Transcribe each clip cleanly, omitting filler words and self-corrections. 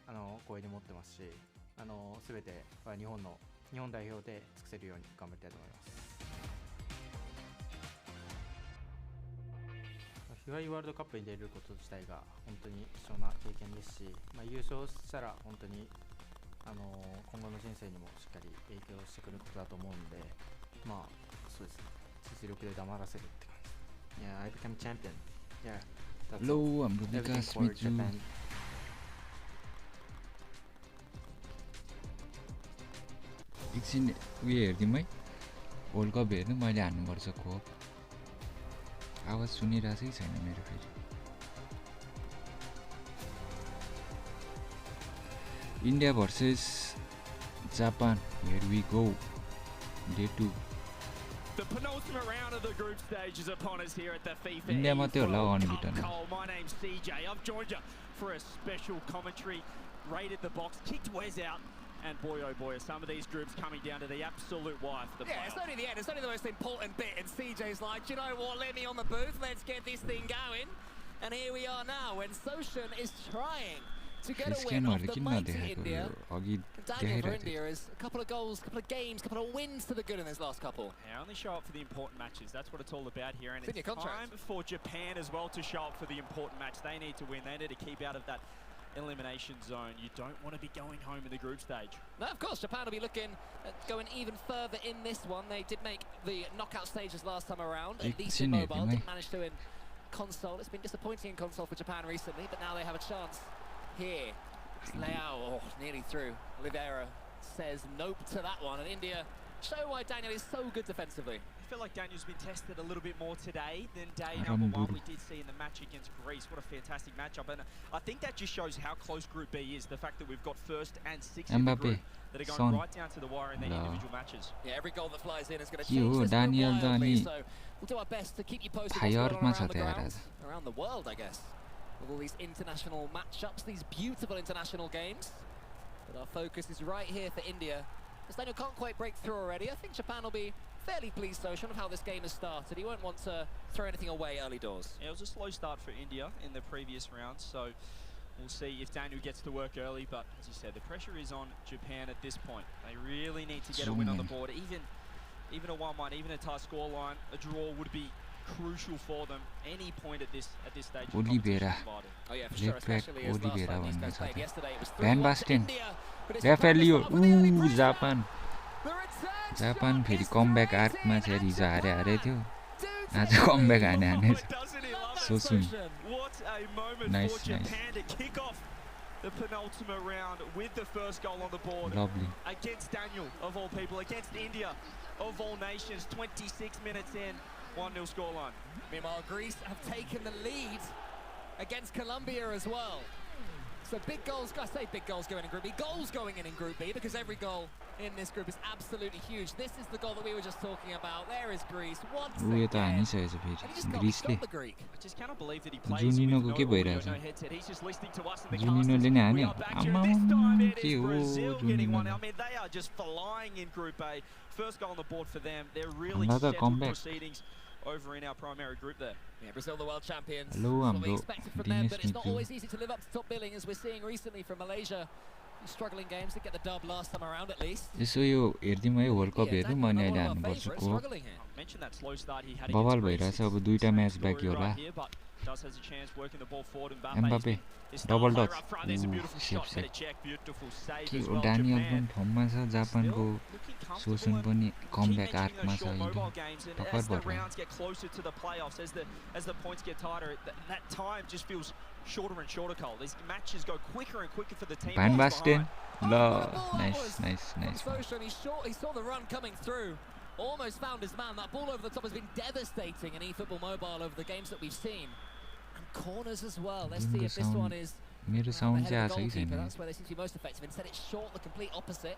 光栄に思ってますし、全て日本代表で尽くせるように頑張りたいと思います。日帰りワールドカップに出ること自体が本当に貴重な経験ですし、優勝したら本当に今後の人生にもしっかり影響してくることだと思うんで、そうですね、実力で黙らせるって感じ。Yeah, I become champion. Yeah. Hello, I'm Welcome Mitju. एकछिन उयो हेरिदिउँ है, वर्ल्ड कप हेर्नु मैले हान्नुपर्छ खोप। आवाज सुनिरहेछ कि छैन मेरो फेरि? India versus Japan. Here we go. Day 2. The penultimate round of the group stage is upon us here at the FIFA India मात्रै होला unbeaten. My name's CJ. I've joined you for a special commentary. Raided the box, kicked Wes out, and boy oh boy are some of these groups coming down to the absolute wire for the playoffs. Yeah, it's only the end. It's only the most important bit, and CJ's like, you know what, let me on the booth, let's get this thing going. And here we are now, when Soshan is trying to get a win off the mighty India. Daniel for India is a couple of goals, couple of games, couple of wins to the good in this last couple. Yeah, only show up for the important matches. That's what it's all about here. And it's time for Japan as well to show up for the important match. They need to win. They need to keep out of that elimination zone. You don't want to be going home in the group stage. No, of course, Japan will be looking at going even further in this one. They did make the knockout stages last time around. At least in mobile, didn't manage to in console. It's been disappointing in console for Japan recently, but now they have a chance here. Leao, nearly through. Oliveira says nope to that one, and India show why Daniel is so good defensively. I feel like Daniel's been tested a little bit more today than day number one we did see in the match against Greece. What a fantastic matchup, and I think that just shows how close Group B is. The fact that we've got first and sixth in the group that are going right down to the wire in their individual matches. Yeah, every goal that flies in is going to change this wildly, so we'll do our best to keep you posted what's going on around the ground, around the world, I guess. With all these international matchups, these beautiful international games. But our focus is right here for India. As Daniel can't quite break through already, I think Japan will be fairly pleased, Soshan, of how this game has started. He won't want to throw anything away early doors. Yeah, it was a slow start for India in the previous round, so we'll see if Daniel gets to work early. But as you said, the pressure is on Japan at this point. They really need to get a win on the board. Even a 1-1, even a tie scoreline, a draw would be crucial for them. Any point at this stage. Oliveira. Oh yeah, for sure, especially as last time these guys played yesterday. It was Van Basten. Rafaelio. Ooh, Japan. Japan फेरि comeback आर्कमा चाहिँ हिजो हारे थियो. आज comeback हाने So soon. What a moment nice, for Japan to kick off the penultimate round with the first goal on the board. Lovely. Against Daniel, of all people, against India, of all nations. 26 minutes in, 1-0 scoreline. Meanwhile, Greece have taken the lead against Colombia as well. So big goals, I say big goals going in Group B, goals going in Group B, because every goal in this group is absolutely huge. This is the goal that we were just talking about. There is Greece once again. And he just got the Greek. I just cannot believe that he plays with no headset. He's just listening to us in the casters. We are back here. This time it is Brazil getting one. I mean, they are just flying in Group A. First goal on the board for them. They're really settled proceedings over in our primary group there. Yeah, Brazil, the world champions. Hello, that's what we expected from them, but it's not always easy to live up to top billing, as we're seeing recently from Malaysia. Struggling games to get the dub last time around at least. यसो यो हेर्दिम है world cup हेर्नु म अहिले हान्नुपर्छ को बवाल भइरहेछ अब दुईटा म्याच बाँकी होला एम्बापे डबल टच के हो डानियल पनि फर्ममा छ जापानको सोसन पनि कमब्याक आर्कमा छ टक्कर पर्छ shorter and shorter, Cole. These matches go quicker and quicker for the team. Van Basten. Nice. He saw the run coming through. Almost found his man. That ball over the top has been devastating in eFootball Mobile over the games that we've seen. And corners as well. Let's see if this one is मेरो sound चाहिँ आछ कि छैन. That's where they seem to be most effective. Instead it's short, the complete opposite.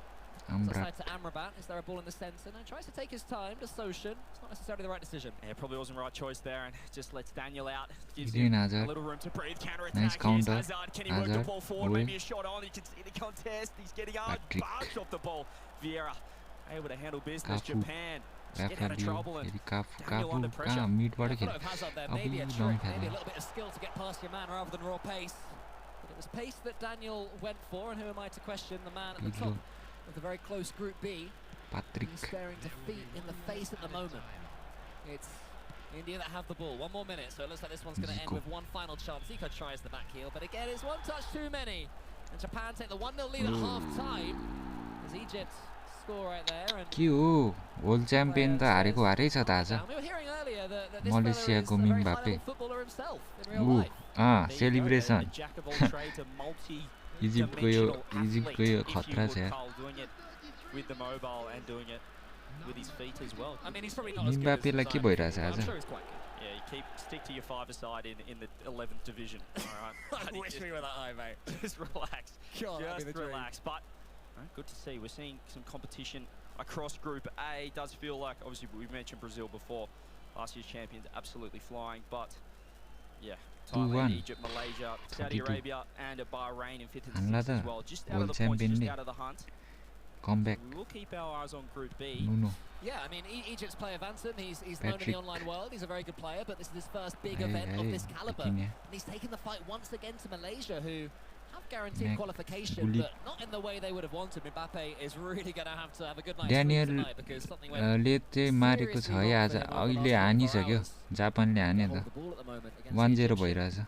Side to Amrabat. Is there a ball in the centre? No, tries to take his time to Soshan. It's not necessarily the right decision. Yeah, probably wasn't the right choice there, and just lets Daniel out. Gives him a little room to breathe. Counter-attack. Nice counter. Hazard. Can he work the ball forward? Maybe a shot on. You can see the contest. He's getting out. Barged off the ball. Vieira able to handle business. Japan get out of trouble, and Daniel under pressure. Maybe a little bit of skill to get past your man rather than raw pace. But it This pace that Daniel went for, and who am I to question the man at the top of the very close Group B. Patrick. He's staring defeat in the face at the moment. It's India that have the ball. 1 more minute, so it looks like this one's going to end with one final chance. Zico tries the back heel, but again, it's one touch too many. And Japan take the 1-0 lead at half-time as Egypt score right there. And क्यों world champion त हारेको हारै छ त आज मलेसियाको मिम्बापे celebration इजिप्टको यो खतरा छ यार with the mobile and doing it with his feet as well. I mean, he's probably not as good as मिम्बापेलाई के भइरहेछ आज I'm sure he's quite good. Yeah, stick to your 5-a-side in the 11th division. All right. I wish we were that high, mate. Just relax. God, just relax. But good to see. We're seeing some competition across Group A. Does feel like, obviously, we mentioned Brazil before. Last year's champions absolutely flying. But, yeah, Thailand, Egypt, Malaysia, Saudi Arabia, and Bahrain in 5th and 6th as well. Just out of the points, just out of the hunt. Comeback. We will keep our eyes on Group B. No. Yeah, I mean, Egypt's player Vanson, he's known in the online world. He's a very good player, but this is his first big event of this caliber. And he's taken the fight once again to Malaysia, who have guaranteed qualification, but not in the way they would have wanted. Mbappe is really going to have a good night's sleep tonight because something went लेते मारेको छ है आज अहिले हानिसक्यो जापानले हान्यो त 1-0 भइरहेछ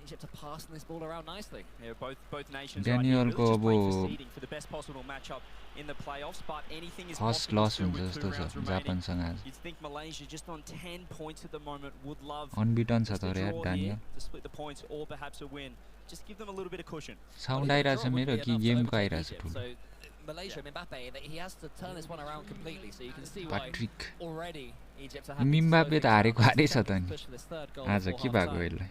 Egypt are passing this ball around nicely. Yeah, both nations Daniel right here, really for the best possible matchup in the playoffs, but anything is first loss हुन्छ जस्तो छ जापानसँग आज You'd think Malaysia just on 10 points at the moment would love unbeaten छ त यार Daniel to split the points or perhaps a win. Just give them a little bit of cushion. Sound आइरहेछ मेरो कि गेमको आइरहेछ ठुलो Malaysia, Mbappe, he has to turn this one around completely, so you can see why already Egypt are Mbappe त हारेको हारै छ त नि आज के भएको यसलाई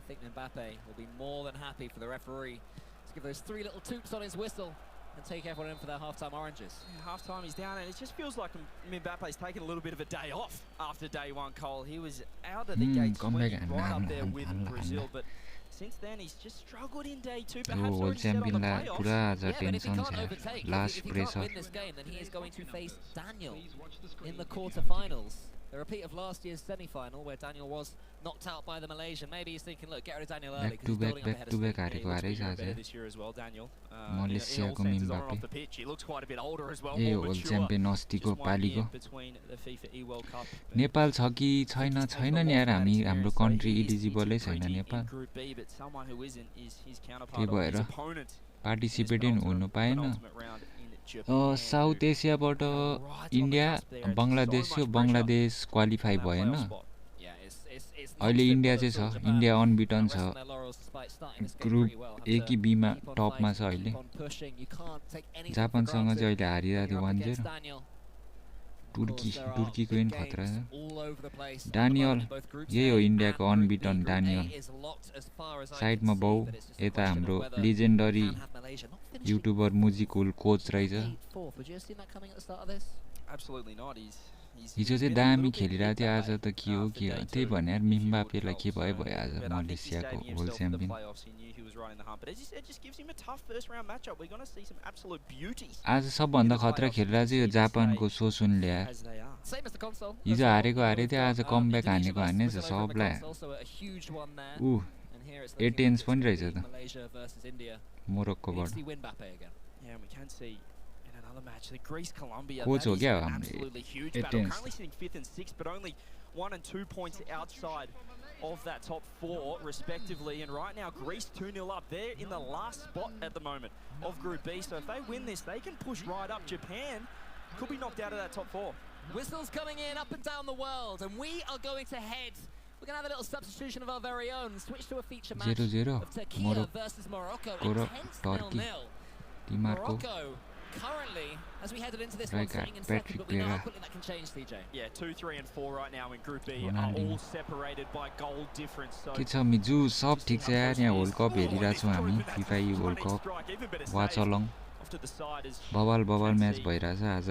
I think Mbappe will be more than happy for the referee to give those 3 little toops on his whistle and take everyone in for their half-time oranges. Yeah, half-time he's down, and it just feels like Mbappe's taken a little bit of a day off after day one, Cole. He was out of the gates right up there with Brazil, but since then he's just struggled in day 2, perhaps already set on the playoffs. Yeah, but if he can't overtake, if he can't win this game, then he is going to face Daniel in the quarter-finals. The repeat of last year's semi-final where Daniel was knocked out by the Malaysian. Maybe he's thinking, look, get rid of Daniel early because he's building up ahead of steam. हारेको हारै छ आज this year as well, Daniel. मलेसियाको मिम्बापे He looks quite a bit older as well. A world champion अस्तिको पालीको नेपाल छ कि छैन नि यार हाम्रो country इलिजिबलै छैन नेपाल त्यही भएर पार्टिसिपेट हुनु पाएन साउथ एसियाबाट इन्डिया बङ्गलादेश क्वालिफाई भएन अहिले इन्डिया चाहिँ छ इन्डिया अनबिटन छ ग्रुप ए कि बी मा टपमा छ अहिले जापानसँग चाहिँ अहिले हारिरहेको थियो 1-0 टुर्कीको पनि खतरा छ डानियल यही हो इन्डियाको अनबिटन डानियल साइडमा बाउ यता हाम्रो लेजेन्डरी युट्युबर मुजिकुल कोच रहेछ हिजो चाहिँ दामी खेलिरहेको थियो आज त के हो त्यही भने यार मिम्बापेलाई के भयो आज मलेसियाको वर्ल्ड च्याम्पियन आज सबभन्दा खतरा खेलिरहेको चाहिँ यो जापानको सोसुनले यार हिजो हारे थियो आज कमब्याक हानेछ सबलाई एटेन्स पनि रहेछ त मोरक्कोबाट कोच हो क्या currently sitting 5th and 6th, but only 1 and 2 points outside of that top 4 respectively, and right now Greece 2-0 up. They're in the last spot at the moment of Group B, so if they win this they can push right up. Japan could be knocked out of that top 4. Whistles coming in up and down the world, and we are going to head. We're going to have a little substitution of our very own. Switch to a feature match of Turkey versus Morocco. Intense 0-0. Morocco currently, as we headed into this one, sitting in second, but we know how quickly that can change, TJ. Yeah, 2, 3 and 4 right now in Group B are all separated by goal difference. So के छ मिजु सब ठीक छ यार यहाँ world cup हेरिरहेको छौँ हामी FIFA world cup watch along बबाल म्याच भइरहेछ आज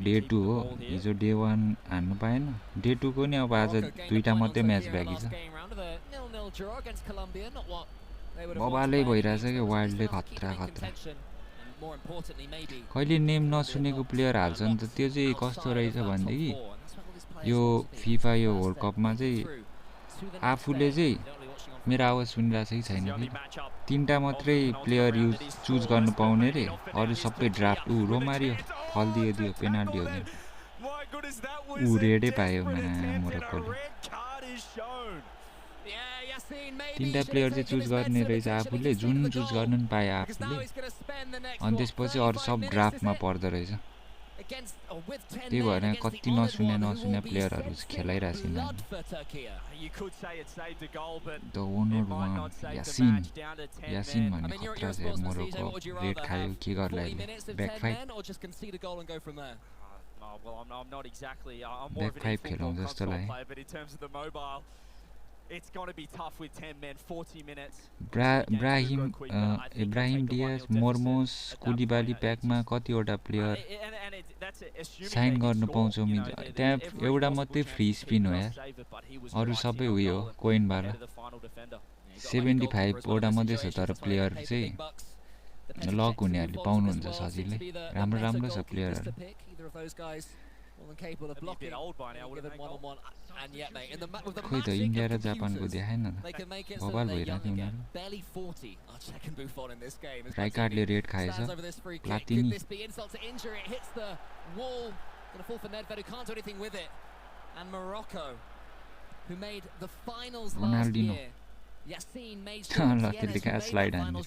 डे 2 हो हिजो डे 1 हान्नु पाएन डे 2 को नि अब आज दुईटा मात्रै म्याच बाँकी छ बबालै भइरहेछ के वाइल्डले खतरा कहिले नेम नसुनेको प्लेयर हाल्छ नि त त्यो चाहिँ कस्तो रहेछ भनेदेखि यो फिफा यो वर्ल्ड कपमा चाहिँ आफूले चाहिँ मेरो आवाज सुनिरहेछ कि छैन कि तीनटा मात्रै प्लेयर चुज गर्न पाउने रे अरु सबै ड्राफ्ट रोमारियो फल्दियो पेनाल्टी हो रेडै पायो मोरक्कोले तीनटा प्लेयर चाहिँ चुज गर्ने रहेछ आफूले जुन चुज गर्न नि पाए आफूले अनि त्यसपछि अरु सब ड्राफ्टमा पर्दो रहेछ त्यही भएर कति नसुने प्लेयरहरु खेलाइरहेछ द ओनर वान यासिन भन्ने खतरा छ मोरक्को रेड खायो के गर्ला ब्याक फाइभ खेलाउँ जस्तो लाग्यो It's going to be tough with 10 men, 40 minutes. Ibrahim Diaz मोर्मोस कुलिबाली प्याकमा कतिवटा प्लेयर साइन गर्न पाउँछौ त्यहाँ एउटा मात्रै फ्री स्पिन हो यार अरु सबै उयो हो कोइनवाला 75 वटा मात्रै छ तर प्लेयर चाहिँ लक हुनेहरुले पाउनुहुन्छ सजिलै राम्रो छ प्लेयरहरु खोइ त इन्डिया र जापानको देखाएन बबाल भइरहेको उनीहरू राइकार्डले रेड खाएछ प्लाटिनी रोनाल्डिनो ल त्यसले कहाँ स्लाइड हान्छ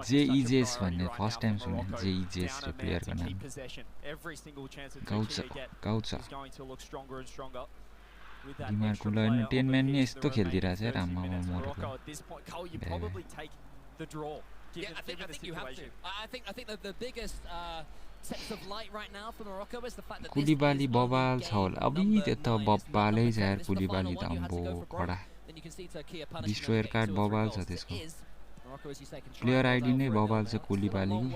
जेइजेस भन्ने फर्स्ट टाइम सुने जेइजेस प्लेयरको नाम गाउँछ दिमागको ल 10 म्यान नि यस्तो खेल्दिरहेछ यार आम्मामा मोरक्को कुलिबाली बबाल छ होला अबि त्यो बब्बालै छ यार कुलिबाली त अम्बो खडा डिस्ट्रोयर कार्ड बबाल छ त्यसको प्लेयर आइडी नै बबाल छ कुलिबालीको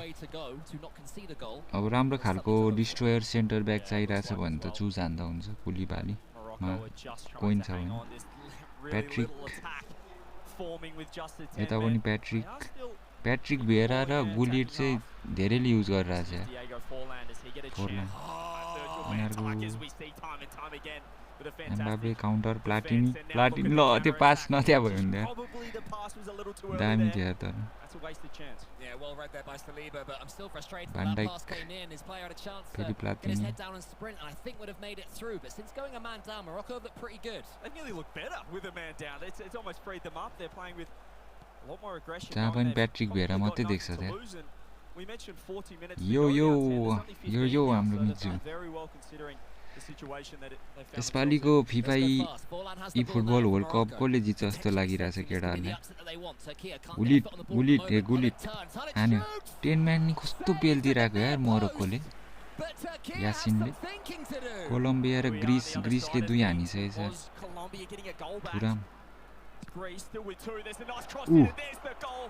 अब राम्रो खालको डिस्ट्रोयर सेन्टर ब्याक चाहिरहेछ भने त चुज हान्दा हुन्छ कुलिबालीमा कोइन छ भने प्याट्रिक यता पनि प्याट्रिक भेरा र गुलिट चाहिँ धेरैले युज गरिरहेछ एम्बापे काउन्टर प्लाटिनी ल त्यो पास नथिया भयो भने दामी थियो तर Van Dijk फेरि प्लाटिनी जहाँ पनि प्याट्रिक भेरा मात्रै देख्छ त्यहाँ यो हाम्रो मिजु यसपालिको फिफा फुटबल वर्ल्ड कप कसले जित्छ जस्तो लागिरहेछ केटाहरुलाई गुलिट हान्यो 10 म्यान नि कस्तो पेल्दिरहेको यार मोरक्कोले यासिनले कोलम्बिया र ग्रीसले 2 हानिसकेछ पुरा Greece still with 2. There's a nice cross in. There's the goal.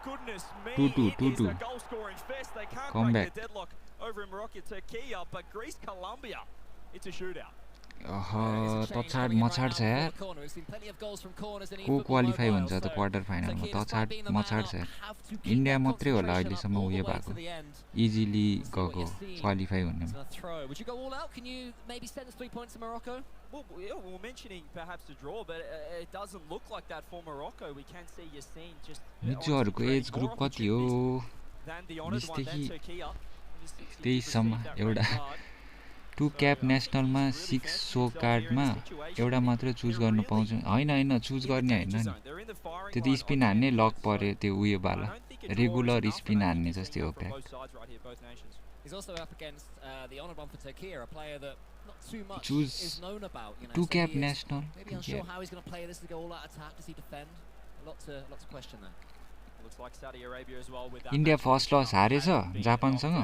Goodness me. 2-2. It is a goal scoring fest. They can't break the deadlock over in Morocco, Turkey, but Greece, Colombia, it's a shootout. मछाड छ यार को qualify हुन्छ त quarter फाइनलमा मछाड छ India मात्रै होला अहिलेसम्म उयो भएको इजिली गएको क्वालिफाई हुने Well, we're mentioning perhaps a draw, but it doesn't look like that for Morocco. We can see Yassine just मिजुहरुको एज ग्रुप कति हो 20 देखि 23 सम्म एउटा 2 क्याप नेशनलमा 6 सो कार्डमा एउटा मात्र चुज गर्न पाउँछ हैन चुज गर्ने हैन नि त्यो त स्पिन हान्ने लक पर्यो त्यो उयो बाला रेगुलर स्पिन हान्ने जस्तै हो pack He's also up against the honored one for Turkey, a player that not too much Choose is known about. 2 cap national. Maybe unsure how he's going to play this to go all out attack. Does he defend? Lots of question there. Looks like Saudi Arabia as well with that. India first loss हारेछ जापानसँग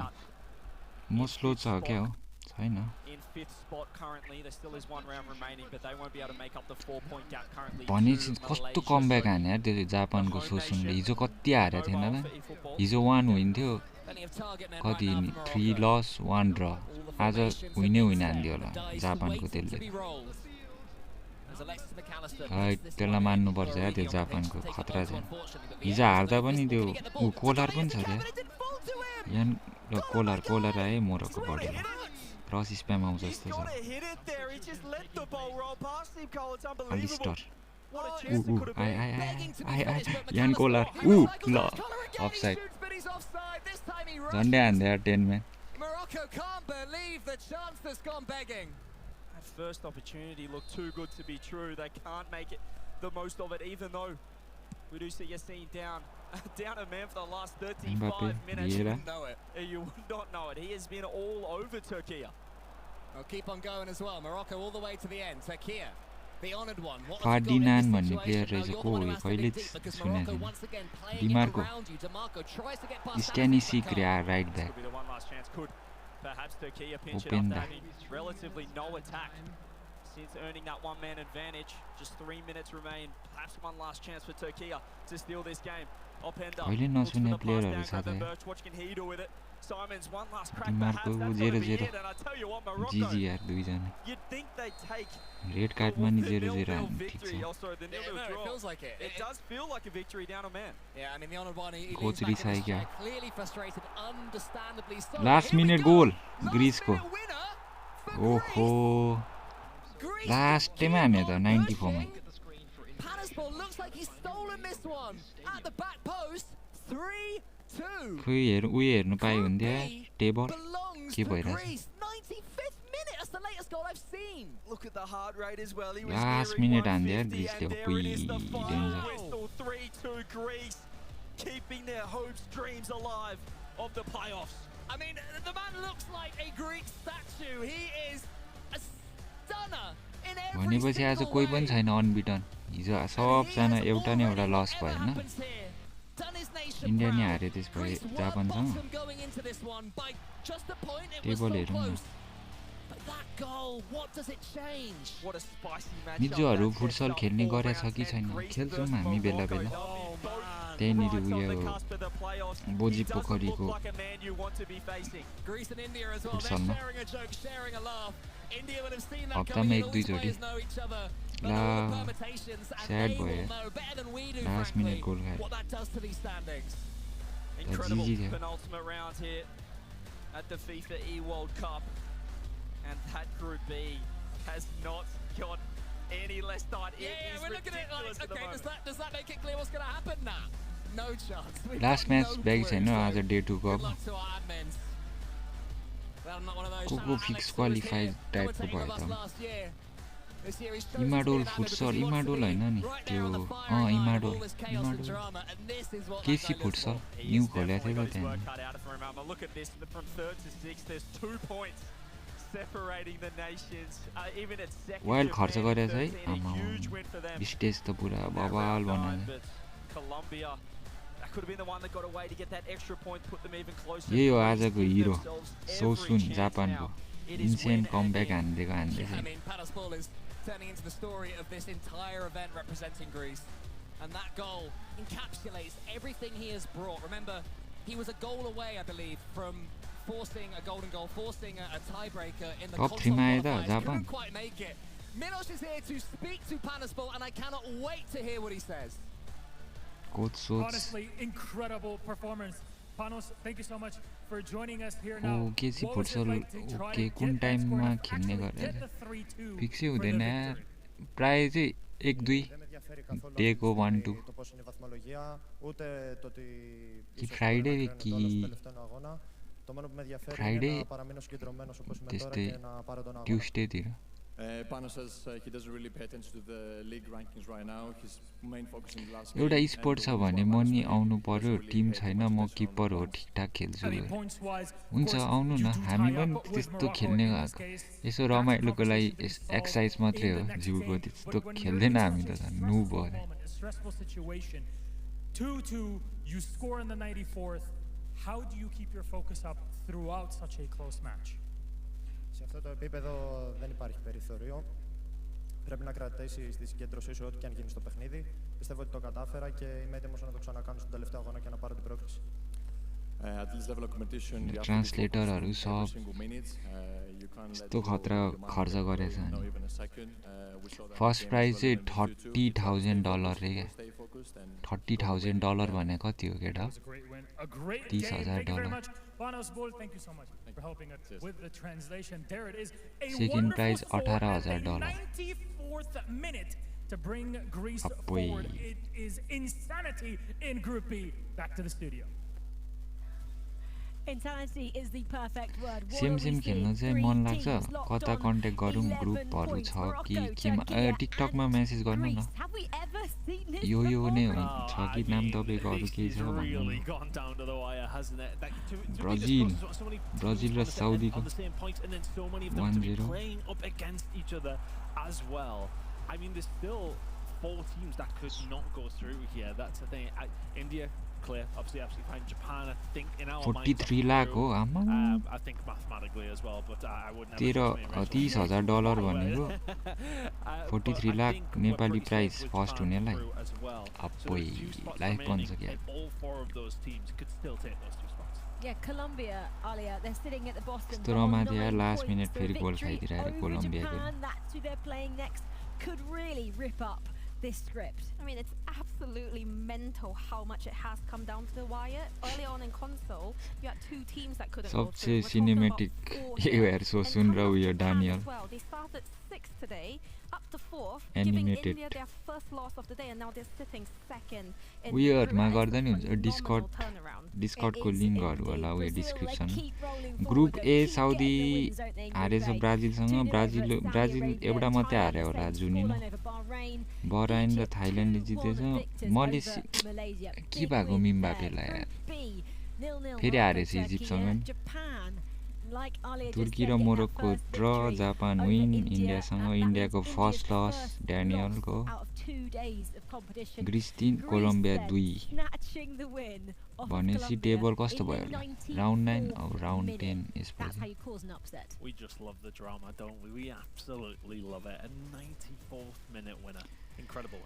म slow छ के हो छैन In 5th spot currently. There still is 1 round remaining, but they won't be able to make up the 4-point gap currently. भने कस्तो comeback हाने यार त्यो जापानको सोसुनले हिजो कति हारे थिएन ल हिजो 1 विन थियो कति 3 लस 1 ड्र आज विनै हान्दियो होला जापानको त्यसले त्यसलाई मान्नुपर्छ यार त्यो जापानको खतरा छ हिजो हार्दा पनि त्यो कोलार पनि छ त्यहाँ यहाँ कोलार आए मोरक्को बढ्यो क्रस स्प्याम आउँछ जस्तो छ अलिस्टर यान कोलर ल अफसाइड झन्डै हान्दै 10 man Morocco can't believe the chance that's gone begging. That first opportunity looked too good to be true. They can't make it the most of it, even though we do see Yassine down a man for the last 35 minutes. You wouldn't know it. You would not know it. He has been all over Turkey. Well, keep on going as well. Morocco all the way to the end. Turkey, the honoured one. Ferdinand भन्ने player रहेछ को हो कहिले सुनेको Dimarco Stanisic right back Perhaps Turkey pinch it up, having relatively no attack since earning that one-man advantage. Just 3 minutes remain. Perhaps one last chance for Turkey to steal this game. Openda looks for the pass down, Graven Birch. What can he do with it? Simons, one last crack perhaps. That's going to be it. And I tell you what, Morocco, you'd think they'd take red card money 0-0 victory. Also, the 0-0 draw. It feels like it. It does feel like a victory down a man. Yeah, I mean, the honoured one, Coach he's back in the strike, clearly frustrated, understandably so. Last minute goal, Greece ko. Oho. Last time हाने त 94 मा. Panaspor looks like he's stolen this one at the back post. 3-2. खोइ हेर्नु पाए हुन्थ्यो table के भइरहेछ 95th minute. That's the latest goal I've seen. Look at the heart rate as well. He was last minute हान्थ्यो यार ग्रीसले there it is, the final whistle. 3-2 Greece, keeping their hopes, dreams alive of the playoffs. I mean, the man looks like a Greek statue. He is a stunner in every भनेपछि आज कोही पनि छैन unbeaten हिजो सबजना एउटा न एउटा लस भयो हैन इन्डिया नि हारे त्यसपछि जापानसँग टेबल हेरौँ न मिजुहरू फुटसल खेल्ने गरेछ कि छैन खेल्छौँ हामी बेला बेला त्यहीँनिर उयो बोजी पोखरीको फुटसलमा हप्तामा 1-2 चोटि ला स्याड भयो लास्ट मिनट गोल खायो जिजी थियो at the FIFA E-World Cup, and that Group B has not got any less tight. Yeah, we're looking at it like, okay, does that make it clear what's going to happen now? No chance. Last match back छैन आज day 2 को अब को fix qualify टाइपको भयो त Imadol futsal Imadol हैन नि त्यो इमाडोल केसी फुटसल न्यू खोलेको थियो त त्यहाँ वाइल्ड खर्च गरेछ है आमा स्टेज त पुरा बवाल बनायो यही हो आजको हिरो सोसुन जापानको इन्सेन्ट comeback हान्दिएको हान्दैछ turning into the story of this entire event representing Greece. And that goal encapsulates everything he has brought. Remember, he was a goal away, I believe, from forcing a golden goal, forcing a tiebreaker in the console qualifiers. Couldn't quite make it. Milos is here to speak to Panaspor, and I cannot wait to hear what he says. Honestly, incredible performance. Panos, thank you so much for joining us here now. K C futsal okay कुन टाइममा खेल्ने गरेर फिक्सै हुँदैन प्राय चाहिँ 1-2 डेको 1-2 कि Friday कि फ्राइडे त्यस्तै ट्युसडेतिर Pano says he doesn't really pay attention to the league rankings right now. His main focus in the last game. एउटा स्पोर्ट छ भने म नि आउनु पर्यो टिम छैन म किपर हो ठीकठाक खेल्छु हुन्छ आउनु न हामी पनि त्यस्तो खेल्ने यसो रमाइलोको लागि एक्सर्साइज मात्रै हो जिउको त्यस्तो खेल्दैन हामी त नुब हो 2-2 you score in the 94th. How do you keep your focus up throughout such a close match? Σε αυτό το επίπεδο δεν υπάρχει περιθώριο. Πρέπει να κρατήσεις τη συγκέντρωσή σου ό,τι και αν γίνει στο παιχνίδι. Πιστεύω ότι το κατάφερα και είμαι έτοιμος να το ξανακάνω στον τελευταίο αγώνα και να πάρω την πρόκριση. At this level of competition, you ट्रान्सलेटरहरु सब यस्तो खतरा खर्च गरेछ फर्स्ट प्राइज चाहिँ $30,000 रे $30,000 भने कति हो केटा $30,000 Panos Bull, thank you so much for helping us with the translation. There it is. A Second prize wonderful score at the $18,000. 94th minute to bring Greece forward. It is insanity in Group B. Back to the studio. Insanity is the perfect word. Same खेल्न चाहिँ मन लाग्छ कता contact गरौँ ग्रुपहरु छ कि केमा टिकटकमा message गर्नु न यो नै छ कि नाम तपाईको अरु केही छ भन्नु ब्राजिल र साउदीको 1-0 I mean, there's still 4 teams that could not go through here. That's the thing. India, clear, obviously, absolutely fine. Japan, I think, in our 43 lakh हो आमा I think mathematically as well, but I wouldn't. $30,000 भनेको 43 lakh Nepali price first हुनेलाई अप्पै life बन्छ क्या All 4 of those teams could still take those 2 spots. Yeah, Colombia, Alia, they're sitting at the bottom. Stromadia last minute फेरि goal खाइदिरहेको कोलम्बियाको That's who they're playing next. Could really rip up this script. I mean, it's absolutely mental how much it has come down to the wire. Early on in console, you had 2 teams that couldn't go through. सबसे cinematic here so सुन रहा हूँ ये Daniel They started 6th today, up to 4th, giving India their first loss of the day, and now they're sitting second. Weird मा गर्दा नि हुन्छ discard को link गरौ होला उ डिस्क्रिप्सन ग्रुप ए साउदी हारेछ ब्राजिलसँग ब्राजिल एउटा मात्रै हारे होला जुनिन बहराइन र थाइल्यान्डले जितेछ मलेसिया के भएको मिम्बापेलाई फेरि हारेछ इजिप्टसँग तुर्की र मोरक्को ड्र जापान विन इन्डियासँग इन्डियाको फर्स्ट लस ड्यानियलको ग्रिस 3 कोलम्बिया 2 भनेपछि टेबल कस्तो भयो राउन्ड 9 अब राउन्ड 10 यसपछि We just love the drama, don't we? We absolutely love it. A 94th minute winner. Incredible.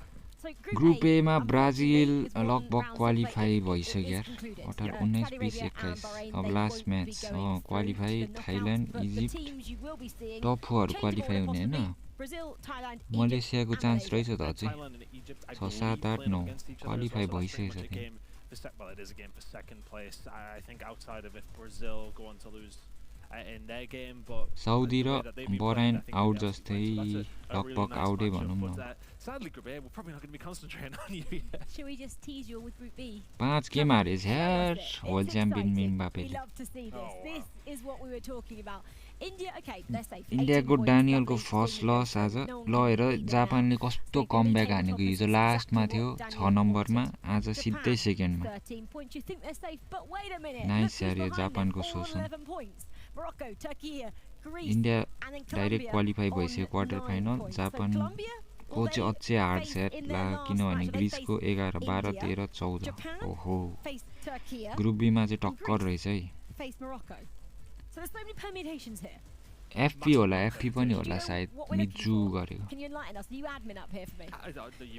Group A मा ब्राजिल लगभग क्वालिफाई भइसक्यो 18 19 20 21 अब last match qualify Thailand Egypt top 4 qualify हुने हैन मलेसियाको चान्स रहेछ त अझै 6 7 8 9 क्वालिफाई भइसकेछ Well, it is a game for second place. I think outside of if Brazil go on to lose in their game, but Saudi र Bahrain out जस्तै लगभग आउटै भनौं न sadly Group A, we're probably not going to be concentrating on you yet. Should we just tease you with Group B? 5 game हारेछ यार world champion मिम्बापेले We love to see this. This is what we were talking about. India, okay, they're safe. इन्डियाको डानियलको first loss आज ल हेर जापानले कस्तो comeback हानेको हिजो लास्टमा थियो 6 नम्बरमा आज सिधै सेकेन्डमा नाइस यार यो जापानको सोसन इन्डिया डाइरेक्ट क्वालिफाई भइसक्यो क्वार्टर फाइनल जापान को चाहिँ अझै हार्ड सेट ला किनभने ग्रिसको 11 12 13 14 ओहो ग्रुप बी मा चाहिँ टक्कर रहेछ है एफपी होला एफपी पनि होला सायद मिजु गरेको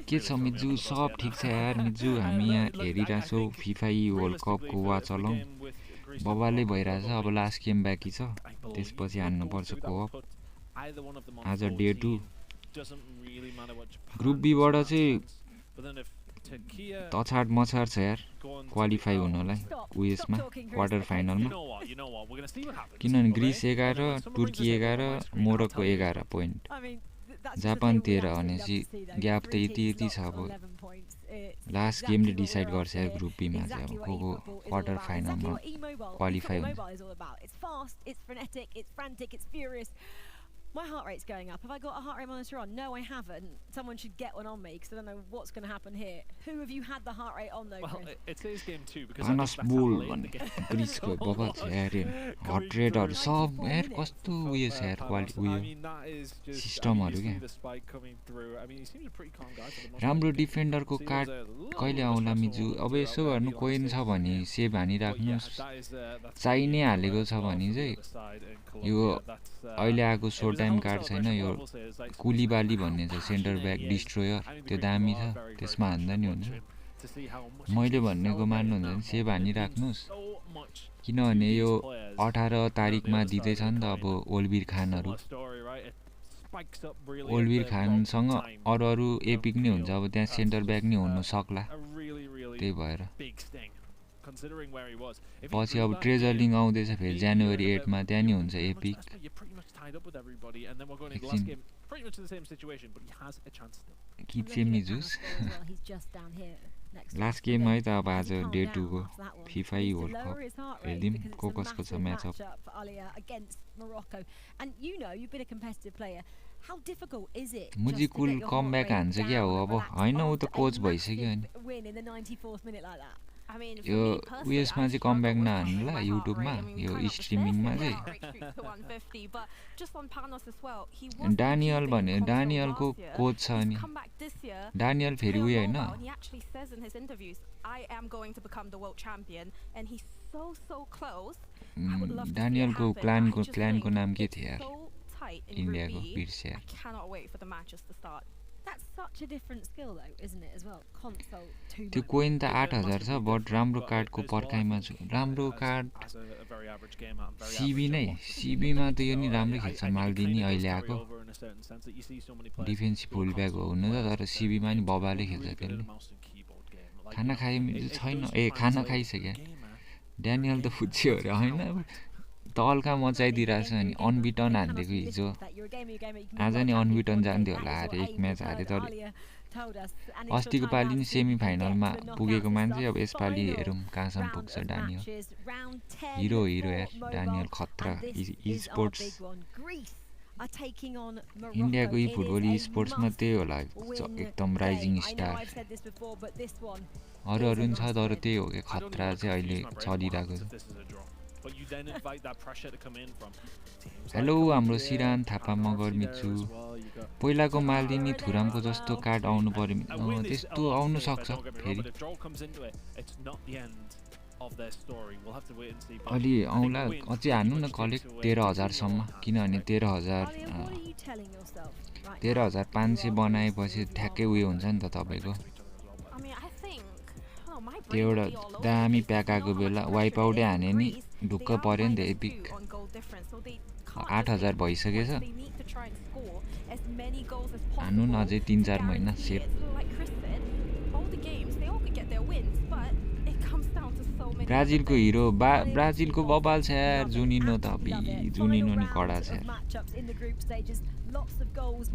के छ मिजु सब ठीक छ यार मिजु हामी यहाँ हेरिराछौँ फिफा वर्ल्ड कपको वाच चलाउँ बबाले भइरहेछ अब लास्ट गेम बाँकी छ त्यसपछि हान्नुपर्छ कोअप आज डे 2 ग्रुप बी बाट चाहिँ तछाड मछाड छ यार क्वालिफाई हुनलाई उयसमा क्वार्टर फाइनलमा किनभने ग्रिस 11 तुर्की 11 मोरक्को 11 पोइन्ट जापान 13 भनेपछि ग्याप त यति छ अब लास्ट गेमले डिसाइड गर्छ यार ग्रुप बी मा चाहिँ अब को क्वार्टर फाइनलमा क्वालिफाई हुन्छ My heart rate's going up. Have I got a heart rate monitor on? No, I haven't. Someone should get one on me because I don't know what's going to happen here. Who have you had the heart rate on though, Chris? Well, it's his game too because Panos Bull ग्रिसको बबा छ यार hot रेटहरु सब यार कस्तो उयो छ यार quality उयो सिस्टमहरु के राम्रो डिफेन्डरको कार्ड कहिले आउला मिजु अब यसो गर्नु कोइन छ भने सेभ हानिराख्नुस् चाहिने हालेको छ भने चाहिँ यो अहिले आएको शोर्ट टाइम कार्ड छैन यो कुलीबाली भन्ने छ सेन्टर ब्याक डिस्ट्रोयर त्यो दामी छ त्यसमा हान्दा नि हुन्छ मैले भन्नेको मान्नुहुन्छ भने सेभ हानिराख्नुस् किनभने यो 18 तारिकमा दिँदैछ नि त अब ओल्बिर खानहरु ओल्बिर खानसँग अरु एपिक नै हुन्छ अब त्यहाँ सेन्टर ब्याक नै हुन सक्ला त्यही भएर considering where he was. पछि अब ट्रेजरलिङ आउँदैछ फेरि जनवरी 8 मा त्यहाँ नि हुन्छ epic You're pretty much tied up with everybody, and then we're going into the last game, pretty much in the same situation, but he has a chance still. किचेमी जुस लास्ट गेम है त अब आज डे 2 को FIFA world cup हेर्दिम को कसको छ म्याच अप मुजी कुल कमब्याक हान्छ क्या हो अब हैन उ त कोच भइसक्यो नि यो उयसमा चाहिँ कमब्याक नहान्नुला युट्युबमा यो स्ट्रिमिङमा चाहिँ डानियल भने डानियलको कोच छ नि डानियल फेरि उयो हैन डानियलको प्लानको नाम के थियो यार इन्डियाको बिर्स्या That's such a different skill though, isn't it, as well? Console 2. त्यो कोइन त 8000 छ बट राम्रो कार्डको पर्खाइमा छु राम्रो कार्ड सीबी नै सीबीमा त यो नि राम्रो खेल्छ माल्दिनी अहिले आको डिफेन्सिभ फुलब्याक हो हुन त तर सीबीमा नि बबाले खेल्छ त्यसले खाना खाइ छैन ए खाना खाइसक्यो ड्यानियल त फुच्यो अरे हैन तल्का मचाइदिरहेछ नि अनबिटन हान्दिएको हिजो आज नि अनबिटन जान्थ्यो होला अरे एक म्याच हारे तर अस्तिको पालि नि सेमी फाइनलमा पुगेको मान्छे अब यसपालि हेरौँ कहाँसम्म पुग्छ डानियल हिरो यार डानियल खतरा ई स्पोर्ट्स इन्डियाको ई फुटबल ई स्पोर्ट्समा त्यही होला एकदम राइजिङ स्टार अरू नि छ तर त्यही हो कि खतरा चाहिँ अहिले चलिरहेको हेलो हाम्रो सिरान थापा मगर मिच्छु पहिलाको मालदिनी थुरामको जस्तो कार्ड आउनु पर्यो त्यस्तो आउनु सक्छ फेरि अलि आउला अझै हान्नु न कलेक्ट 13000 सम्म किनभने 13500 बनाएपछि ठ्याक्कै उयो हुन्छ नि त तपाईको त्यो एउटा दामी प्याक आएको बेला वाइप आउटै हाने नि ढुक्क पर्यो नि त एपिक 8000 भइसकेछ हान्नु न अझै 3-4 महिना सेफ ब्राजिलको हिरो ब्राजिलको बबाल छ यार जुनिनो त जुनिनो नि कडा छ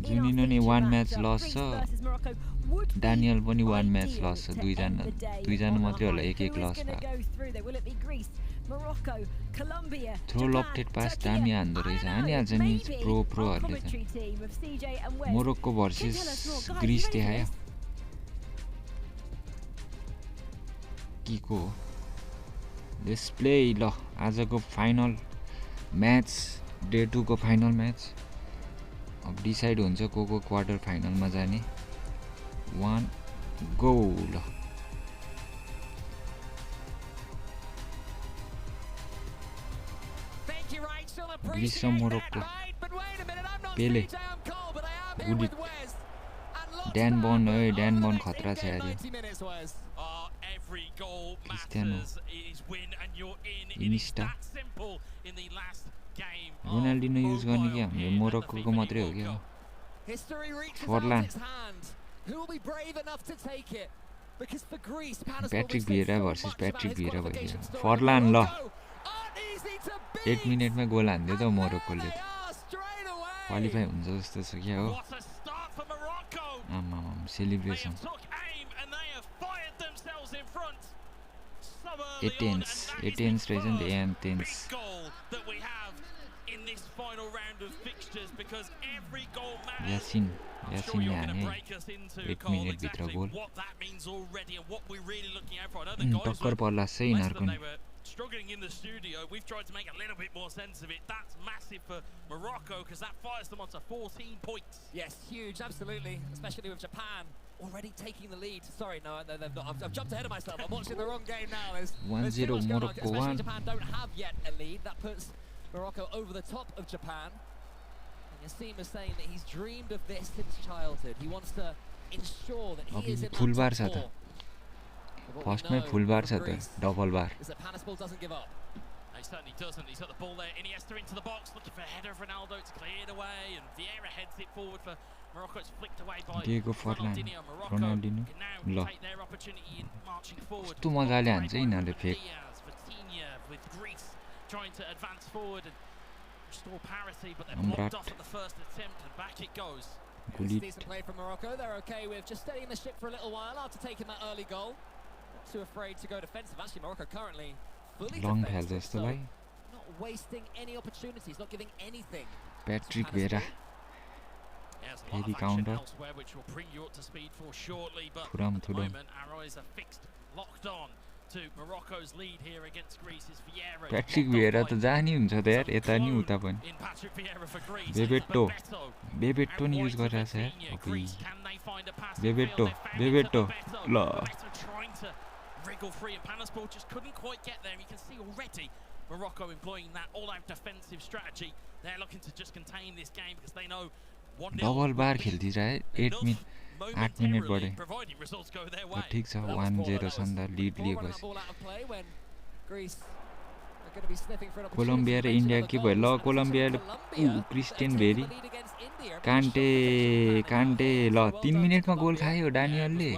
जुनिनो नि 1 म्याच लस छ डानियल पनि 1 म्याच लस छ दुईजना मात्रै होला एक लस भयो थ्रो लफ्टेड पास दामी हान्दो रहेछ हानिहाल्छ नि प्रोहरूले त मोरोक्को भर्सेस ग्रिस देखायो के को डिस्प्ले ल आजको फाइनल म्याच डे 2 को फाइनल म्याच अब डिसाइड हुन्छ को क्वार्टर फाइनलमा जाने 1 गो ल ग्रिस र मोरोक्को पेले गुडी ड्यान बन खतरा छ यार क्रिस्टियानो इनिस्टा रोनाल्डिनो युज गर्ने कि हामीले मोरोक्को मात्रै हो क्या फर्लान प्याट्रिक भिएरा भर्सेस प्याट्रिक भिएरा भइदियो फर्लान ल 8 मिनेटमा गोल हान्दियो त मोरोक्कोले क्वालिफाई हुन्छ जस्तो छ क्या हो आमा सेलिब्रेसन एटेन्स रहेछ नि त एन्टेन्स यासिन हाने 8 मिनेट भित्र गोल टक्कर पर्ला चाहिँ यिनीहरूको struggling in the studio. We've tried to make a little bit more sense of it. That's massive for Morocco because that fires them onto 14 points. Yes, huge, absolutely, especially with Japan already taking the lead. Sorry, no, they've not. I've jumped ahead of myself. I'm watching the wrong game now. There's 1-0 Morocco 1. Japan don't have yet a lead. That puts Morocco over the top of Japan. And Yassim is saying that he's dreamed of this since childhood. He wants to ensure that he is in that top 4. फर्स्टमै फुल बार छ त double bar He certainly doesn't. He's got the ball there. Iniesta into the box, looking for a header of Ronaldo. It's cleared away, and Vieira heads it forward for Morocco. It's flicked away by Ronaldinho. Morocco can now take their opportunity in marching forward. कस्तो मजाले हान्छ यिनीहरूले fake with Greece trying to advance forward and restore parity, but they're blocked off at the first attempt, and back it goes. Decent play from Morocco. They're okay with just steadying the ship for a little while after taking that early goal. Not too afraid to go defensive. Actually, Morocco currently fully defensive, so not wasting any opportunities, not giving anything. Patrick Vieira. There's a lot of action elsewhere, which will bring you up to speed for shortly, but at the moment our eyes are fixed, locked on to Morocco's lead here against Greece. Is Vieira. Patrick Vieira त जानी हुन्छ त यार यता नि उता पनि बेबेटो नि use गरिरहेछ यार बेबेटो ल wriggle free, and Panasport just couldn't quite get there. You can see already Morocco employing that all-out defensive strategy. They're looking to just contain this game because they know 1-0 double बार खेल्दिछ है 8 minute बढे ठीक छ 1-0 सन्दा lead लिएपछि Colombia र India के भयो ल कोलम्बियाले Christian very कान्टे ल 3 मिनेटमा गोल खायो डानियलले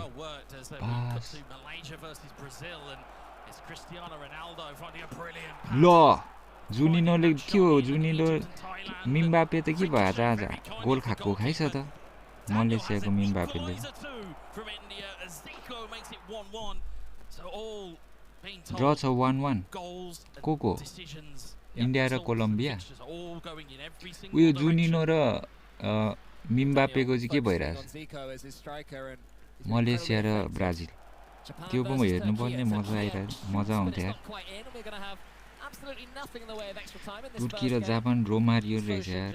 ल जुनिनोले के हो जुनिनो मिम्बापे त के भएछ आज गोल खाएको खाइछ त मलेसियाको मिम्बापेले ड्र छ 1-1 को इन्डिया र कोलम्बिया उयो जुनिनो र मिम्बापेको चाहिँ के भइरहेछ मलेसिया र ब्राजिल त्यो पनि हेर्नुपर्ने मजा आउँथ्यो यार तुर्की र जापान रोमारियो रहेछ यार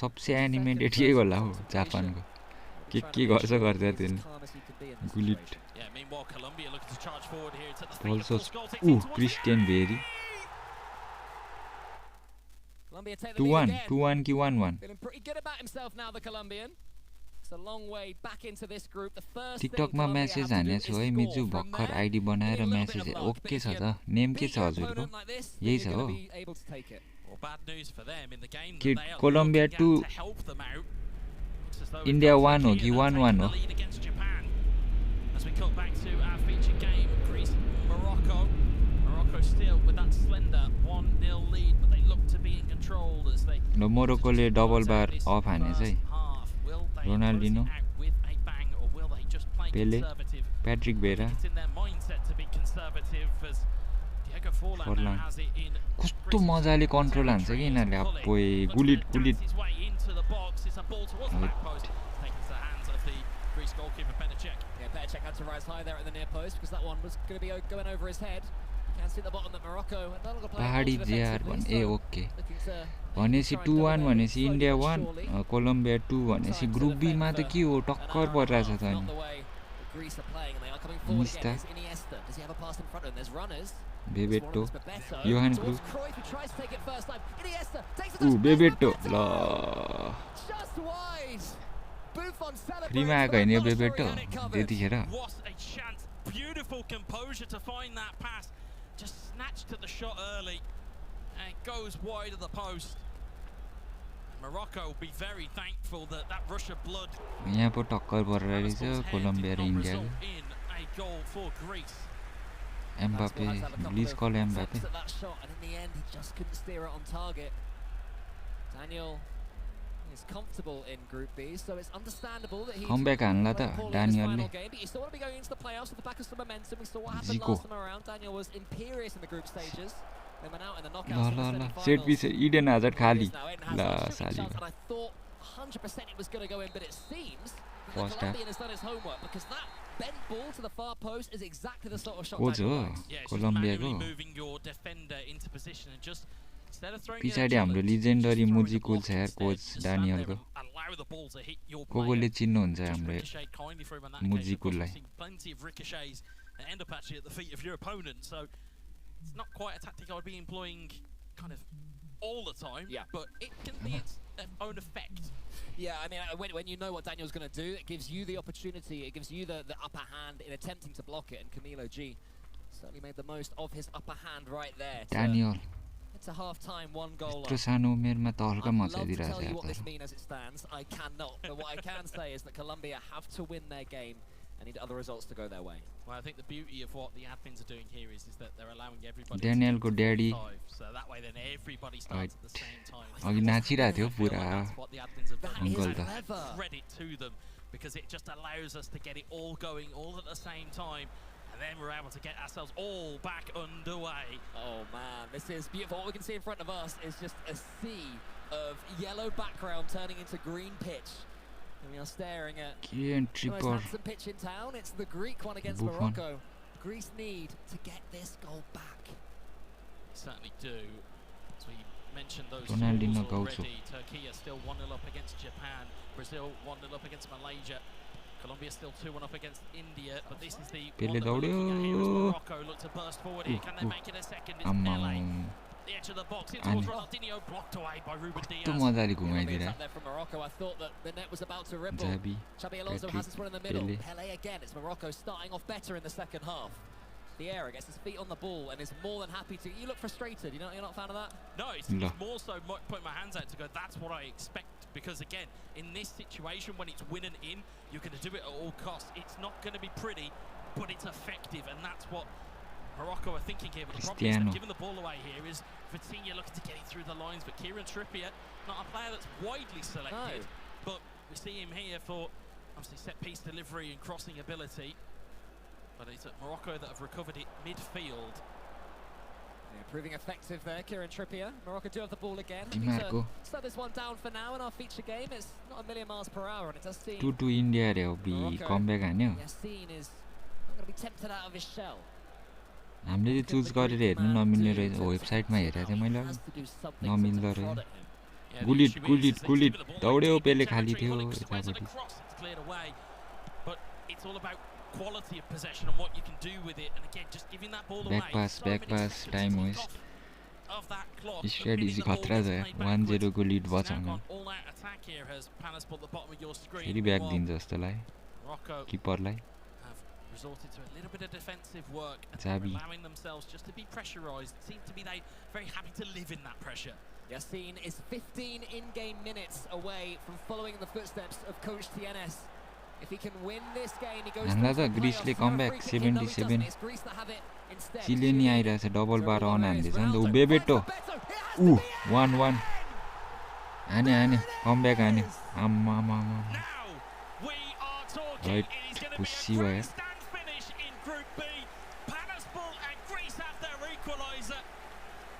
सबसे एनिमेटेड के होला हो जापानको के गर्छ गर्छ त्यसले गुलिट अल्सो क्रिस्टियन भेरी 2-1 कि 1-1 टिकटकमा म्यासेज हानेको छु है मिजु भर्खर आइडी बनाएर म्यासेज ओके छ त नेम के छ हजुरको यही छ हो कि कोलम्बिया 2 इन्डिया 1 हो कि 1-1 हो ल मोरोक्कोले डबल बार अफ हानेछ है रोनाल्डिनो पेले प्याट्रिक भेरा फर्लाङ कस्तो मजाले कन्ट्रोल हान्छ कि यिनीहरूले अप्पोइ गुलिट पहाडी जेआर भने ए ओके भनेपछि 2-1 भनेपछि इन्डिया 1 कोलम्बिया 2 भनेपछि ग्रुप बी मा त के हो टक्कर परिरहेछ त अनि मिस्टा बेबेटो योहान क्रुज बेबेटो ल फ्रीमा आएको होइन यो बेबेटो त्यतिखेर beautiful composure to find that pass, just snatched at the shot early and it goes wide of the post. Morocco will be very thankful that that rush of blood यहाँ पो टक्कर परिरहेछ कोलम्बिया र India a goal for Greece. Mbappe please call Mbappe and in the end he just couldn't steer it on target. Daniel is comfortable in Group B, so it's understandable that he's comeback हान्ला त डानियलले he still want to be going into the playoffs with the back of some momentum. We saw what happened last time around. Daniel was imperious in the group stages. They went out in the knockouts. ल set piece Eden hazard खाली ल साली and I thought 100% it was going to go in, but it seems that Colombian has done his homework because that bent ball to the far post is exactly the sort of shot Daniel likes. Colombiaको moving your defender into position and just पछाडि हाम्रो लिजेन्डरी मुजी कुल छ यार coach डानियलको कोले चिन्नुहुन्छ हाम्रो मुजी कुललाई It's not quite a tactic I would be employing kind of all the time, but it can be its own effect. Yeah, I mean, when you know what Daniel's going to do, it gives you the opportunity, it gives you the upper hand in attempting to block it, and Camilo G Certainly made the most of his upper hand right there. Daniel. It's a half-time one goal. यत्रो सानो उमेरमा त हल्का I'd love to मचाइदिरहेछ tell you यार what this means as it stands. I cannot. But what I can say is that Colombia have to win their game and need other results to go their way. Well, I think the beauty of what the admins are doing here is that they're allowing everybody Daniel to को daddy so that way then everybody starts at the same time. अघि नाचिरहेको थियो पुरा That's what the admins have done. Uncle त Credit to them because it just allows us to get it all going all at the same time. And then we're able to get ourselves all back underway. Oh man, this is beautiful. What we can see in front of us is just a sea of yellow background turning into green pitch. And we are staring at the most handsome pitch in town. It's the Greek one against Morocco. Greece need to get this goal back. They certainly do. As we mentioned those Ronaldinho scores already. Turkey are still 1-0 up against Japan. Brazil 1-0 up against Malaysia. Colombia still 2-1 up against India, but this is the one that we're looking at here as Morocco look to burst forward here. Can they make it a second? It's Pele. The edge of the box in towards Ronaldinho, blocked away by Ruben Diaz. There from Morocco. I thought that the net was about to ripple. Xabi Alonso has this one in the middle. Pele again. It's Morocco starting off better in the second half. Vieira gets his feet on the ball and is more than happy to. You look frustrated. You're not a fan of that? No, it's more so putting my hands out to go. That's what I expect. Because again, in this situation, when it's win and in, you're going to do it at all costs. It's not going to be pretty, but it's effective, and that's what Morocco are thinking here. But the problem is that giving the ball away here is Vitinha looking to get it through the lines, but Kieran Trippier, not a player that's widely selected, but we see him here for obviously set piece delivery and crossing ability. But it's at Morocco that have recovered it midfield. Yeah, proving effective there, Kieran Trippier. Morocco do have the ball again. We need to slow this one down for now in our feature game. It's not a million miles per hour, and it does seem 2-2 India रे हो comeback हान्यो Yassine is not going to be tempted out of his shell. हामीले choose गरेर हेर्नु नमिल्ने रहेछ वेबसाइटमा हेरेको थिएँ मैले नमिल्दो रहेछ गुलिट दौड्यो पेले खाली थियो यतापट्टि Quality of possession and what you can do with it, and again, just giving that ball away. Back pass, time waste. Strategy खतरा छ 1-0 को लीड बचाउन फेरि ब्याक दिन्छ जस्तो लाग्यो किपरलाई resorted to a little bit of defensive work and Xabi allowing themselves just to be pressurized. It seems to be they very happy to live in that pressure. Yassine is 15 in-game minutes away from following in the footsteps of coach TNS. If he can win this game, he goes to the Greeceले comeback 77 Chile नि आइरहेछ double bar on हान्दैछ नि त उ बेबेटो 1-1 हाने comeback हान्यो आम्मा right pussy भयो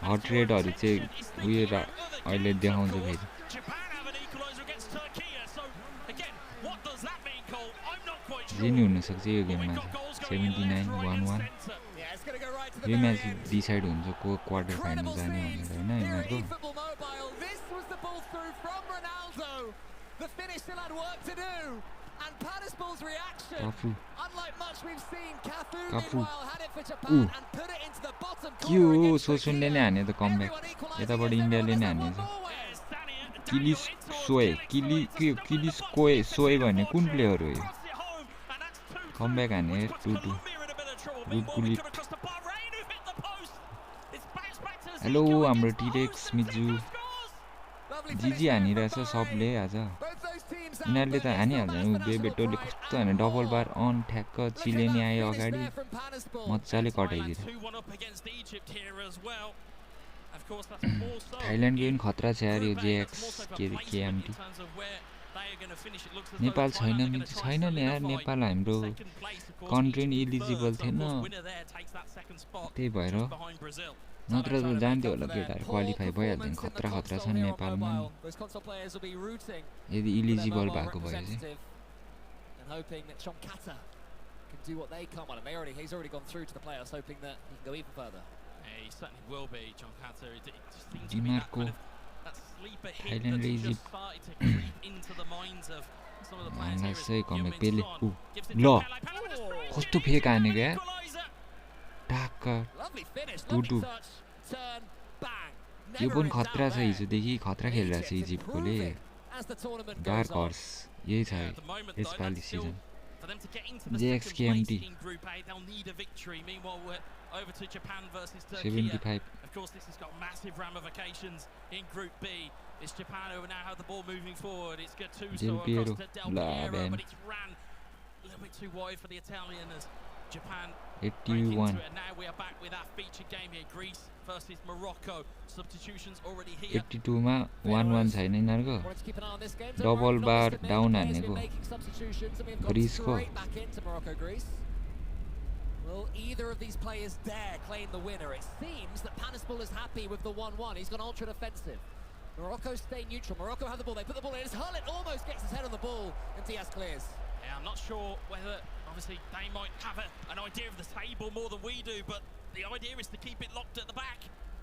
hot रेटहरु चाहिँ उयो अहिले देखाउँछ फेरि जिनी हुन सक्छ यो गेममा 79-1-1 यो म्याच डिसाइड हुन्छ को क्वार्टर फाइनल जाने भनेर हैन यिनीहरुको के हो सोसुनले नै हाने त कमब्याक यताबाट इन्डियाले नै हानेछ किलिस सोए भन्ने कुन प्लेयर हो यो कमब्याक हाने 2-2 गुलिट हेलो हाम्रो टिरेक्स मिजु जिजी हानिरहेछ सबले आज यिनीहरूले त हानिहाल्छ बेबेटोले कस्तो हाने डबल बार अन ठ्याक्क चिले नि आयो अगाडि मजाले कटाइदियो थाइल्यान्डको पनि खतरा छ यार यो जेएक्स केएमटी नेपाल छैन नि यार नेपाल हाम्रो कन्ट्री नि इलिजिबल थिएन त्यही भएर नत्र त जान्थ्यो होला केटाहरु क्वालिफाई भइहाल्थ्यो खतरा छ नेपालमा यदि इलिजिबल भएको भए चाहिँ डिमार्को थाइल्यान्ड र इजिप्ट सही कमे पेले ल कस्तो फेक हानेको यार ढाक्क 2-2 यो पनि खतरा छ हिजोदेखि खतरा खेलिरहेको छ इजिप्टकोले डार्क हर्स यही छ यसपालि season For them to get into the second place in Group A, they'll need a victory. Meanwhile, we're over to Japan versus Turkey. 75. Of course, this has got massive ramifications in Group B. It's Japan who now have the ball moving forward. It's Gattuso across to Del Piero, but it's ran a little bit too wide for the Italian as Japan 81. And now we are back with our featured game here. Greece versus Morocco. Substitutions already here. 82 मा 1-1 छैन यिनीहरुको double बार down हानेको ग्रीसको Will either of these players dare claim the winner? It seems that Panispal is happy with the 1-1. He's gone ultra defensive. Morocco stay neutral. Morocco have the ball. They put the ball in. Hullet almost gets his head on the ball, and Diaz clears. Yeah, I'm not sure whether, obviously, they might have an idea of the table more than we do, but the idea is to keep it locked at the back.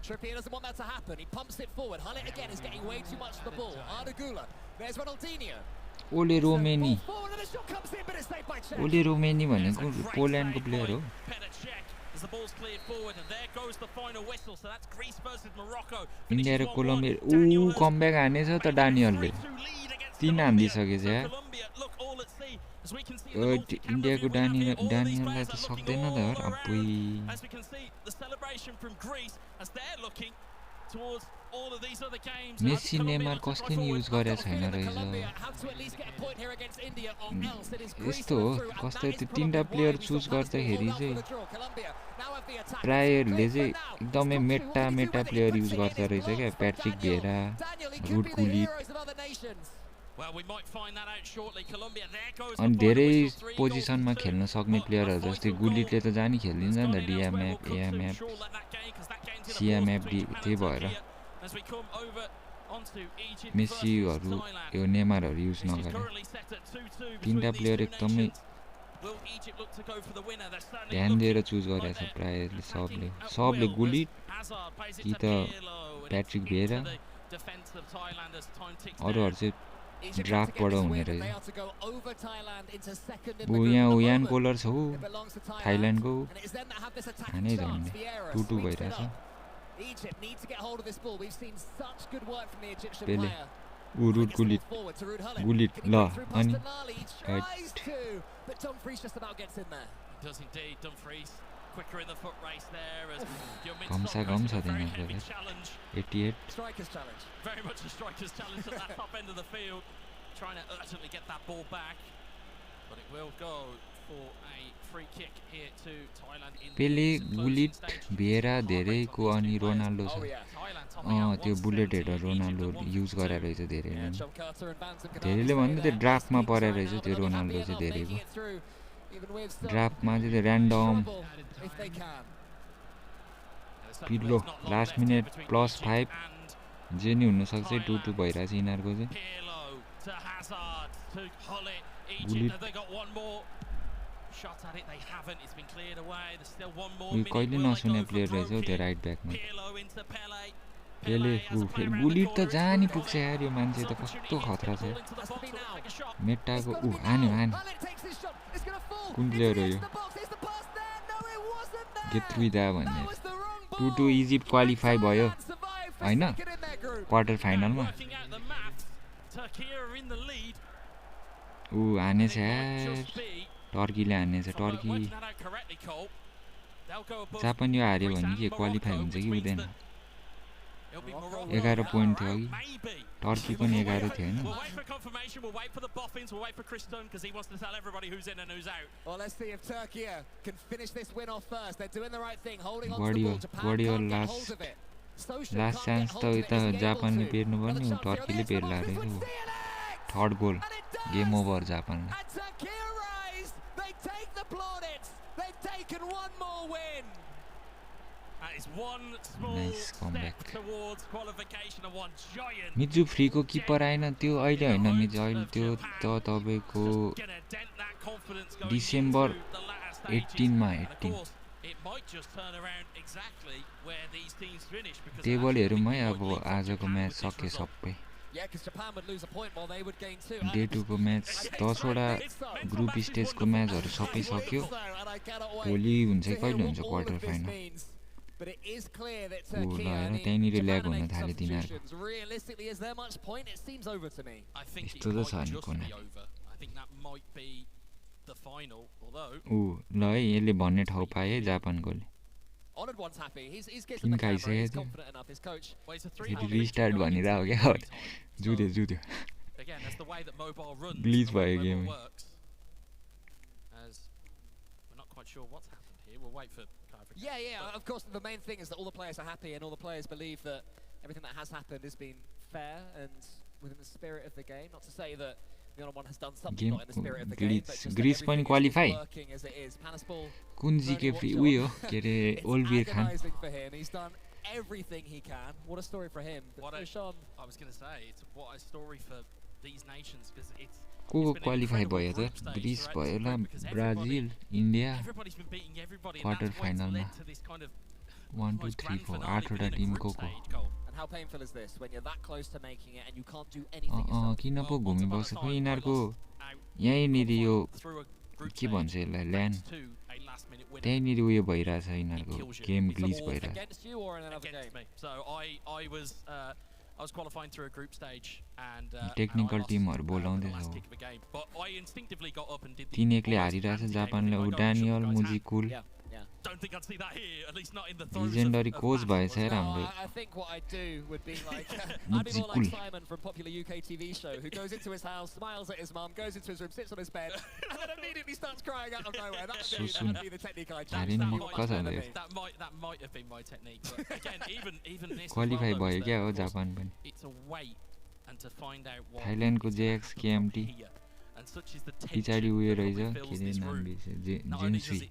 Trippier doesn't want that to happen. He pumps it forward. Hullet again is getting way too much of the ball. Ardagula. There's Ronaldinho. Ole Romeni. Ole Romeni भनेको पोल्यान्डको player हो. As the ball's cleared forward, and there goes the final whistle. So that's Greece versus Morocco. India र Colombia comeback हानेछ त डानियलले 3 हान्दिसकेछ यार. इन्डियाको डानियललाई त सक्दैन त यार. अब्बुई. As we can see, the celebration from Greece as they're looking towards all of these other games. Messi Neymar कसले नि युज गरेछ छैन रहेछ. यस्तो हो कस्तो त्यो तीनटा प्लेयर चुज गर्दाखेरि चाहिँ प्रायले चाहिँ एकदमै मेटा प्लेयर युज गर्छ रहेछ क्या. प्याट्रिक भेरा, रुड गुलिट अनि धेरै पोजिसनमा खेल्न सक्ने प्लेयरहरु जस्तै गुलिटले त जानी खेल्दिन्छ नि त. डिएमएफ, एएमएफ, सिएमएफ त्यही भएर मेसीहरु यो नेमारहरु युज नगरे. तीनटा प्लेयर एकदमै ध्यान दिएर चुज गरेछ प्रायले सबले गुलिट कि त प्याट्रिक भेरा अरूहरु चाहिँ ड्राफ्टबाट हुने रहेछ. यहाँ यान कोलर छ थाइल्यान्डको हानै झन्डै 2-2 भइरहेछ. पेले रुड गुलिट ल अनि घम्सा घम छ त्यहाँको 88. Very much a striker's challenge at that top end of the field, trying to urgently get that ball back, but it will go for a free kick here to Thailand. Pele Gullit भेरा धेरैको अनि Ronaldo छ. त्यो bullet header Ronaldo use गरेर रहेछ धेरैले भन्दै त्यो ड्राफ्टमा परेर रहेछ त्यो रोनाल्डो चाहिँ धेरैको ड्राफ्टमा चाहिँ त्यो र्यान्डम पिल्लो लास्ट मिनेट +5 जे नि हुन सक्छ. 2-2 भइरहेछ यिनीहरुको चाहिँ. कहिले नसुने प्लेयर रहेछ त्यो राइट ब्याकमा. पेले गुलिट त जहाँ नि पुग्छ यार. यो मान्छे त कस्तो खतरा छ. मेटाको हान्यो कुन प्लेयर हो यो. गेट थ्रु दा भन्ने 2-2 इजिप्ट क्वालिफाई भयो हैन क्वार्टर फाइनलमा. हानेछ यार. टर्कीले हानेछ. टर्की जापान यो हार्यो भने के क्वालिफाई हुन्छ कि हुँदैन. 11 पोइन्ट थियो कि टर्की पनि 11 थियो हैन. बढियो लास्ट चान्स त उता जापानले पेर्नु पर्ने टर्कीले पेर्ला रहेछ. थर्ड गोल गेम ओभर जापानलाई. Nice comeback. मिजु फ्रीको किपर आएन त्यो अहिले हैन. मिजु अहिले त्यो त तपाईको डिसेम्बर 18 मा 18 टेबल हेरौँ है. अब आजको म्याच सके सबै. डे 2 को म्याच 10 वटा ग्रुप स्टेजको म्याचहरु सबै सक्यो. भोलि हुन्छ कहिले हुन्छ क्वार्टर फाइनल. त्यहाँनिर ल्याग हुन थाल्यो तिनीहरुको. यस्तो त छ नि कुनै the final, although ल है यसले भन्ने ठाउँ पाए है जापानकोले Honored one's happy. He's gets Team the camera. Kaisei He's थियो confident enough. His coach. Restart भनिरहेको क्या जुध्यो again, that's the way that mobile runs. Glitch the way भयो mobile game. works. As we're not quite sure what's happened here. We'll wait for clarification. Yeah. Of course, the main thing is that all the players are happy and all the players believe that everything that has happened has been fair and within the spirit of the game. Not to say that the other one has done something not in the spirit of the game, but just Greece पनि qualify working as it is. Panaspol, कुन्जी के उयो के रे ओलबीर खान agonizing for him. He's done everything he can. What a story for him. I was going to say, it's what a story for these nations because it's को qualify भयो त Greece भयो ल ब्राजिल इन्डिया क्वार्टर फाइनलमा 1 2 3 4 8वटा team को How painful is this when you're that close to making it and you can't do anything yourself? किन पो घुमिबस्छ खै यिनीहरूको यहीँनिर यो के भन्छ यसलाई ल्यान्ड त्यहीँनिर उयो भइरहेछ यिनीहरूको गेम ग्लिच भइरहेछ I was qualifying through a group stage and technical टिमहरु बोलाउँदै छ 3-1ले हारिरहेछ जापानले उ डानियल मुजिकुल Don't think I'd see that here, at least not in the legendary coach भएछ यार हाम्रो I think what I'd do would be like I'd be more like Simon from popular UK TV show who goes into his house, smiles at his mum, goes into his room, sits on his bed and then immediately starts crying out of nowhere. That would be the technique I'd choose. That might have been my technique, but again even this qualify भयो क्या हो Japan पनि it's a wait and to find out what Thailand को JX KMT पिछाडी उयो रहेछ के रे नाम बिर्से जिन्सुई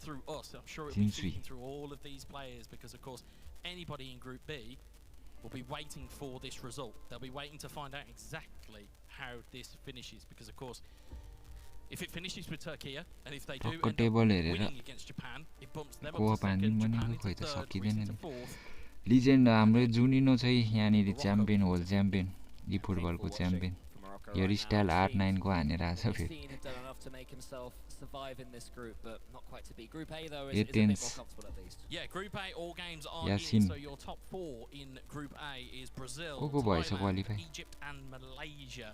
through us. I'm sure it'll be feeding through all of these players because of course anybody in Group B will be waiting for this result. They'll be waiting to find out exactly how this finishes because of course if it finishes with Turkey and if they do end up winning against Japan, it bumps them up to second, Japan into third, Greece into fourth. Legend हाम्रो जुनिनो चाहिँ यहाँनिर champion whole champion ई फुटबलको champion यो restyle 8-9 को हानेर आछ फेरि survive in this group, but not quite to be. Group A though is a bit more comfortable at least. Yeah, Group A all games are in, so your top 4 in Group A is Brazil, Thailand, Egypt and Malaysia.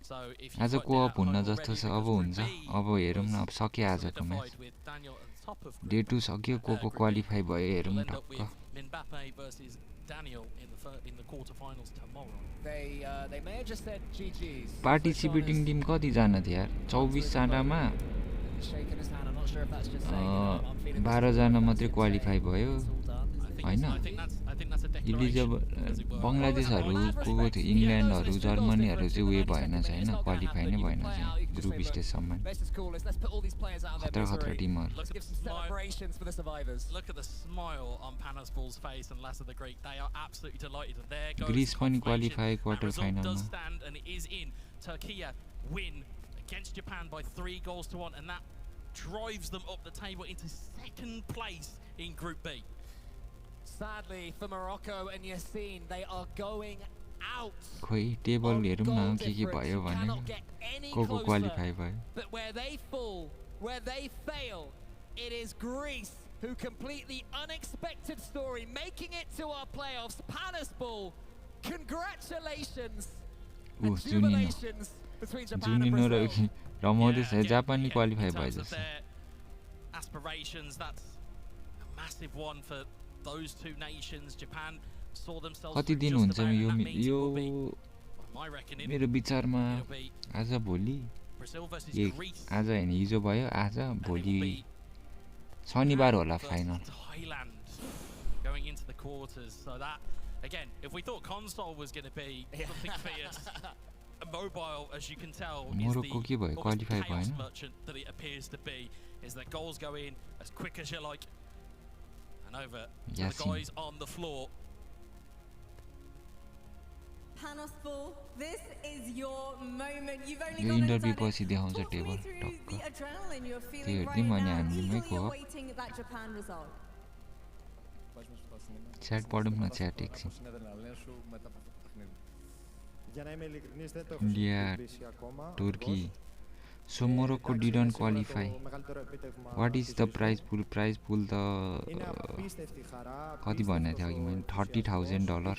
So if you आज को up हुन्न जस्तो छ अब हुन्छ अब हेरौँ न अब सक्यो आजको म्याच डे 2 सक्यो को क्वालिफाई भयो हेरौँ टक्क Mbappe versus Daniel in the quarterfinals tomorrow. They may have just said GG's. Participating team कति जना थियो यार 24 जनामा 12 जना मात्रै क्वालिफाई भयो हैन इलिजिबल बंगलादेशहरुको थियो इंग्ल्यान्डहरु जर्मनीहरु चाहिँ उयो भएन छैन क्वालिफाई नै भएन छैन ग्रुप स्टेजसम्म खतरा टिमहरु Look at the smile on Panaspol's face and Lasse the Greek. They are absolutely delighted and there goes Greece पनि क्वालिफाई क्वार्टर फाइनलमा stand and it is in. Turkey win against Japan by 3 goals to 1 and that drives them up the table into second place in Group B. Sadly for Morocco and Yassine, they are going out. खोइ table हेरौँ न के भयो भने को qualify भयो. But where they fall, where they fail, it is Greece who complete the unexpected story, making it to our playoffs. Panaspol, congratulations and jubilations between Japan and Brazil. रमाउँदैछ जापानी qualify भयो जस्तो. Aspirations, that's a massive one for those two nations. Japan saw themselves कति दिन हुन्छ यो मेरो विचारमा आज भोलि आज हैन हिजो भयो आज भोलि शनिबार होला final. Going into the quarters, so that again, if we thought console was going to be something fierce, mobile, as you can tell, is the chaos merchant that it appears to be. Is that goals go in as quick as you like, and over to the guys on the floor. Panaspol, this is your moment. You've only got the adrenaline you're feeling right now. Eagerly awaiting that Japan result. Chat पढौँ न chat एकछिन. India, तुर्की, So Morocco didn't qualify. What is the prize pool? Prize pool the कति भन्ने थियो अघि मैले $30,000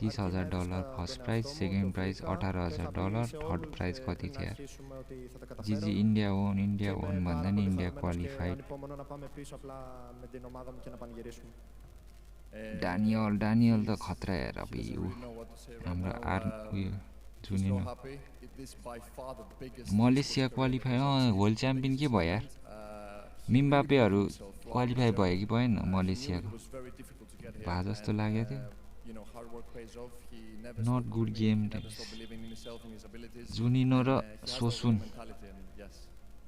$30,000 first prize second prize $18,000 third prize कति थियो यार जिजी इन्डिया ओन भन्दा नि इन्डिया क्वालिफाइड डानियल त खतरा यार अब हाम्रो उयो जुनिनो मलेसिया क्वालिफाई वर्ल्ड च्याम्पियन के भयो यार मिम्बापेहरू क्वालिफाई भयो कि भएन मलेसियाको भए जस्तो लागेको थियो नट गुड गेम जुनिनो र सोसुन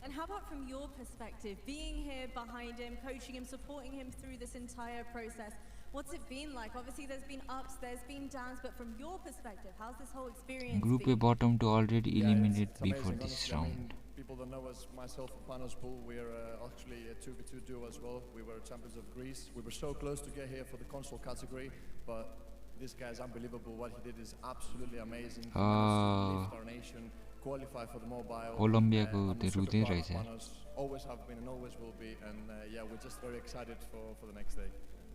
And how about from your perspective, being here behind him, coaching him, supporting him through this entire process? What's it been like? Obviously there's been ups, there's been downs, but from your perspective, how's this whole experience Group been? A bottom to already eliminated before this round. People that know us, myself and Panos Pool, we're actually a 2v2 duo as well. We were champions of Greece. We were so close to get here for the console category, but this guy is unbelievable. What he did is absolutely amazing. He lift our nation, qualify for the mobile. Colombia I'm super proud of Panos. Always have been and always will be. And yeah, we're just very excited for the next day.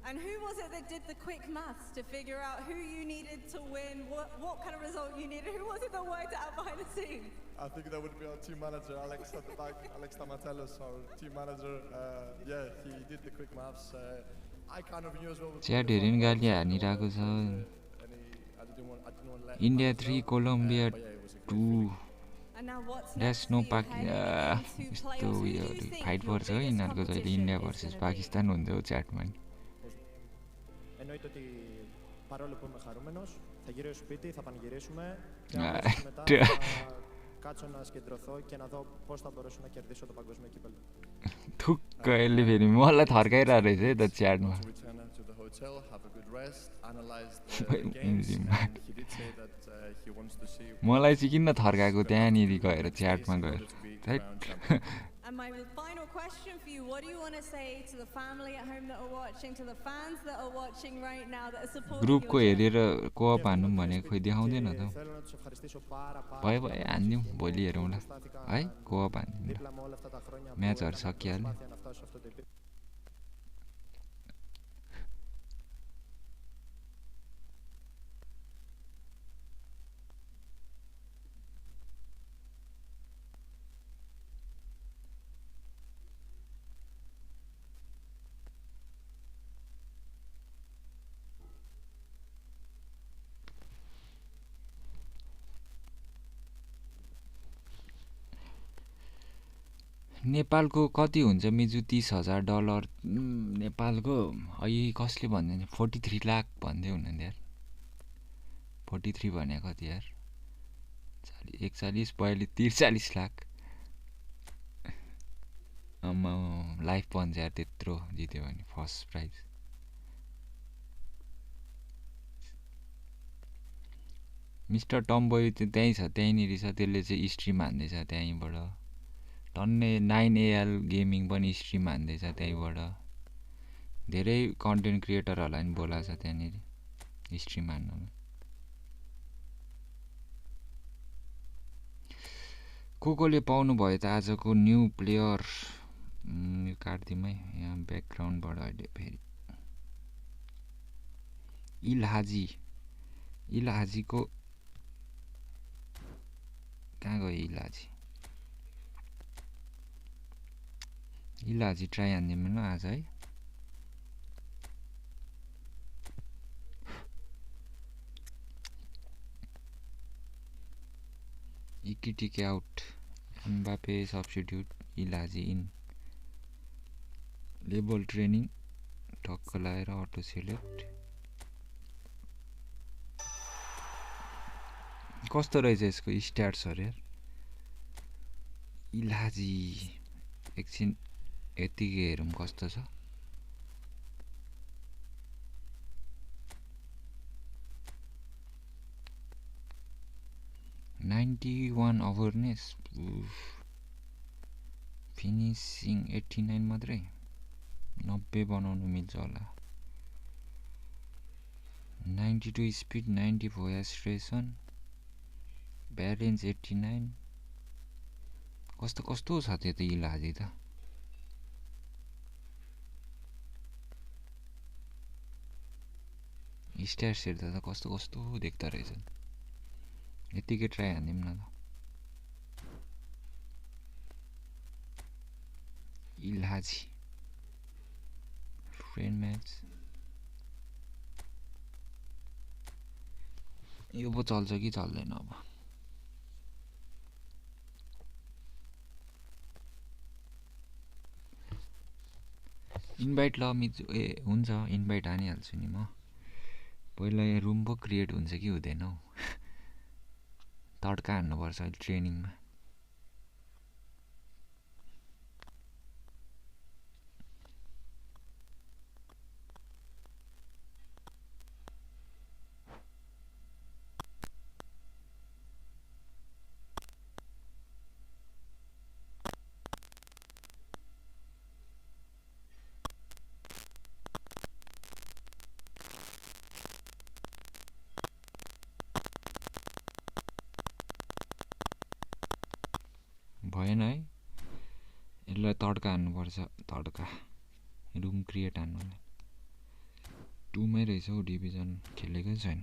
And who was it that did the quick maths to figure out who you needed to win, what kind of result you needed? Who was it that worked out behind the scenes? I think that would be our team manager, Alex at the back, Alex Tamatelos, our team manager. Yeah, he did the quick maths. I kind of knew as well. Chat herein गाली हानिरहेको छ India 3 Colombia 2 That's no यस्तो उयो fight पर्छ हो यिनीहरूको जहिले India versus Pakistan हुन्छ हो च्याटमा Εννοείται ότι παρόλο που είμαι χαρούμενος, θα γυρίσω σπίτι, θα πανηγυρίσουμε και μετά θα κάτσω να συγκεντρωθώ και να δω πώς θα μπορέσω να κερδίσω το παγκόσμιο κύπελλο. ठुक्क यसले फेरि मलाई थर्काइरहेको रहेछ है त च्याटमा मलाई चाहिँ किन थर्काएको त्यहाँनिर गएर च्याटमा गएर And my final question for you, what do you want to say to the family at home that are watching, to the fans that are watching right now that are supporting ग्रुपको हेरेर कोअप हान्नु भनेको खोइ देखाउँदैन त भयो हान्दिउँ भोलि हेरौँला है कोअप हान्दिउँ म्याचहरू सकिहाल्यो नेपालको कति हुन्छ मिजु $30,000 नेपालको अहिले कसले भन्दैन 43 लाख भन्दै हुनुहुन्थ्यो यार 43 भने कति यार 41 42 43 लाख आमा लाइफ पन्छ यार त्यत्रो जित्यो भने फर्स्ट प्राइज मिस्टर टम्बोय चाहिँ त्यहीँ छ त्यहीँनिर छ त्यसले चाहिँ स्ट्रिम हान्दैछ त्यहीँबाट टन्ने 9AL गेमिङ पनि स्ट्रिम हान्दैछ त्यहीँबाट धेरै कन्टेन्ट क्रिएटरहरूलाई पनि बोलाएको छ त्यहाँनिर स्ट्रिम हान्नुमा कोले पाउनु भयो त आजको न्यू प्लेयर यो काट्दिउँ है यहाँ ब्याकग्राउन्डबाट अहिले फेरि इलहाजीको कहाँ गयो इलहाजी ट्राई हान्दिउँ न आज है Ekitike out Mbappe substitute Elhadji in लेबल ट्रेनिङ ठक्क लगाएर अटो सेलेक्ट कस्तो रहेछ यसको स्ट्याट्सहरु यार इलहाजी एकछिन यतिकै हेरौँ कस्तो छ $91 अवेरनेस फिनिसिङ 89 मात्रै 90 बनाउनु मिल्छ होला 92 स्पिड 94 एक्सट्रेसन ब्यालेन्स 89 कस्तो कस्तो छ त्यो त इलाजी त स्ट्याट्स हेर्दा त कस्तो कस्तो देख्दो रहेछ यतिकै ट्राई हान्दिउँ न त इलाजी फ्रेन्ड म्याच यो पो चल्छ कि चल्दैन अब इन्भाइट ल मिजु ए हुन्छ इन्भाइट हानिहाल्छु नि म पहिला यहाँ रुम पो क्रिएट हुन्छ कि हुँदैन हौ तड्का हान्नुपर्छ अहिले ट्रेनिङमा भएन है यसलाई तड्का हान्नुपर्छ तड्का रुम क्रिएट हान्नुलाई 2 मै रहेछ हौ डिभिजन खेलेकै छैन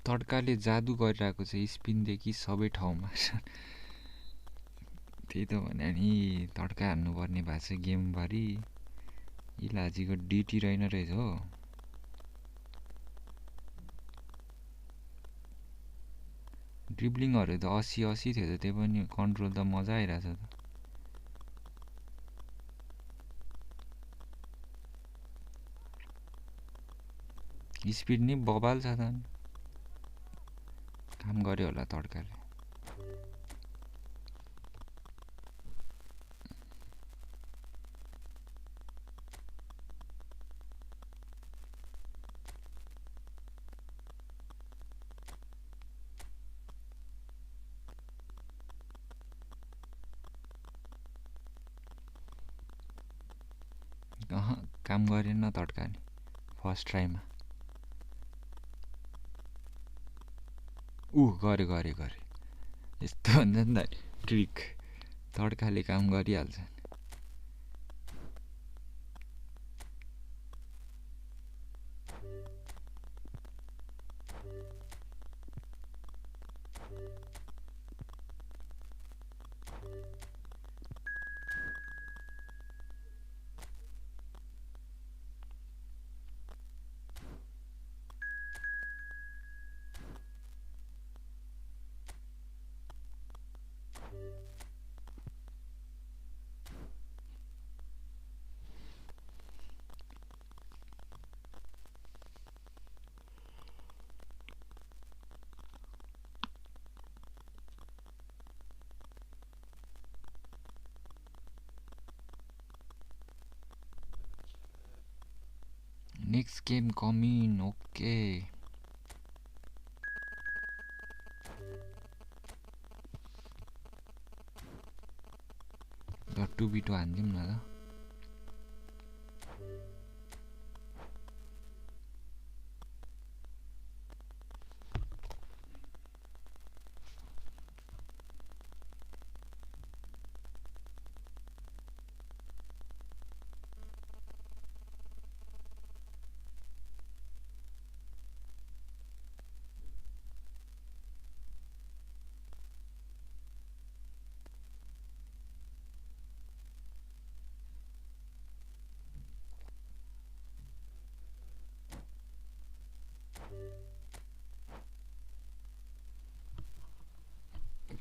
तड्काले जादु गरिरहेको छ स्पिनदेखि सबै ठाउँमा त्यही त भने नि तड्का हान्नुपर्ने भएको छ गेमभरि इलाजीको डिटी रहेन रहेछ हो ड्रिब्लिङहरू त 80 थियो त त्यो पनि कन्ट्रोल त मजा आइरहेछ त स्पिड नि बबाल छ त काम गर्यो होला तड्काले काम गरेन तड्काले फर्स्ट ट्राईमा गरे यस्तो हुन्छ नि त ट्रिक तड्काले काम गरिहाल्छ Next game coming, okay. The 2v2 हान्दिउँ न ल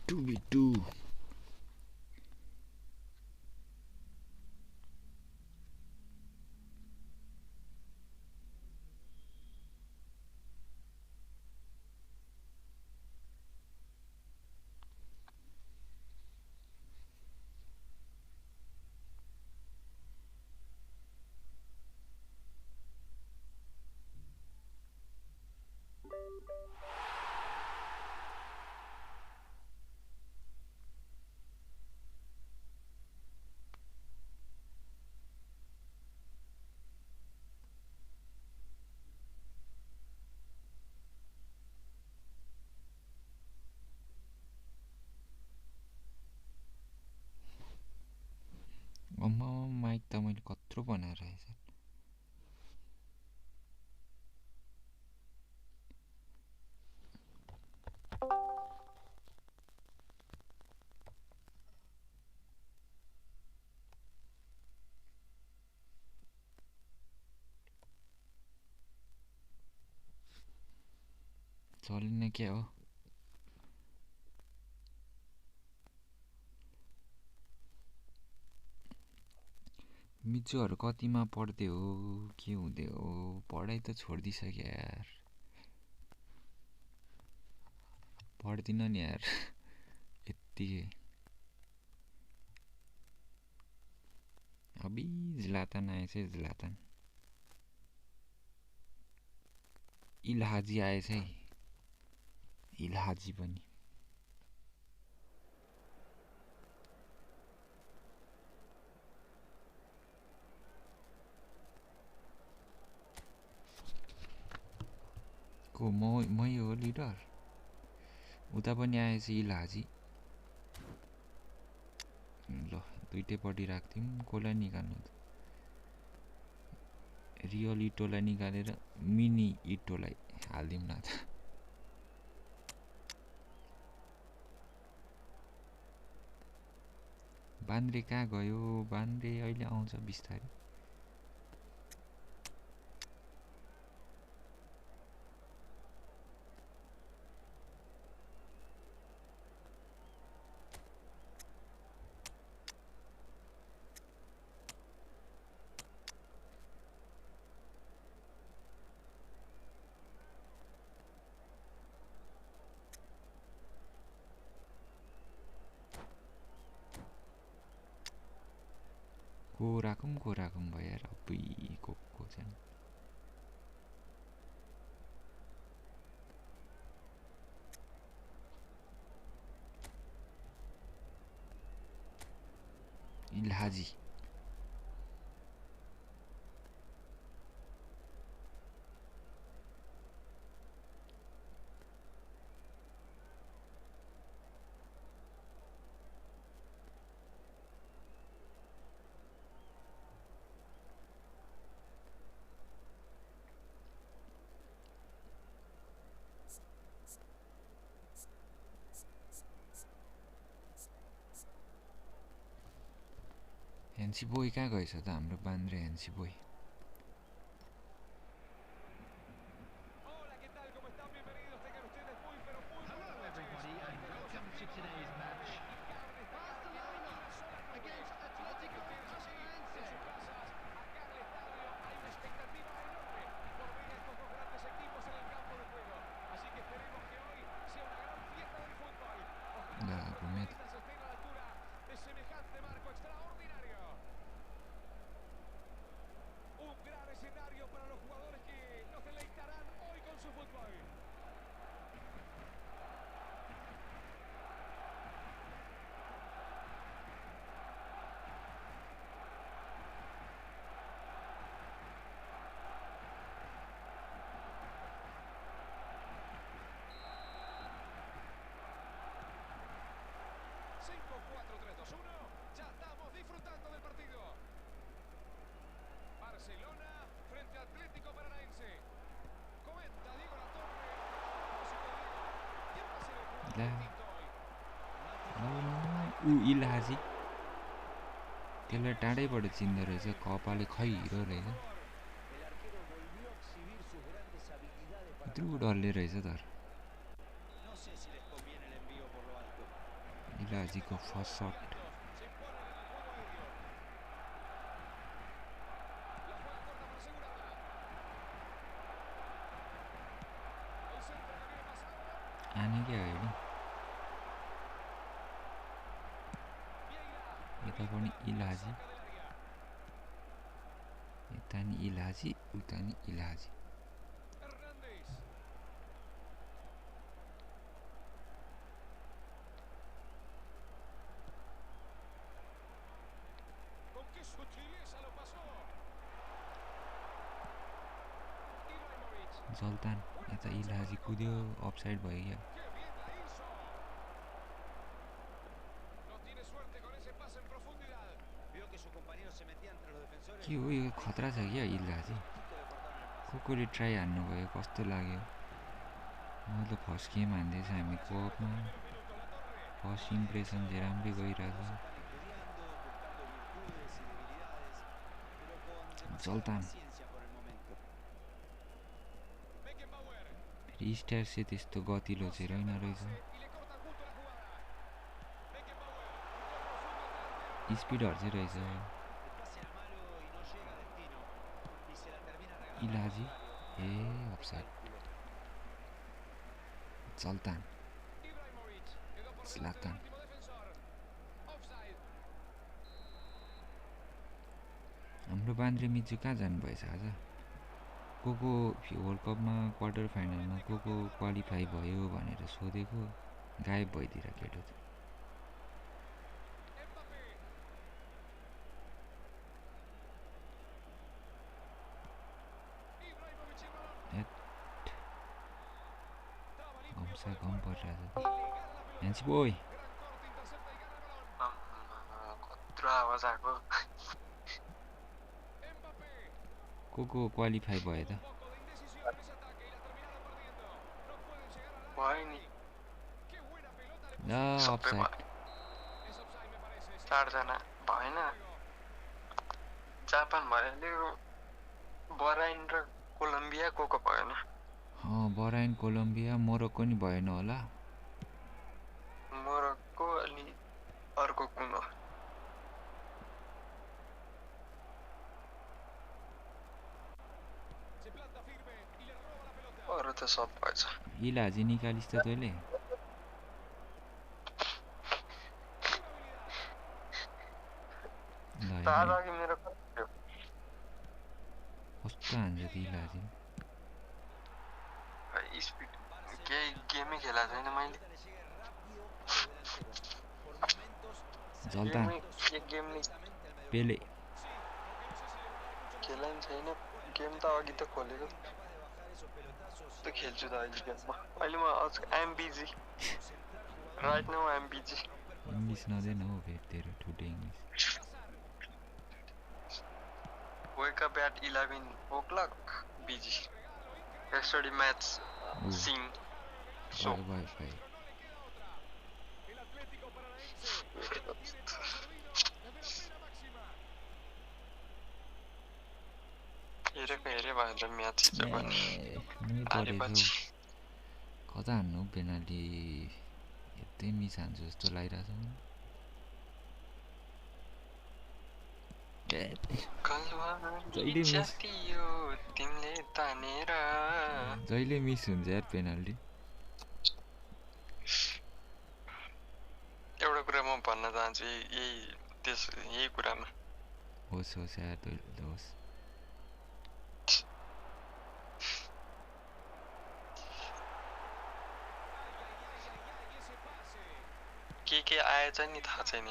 v2 त मैले कत्रो बनाएर रहेछ चलेन क्या हो मिचुहरु कतिमा पढ्दै हो के हुँदै हो पढाइ त छोड्दिसक्यो यार पढ्दिन नि यार यतिकै अबि ज्लातान आएछ ज्लातान इल्हाजी आएछ है इल्हाजी पनि को मै हो लिडर उता पनि आएछ इल्हाजी ल दुईटैपट्टि राख्दिउँ कोलाई निकाल्नु त रियल इटोलाई निकालेर मिनी इटोलाई हाल्दिउँ न त बान्द्रे कहाँ गयो बान्द्रे अहिले आउँछ बिस्तारै कोराकुम भयो यार अब्बुई को चाहिँ इल्हाजी हेन्सी बोय कहाँ गएछ त हाम्रो बान्द्रे हेन्सी बोय इल्हाजी त्यसलाई टाढैबाट चिन्दो रहेछ कपाले खैरो रहेछ यत्रो डरले रहेछ तर इल्हाजीको फर्स्ट सट आने क्या हो यता पनि इल्हाजी यता नि इल्हाजी उता नि इल्हाजी जल्तान यता इल्हाजी कुद्यो अफसाइड भयो क्या Vio que su compañero se metía entre los के हो यो खतरा छ क्या इल्लाजी कोले ट्राई हान्नु भयो कस्तो लाग्यो म त फर्स्ट गेम हान्दैछ हामी कोअपमा फर्स्ट इम्प्रेसन चाहिँ राम्रै गइरहेछ जल्तान फेरि स्टार चाहिँ त्यस्तो गतिलो चाहिँ रहेन रहेछ स्पिडहरू चाहिँ रहेछ इलाजी ए अफसाइड जल्तान स्लातान हाम्रो बान्द्रे मिचु कहाँ जानुभएछ आज को वर्ल्ड कपमा क्वार्टर फाइनलमा को क्वालिफाई भयो भनेर सोधेको गायब भइदिएर केटो थियो कम परिरहेछ ह्यान्सी बोय कत्रो आवाज आएको को क्वालिफाई भयो त भयो नि ल अफसाइड 4 जना भएन जापान भयो बराइन र कोलम्बिया को भएन बराइन कोलम्बिया मोरक्को नि भएन होला मोरक्को अनि अर्को कुन हो अरु त सब भएछ इलाजी निकालिस् त तैले तारा कि मेरो कस्तो हान्छ त इलाजी स्पिड केही गेमै खेला छैन मैले जल्तान एक गेम नि पेले खेला नि छैन गेम त अघि त खोलेको त खेल्छु त अहिले गेममा अहिले म I'm busy right now I'm busy English नदेन हो फेरि तेरो ठुटे English wake up at 11 o'clock busy yesterday match scene so bye हेरे भएर म्याच चाहिँ पनि कता हान्नु पेनाल्टी यतै मिस हान्छु जस्तो लागिरहेछ जहिले मिस हुन्छ यार पेनाल्टी एउटा कुरा म भन्न चाहन्छु यही कुरामा होस् यार तैले होस् के आएछ नि थाहा छैन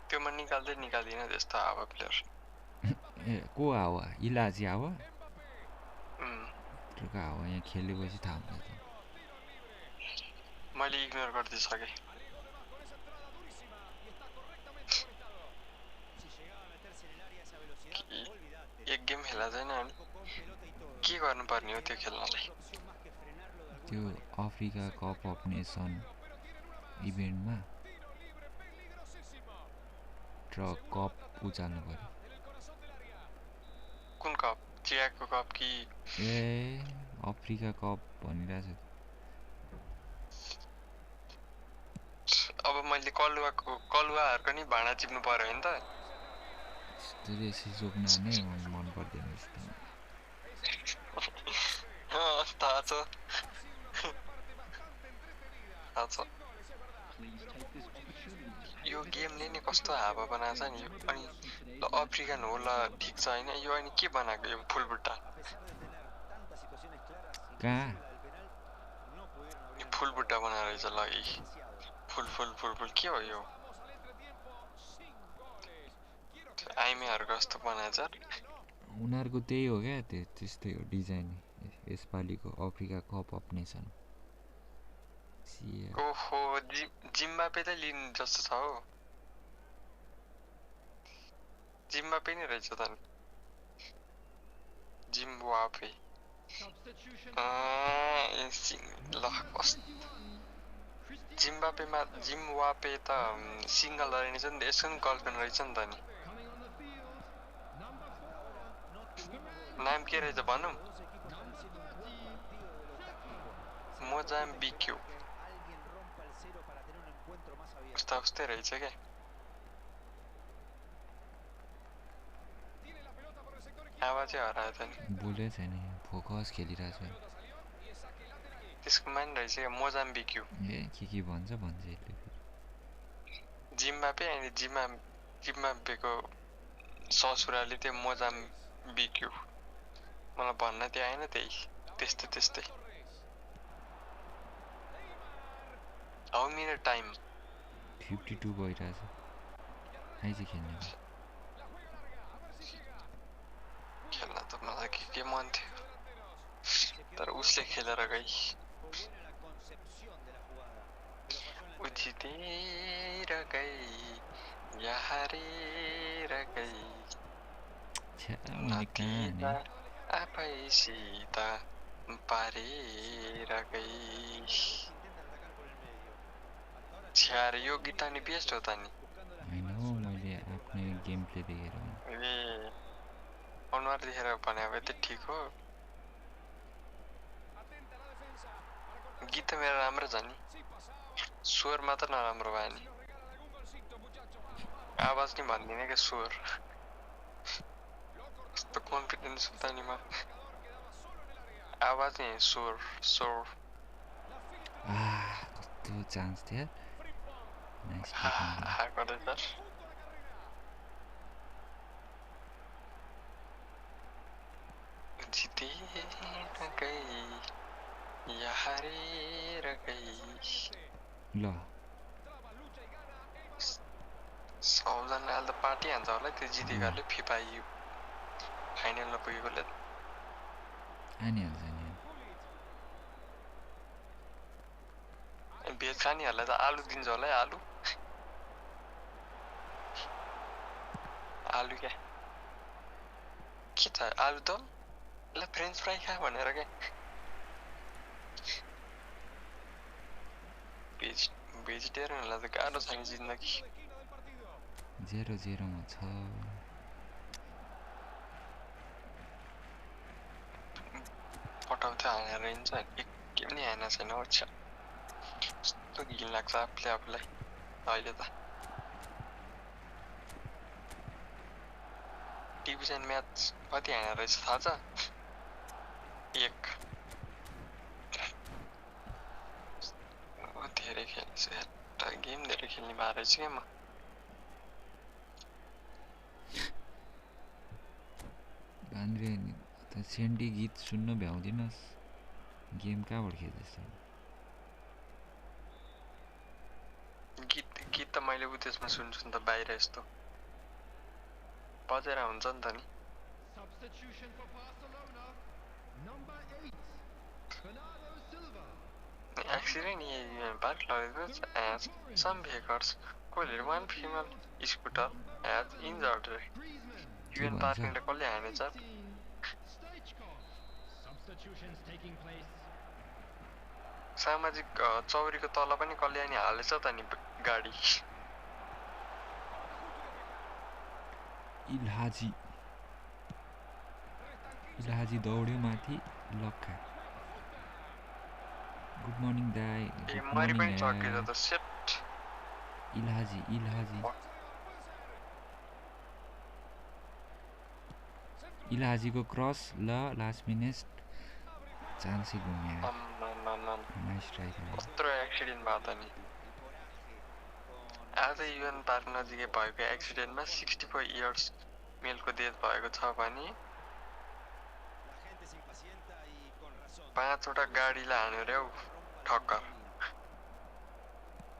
त्योमा निकाल्दिन त्यस्तो हावा प्लेयर को हावा इलाजी हावा त्योको हावा यहाँ खेलेपछि थाहा हुन्छ मैले इग्नोर गरिदिइसकेँ एक गेम खेला छैन अनि के गर्नुपर्ने हो त्यो खेल्नलाई त्यो अफ्रिका कप अफ नेसन इभेन्टमा कप उचाल्नु पर्यो कुन कप चियाको कप कि ए अफ्रिका कप भनिरहेछ अब मैले कलुवाहरूको नि भाँडा चिप्नु पर्यो नि त यसरी जोग्न नै मन पर्दैन थाहा छ यो गेमले नि कस्तो हावा बनाएको छ नि अनि ल अफ्रिकन हो ल ठिक छ होइन यो अनि के बनाएको यो फुलबुट्टा फुलबुट्टा बनाएर रहेछ ल फुल के हो यो आइमेहरूको जस्तो बनाएछ उनीहरूको त्यही हो क्या त्यस्तै हो डिजाइन यसपालिको अफ्रिका कप अफ नेसन ओहो जिम्बापे त लिनु जस्तो छ हो जिम्बापे नै रहेछ त नि जिम्बापे ल जिम्बापे त सिंगल रहेछ नि त यसको नि गर्लफ्रेन्ड रहेछ नि त नि नाम के रहेछ भनौँ मोजाम्बिक्यू उस्तै रहेछ क्या आवाजै हरायो त नि बोले छैन फोकस खेलिरहेछ त्यसको मान रहेछ क्या मोजाम्बिक्यू ए के भन्छ यसले जिम्बापे अनि जिम्बापेको ससुराले त्यो मोजाम्बिक्यू मलाई भन्न त्यो आएन त्यस्तै हाउ मिनट टाइम 52 भइरहेछ आइज खेल्ने खेल्न त मलाई के मन थियो तर उसले खेलेर गई उजितेर गई या हारेर गई नतिजा आफैसित पारेर गई छ्यार यो गीत नि बेस्ट हो त नि हैन हो मैले आफ्नै गेम प्ले देखेर ए अनुहार देखेर भने अब त ठीक हो गीत त मेरो राम्रो छ नि स्वर मात्र नराम्रो भयो नि आवाज नि भन्दिनँ क्या स्वर कस्तो कन्फिडेन्स हुन्छ नि म आवाज नि स्वर कस्तो चान्स थियो नाइस जितेर गई या हारेर गई ल सबजना अहिले त पार्टी हान्छ होला त्यो जितेकाले फिफा फाइनलमा पुगेकोले आनिहाल्छ नि भेज खानेहरूलाई त आलु दिन्छ होला है आलु क्या के छ आलु त ल फ्रेन्च फ्राई खा भनेर क्या भेजिटेरियनहरूलाई त गाह्रो छ नि जिन्दगी 0-0 मा छ पटाउँथ्यो हानेर हिँड्छ एक गेम नि हानेको छैन हो कस्तो घिन लाग्छ आफूलाई अहिले त डिभिजन म्याच कति हानेर रहेछ थाहा छ 1 धेरै खेल्छ गेम धेरै खेल्ने भएर रहेछ क्या म भान्रे त सेन्डी गीत सुन्न भ्याउँदिनस् गेम कहाँबाट खेल्दैछ गीत त मैले त्यसमा सुन्छु नि त बाहिर यस्तो बजेर हुन्छ नि त नि accident in park lorries as some vehicles collided one female scooter as injured. UN parking le कसले हानेछ सामाजिक चौरीको तल पनि कल्याणी हालेछ त नि गाडी इलाहाजी दौड्यो माथि लक्का गुड मर्निङ दाइ मरि पनि चकेछ त सेट इलाहाजी इलाहाजीको क्रस ल लास्ट मिनेट चान्सै घुम्यो नाइस ट्राई कत्रो एक्सिडेन्ट भयो त नि आज युएन पार्क नजिकै भएको एक्सिडेन्टमा 64 इयर्स मेलको डेथ भएको छ भने 5 वटा गाडीलाई हान्यो रे ठक्कर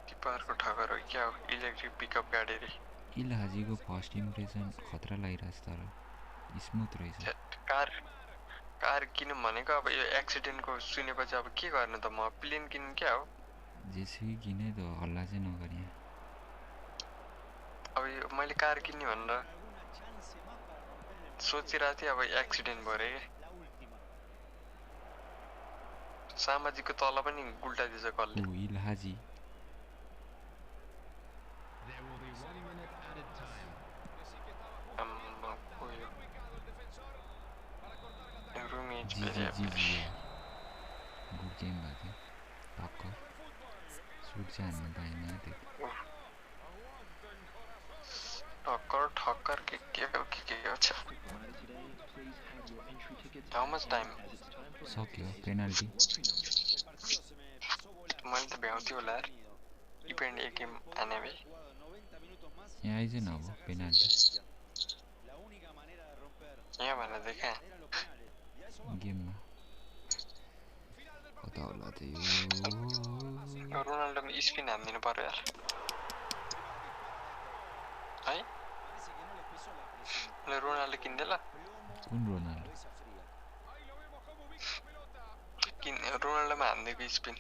टिपरको ठक्कर हो क्या हो इलेक्ट्रिक पिकअप गाडी रे इलाहाजीको फर्स्ट इम्प्रेसन खतरा लागिरहेछ तर स्मुथ रहेछ कार किनौँ भनेको अब यो एक्सिडेन्टको सुनेपछि अब के गर्नु त म प्लेन किन्नु क्या हो जेसुकै किने त हल्ला चाहिँ नगरे यहाँ अब मैले कार किन्ने भनेर सोचिरहेको थिएँ अब एक्सिडेन्ट भयो रे सामाजिकको तल पनि गुल्टाइदिएछ कसले इलाहाजी गुड गेम भएको थियो टक्कर सुट चाहिँ हान्नु पाएन त्यो ठक्कर के हो छ How much time? सक्यो पेनल्टी मैले त भ्याउँथ्यो होला यार इभेन्ट एक गेम हाने भए यहाँ आइज न अब पेनल्टी यहाँ भनेर देखा गेममा कता होला त यो रोनाल्डोमा स्पिन हान्दिनु पर्यो यार है ले रोनाल्डो किन्देला कुन रोनाल्डो रोनाल्डोमा हान्दिएको स्पिन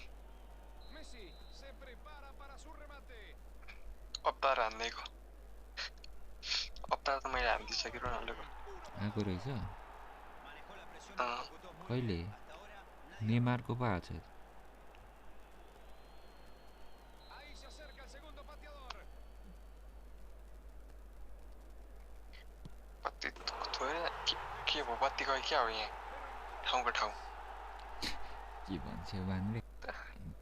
अप्तार हान्दिएको अप्तार त मैले हान्दिसकेँ रोनाल्डोको आएको रहेछ कहिले नेमारको पो आएको छ के भयो बत्ती गयो क्या हो यहाँ ठाउँको ठाउँ के भन्छ बाङ्रे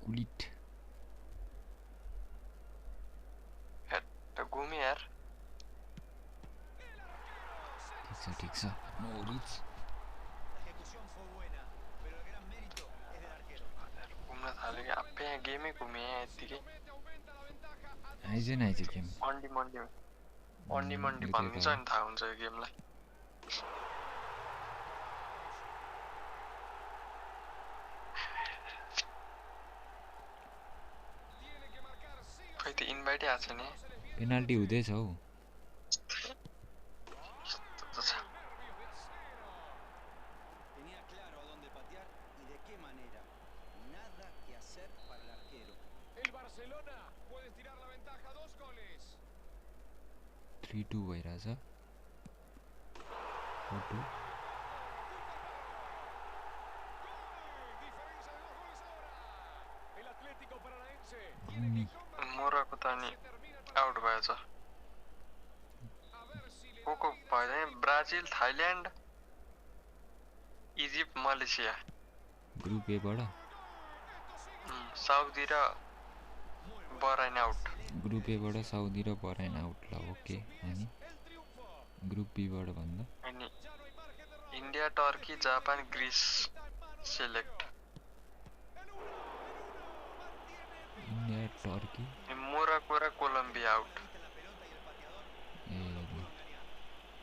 कुलिट घुमे यार ठिक छ नो रिच घुम्न थालेको आफै यहाँ गेमै घुमे यहाँ यत्तिकै आइज गेम अन्डी मन्डी भनिन्छ नि थाहा हुन्छ यो गेमलाई खै त इन्भाइटै आएको छैन पेनल्टी हुँदैछ हौ भइरहेछ 4-2 मोराको त नि आउट भएछ को भयो Brazil Thailand Egypt Malaysia group A बाट साउदी र बहराइन आउट ग्रुप ए बाट साउदी र बहराइन आउट ल ओके अनि ग्रुप बी बाट भन्दा अनि India Turkey Japan Greece select India Turkey Morocco र कोलम्बिया आउट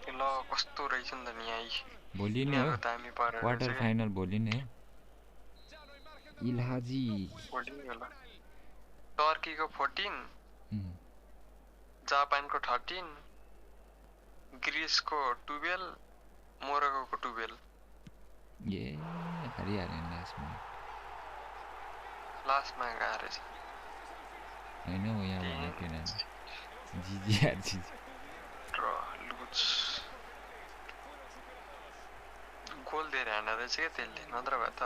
ल कस्तो रहेछ नि त नि यहाँ भोलि नै हो क्वार्टर फाइनल भोलि नै हो इलाहाजी टर्कीको 14 जापानको 13 ग्रीसको 12 मोरक्कोको 12 ए हरियाली लास्टमा गएर रहेछ हैन हो यहाँ भने पेनल्टी जिजी यार जिजी लुज गोल दिएर हान्दा रहेछ क्या त्यसले नत्र भए त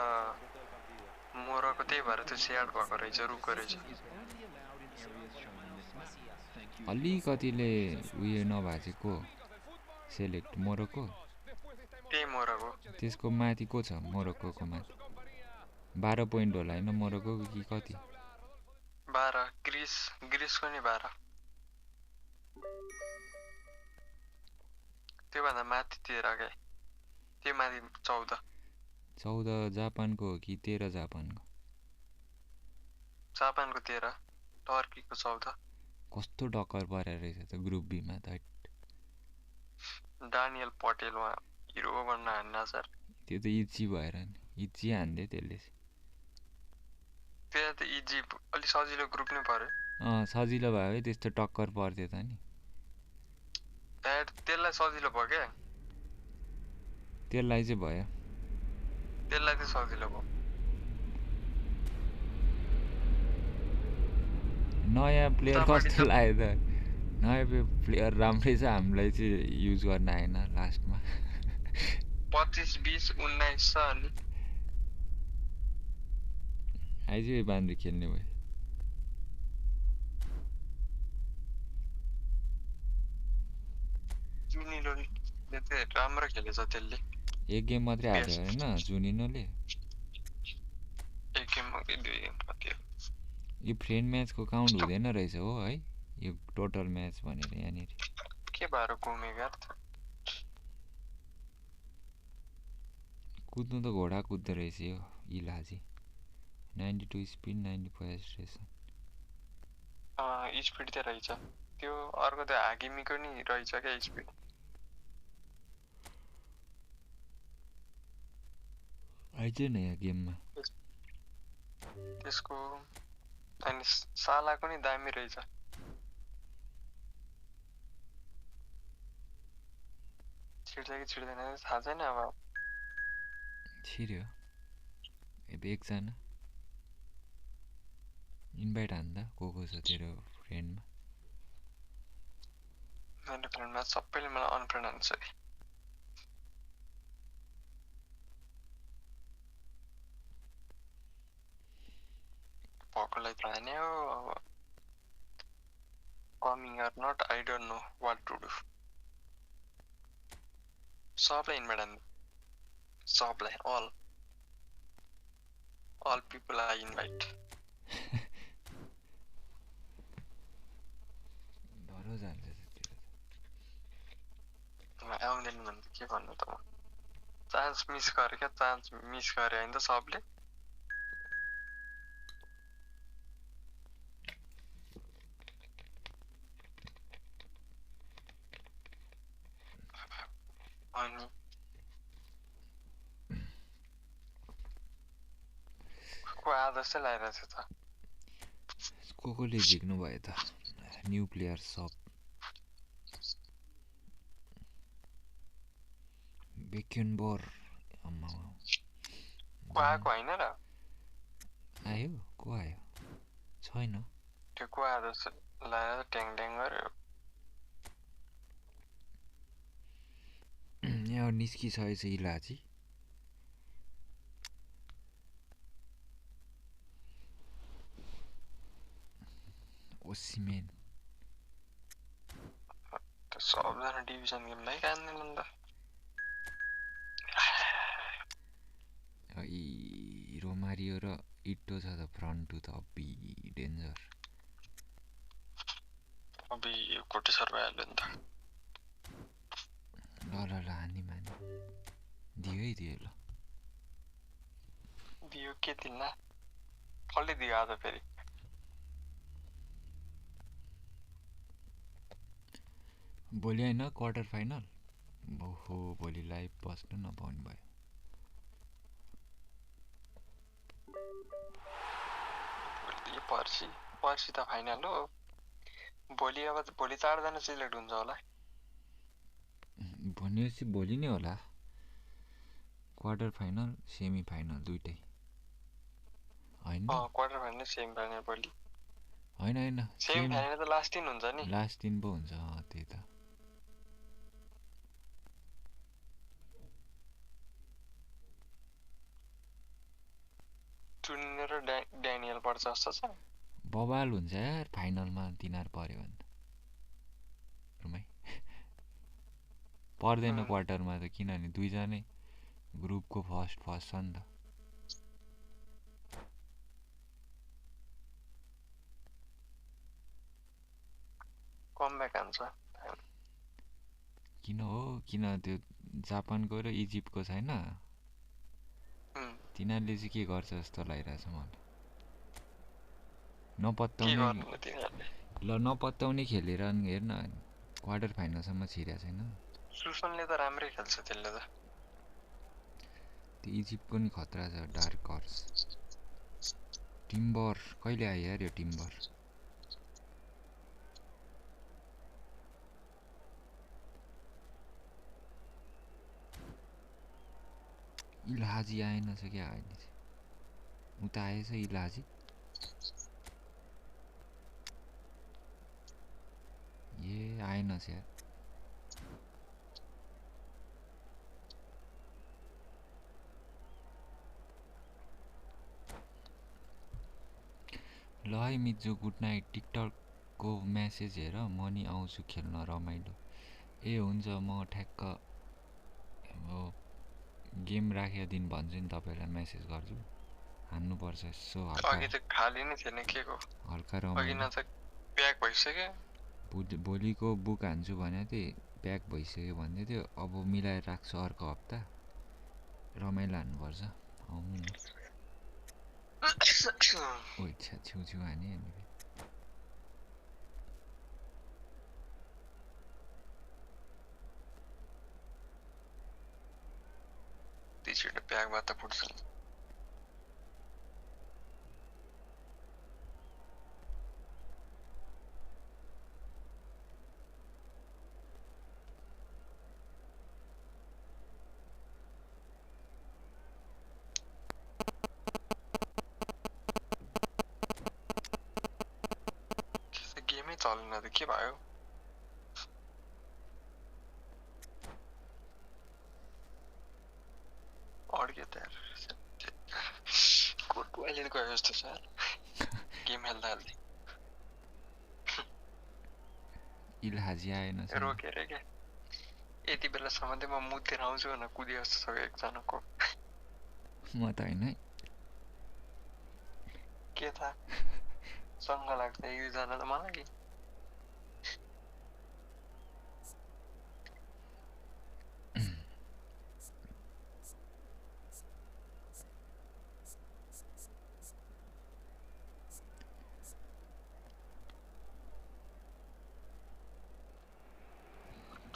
मोरक्को त्यही भएर त्यो स्याड भएको रहेछ रुको रहेछ अलिकतिले उयो नभाचेको सेलेक्ट मोरक्को त्यही मोरक्को त्यसको माथि को छ मोरक्कोको माथि 12 पोइन्ट होला हैन मोरक्को कि कति 12 ग्रीसको नि 12 त्यो भन्दा माथि 13 के त्यो माथि 14 जापानको हो कि 13 जापानको 13 टर्कीको 14 कस्तो डक्कर परेर रहेछ त ग्रुप बी मा त डानियल पटेल वा हिरो बन्न हान्न सर त्यो त इजी भएर नि इजी हान्दे त्यसले त्यो त इजी अलि सजिलो ग्रुप नै पर्यो सजिलो भयो है त्यस्तो टक्कर पर्थ्यो त नि त्यसलाई सजिलो भयो के त्यसलाई चाहिँ भयो त्यसलाई चाहिँ सजिलो भयो नयाँ प्लेयर कस्तो लाग्यो त नयाँ प्लेयर राम्रै छ हामीलाई चाहिँ युज गर्न आएन लास्टमा 25 20 19 छ अनि आइज बान्द्री खेल्ने भयो जुनिलोले चाहिँ राम्रो खेलेछ त्यसले एक गेम मात्रै हाल्यो हैन जुनिनोले एक गेममा कि दुई गेम कति यो फ्रेन्ड म्याचको काउन्ट हुँदैन रहेछ हो है यो टोटल म्याच भनेर यहाँनिर के भएर घुमेगा कुद्नु त घोडा कुद्दो रहेछ यो इलाजी 92 स्पिड 94 एक्सट्रेसन स्पिड त रहेछ त्यो अर्को त हाकिमीको नि रहेछ क्या स्पिड आइज न यहाँ गेममा त्यसको अनि सालाको नि दामी रहेछ छिड्छ कि छिड्दैन थाहा छैन अब छिर्यो एकजना इन्भाइट हान्दा को छ तेरो फ्रेन्डमा मेरो फ्रेन्डमा सबैले मलाई अनफ्रेन्ड हान्छ कि भएकोलाई थाहा नै हो अब coming or not I don't know what to do सबलाई इन्भाइट हान्नु सबलाई all people I invite डरो जान्छ आउँदैन भने के भन्नु त म चान्स मिस गरे क्या चान्स मिस गरे हैन त सबले अनि को आदर्श लागिरहेछ त कोले झिक्नु भयो त न्यू प्लेयर सब बेकेनबोर अम्मा को आएको हैन र आयो को आयो छैन त्यो को आदर्श लाएर ट्याङ ट्याङ गर्यो यहाँ निस्किसकेछ इलाजी ओसिमेन त सबजना डिभिजन गेमलाई कान्दैनन् त रोमारियो र इटो छ त फ्रन्ट टु त अब्बी डेन्जर अबि कोटी सर भइहाल्यो नि त ल हानी मानी दियो है दियो ल दियो के दिल्ला कसले दियो आज फेरि भोलि हैन क्वार्टर फाइनल ओहो भोलि लाइभ बस्नु नपाउनु भयो पर्सि त फाइनल हो भोलि अब भोलि 4 जना सिलेक्ट हुन्छ होला भनेपछि भोलि नै होला क्वार्टर फाइनल सेमी फाइनल दुईटै हैन क्वार्टर फाइनल सेमी फाइनल भोलि हैन सेमी फाइनल त लास्ट दिन हुन्छ नि लास्ट दिन पो हुन्छ त्यही त टुनिने र ड्यानियल पर्छ जस्तो छ बबाल हुन्छ यार फाइनलमा तिनीहरु पर्यो भने रुमै पर्दैन क्वार्टरमा त किनभने दुईजनै ग्रुपको फर्स्ट छ नि त कमब्याक हान्छ किन त्यो जापानको र इजिप्टको छैन तिनीहरूले चाहिँ के गर्छ जस्तो लागिरहेछ मलाई नपत्ताउने खेलेर हेर्न क्वार्टर फाइनलसम्म छिरेको छैन सुसनले त राम्रै खेल्छ त्यसले त त्यो इजिप्टको नि खतरा छ डार्क हर्स टिम्बर कहिले आयो यार यो टिम्बर इलाजी आएन छ क्या अहिले उता आएछ इलाजी हेर्नुहोस् यार ल है मिजु गुड नाइट टिकटक को मेसेज हेर म नि आउँछु खेल्न रमाइलो ए हुन्छ म ठ्याक्क गेम राखेको दिन भन्छु नि तपाईलाई मेसेज गर्छु हान्नु पर्छ यसो हल्का अघि त खाली नै थिएन के को हल्का अघि रमाइलो न त प्याक भइसक्यो भोलिको बुक हान्छु भनेको थिएँ प्याक भइसक्यो भन्दै थियो अब मिलाएर राख्छु अर्को हप्ता रमाइलो हान्नुपर्छ आउनु न ओ इच्छा छेउ हाने अनि टी-शर्ट प्याक भए त फुट्छ गेमै चलेन त के भयो अड्क्यो त यार टोइलेट गयो जस्तो छ यार गेम खेल्दा हाल्दै इलाजी आएन रोकेर क्या यति बेलासम्म चाहिँ म मुतेर आउँछु भनेर कुदे जस्तो छ एकजनाको म त होइन है के थाहा सँग लाग्छ एक दुईजना त मलाई